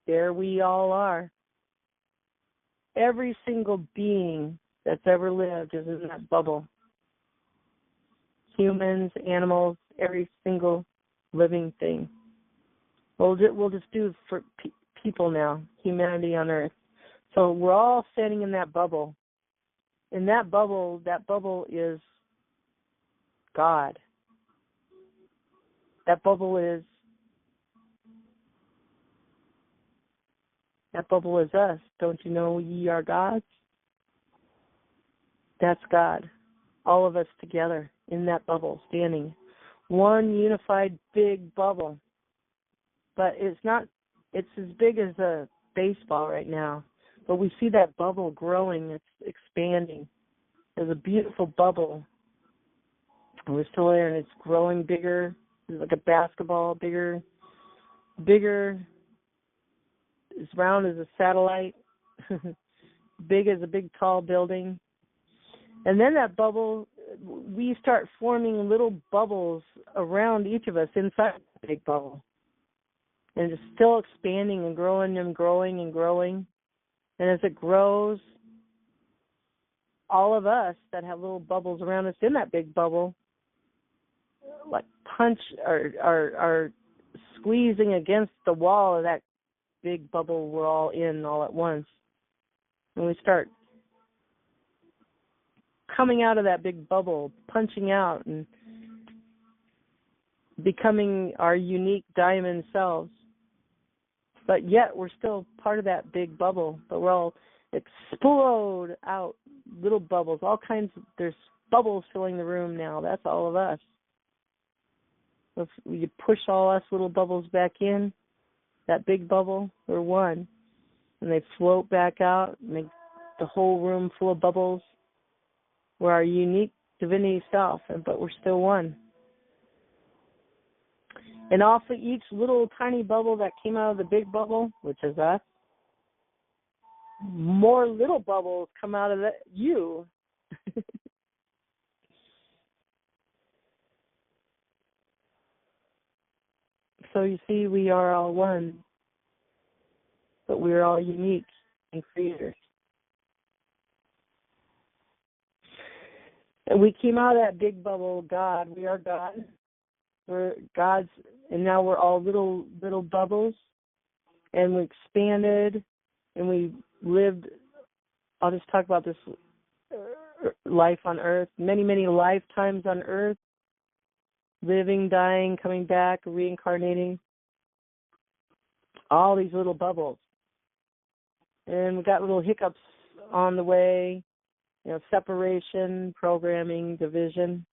there we all are. Every single being that's ever lived is in that bubble. Humans, animals, every single living thing. We'll just do for people now, humanity on Earth. So we're all standing in that bubble. In that bubble is God. That bubble is us. Don't you know ye are gods? That's God. All of us together in that bubble, standing. One unified big bubble. But it's as big as a baseball right now. But we see that bubble growing, it's expanding. There's a beautiful bubble. And we're still there, and it's growing bigger. It's like a basketball, bigger, as round as a satellite, big as a big tall building. And then that bubble, we start forming little bubbles around each of us inside the big bubble. And it's still expanding and growing and growing and growing. And as it grows, all of us that have little bubbles around us in that big bubble, like punch or are squeezing against the wall of that big bubble we're all in all at once. And we start coming out of that big bubble, punching out and becoming our unique diamond selves. But yet we're still part of that big bubble, but we're all explode out, little bubbles, all kinds of, there's bubbles filling the room now. That's all of us. If you push all us little bubbles back in, that big bubble, we're one. And they float back out, make the whole room full of bubbles. We're our unique divinity self, but we're still one. And off of each little tiny bubble that came out of the big bubble, which is us, more little bubbles come out of you. So you see, we are all one, but we are all unique and creators. And we came out of that big bubble, God. We are God. We're God's, and now we're all little bubbles, and we expanded, and we lived. I'll just talk about this life on Earth, many, many lifetimes on Earth, living, dying, coming back, reincarnating. All these little bubbles. And we got little hiccups on the way, separation, programming, division.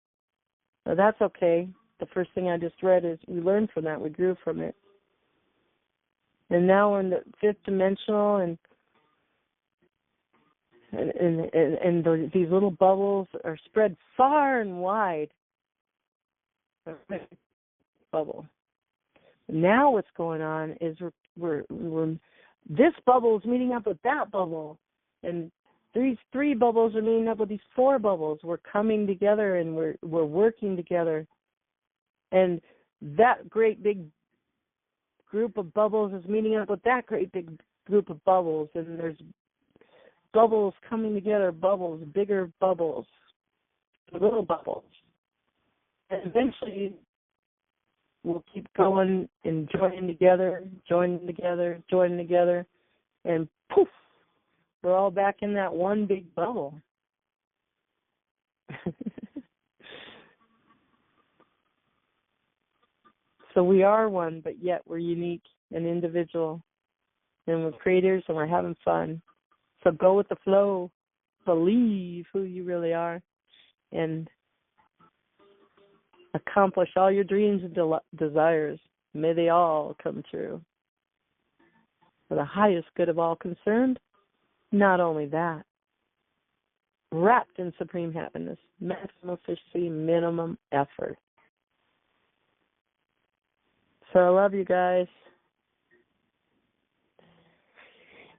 So that's okay. The first thing I just read is we learned from that. We grew from it. And now we're in the fifth dimensional, and these little bubbles are spread far and wide. Bubble. Now what's going on is we're this bubble is meeting up with that bubble, and these three bubbles are meeting up with these four bubbles. We're coming together and we're working together, and that great big group of bubbles is meeting up with that great big group of bubbles, and there's bubbles coming together, bubbles, bigger bubbles, little bubbles, and eventually we'll keep going and joining together, and poof, we're all back in that one big bubble. So we are one, but yet we're unique and individual, and we're creators, and we're having fun. So go with the flow, believe who you really are, and accomplish all your dreams and desires. May they all come true. For the highest good of all concerned, not only that, wrapped in supreme happiness, maximum efficiency, minimum effort. So I love you guys.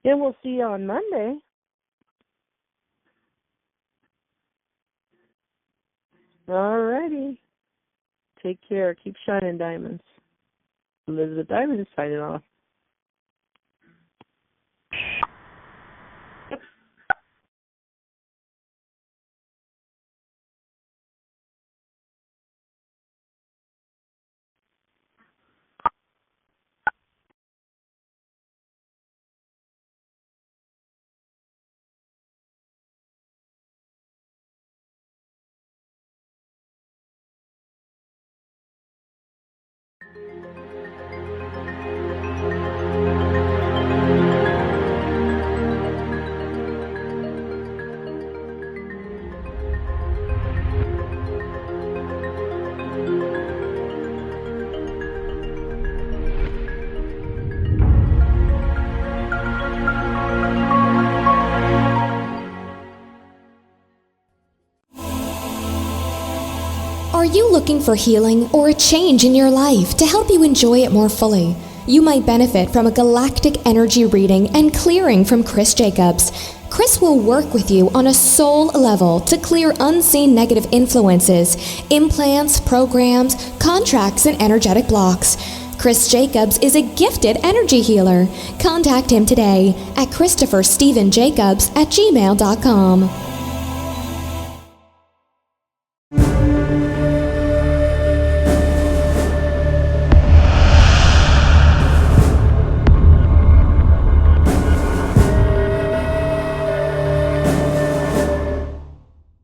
And we'll see you on Monday. All righty. Take care. Keep shining, diamonds. Elizabeth Diamond is signing off. Are you looking for healing or a change in your life to help you enjoy it more fully? You might benefit from a galactic energy reading and clearing from Chris Jacobs. Chris will work with you on a soul level to clear unseen negative influences, implants, programs, contracts, and energetic blocks. Chris Jacobs is a gifted energy healer. Contact him today at ChristopherStephenJacobs@gmail.com.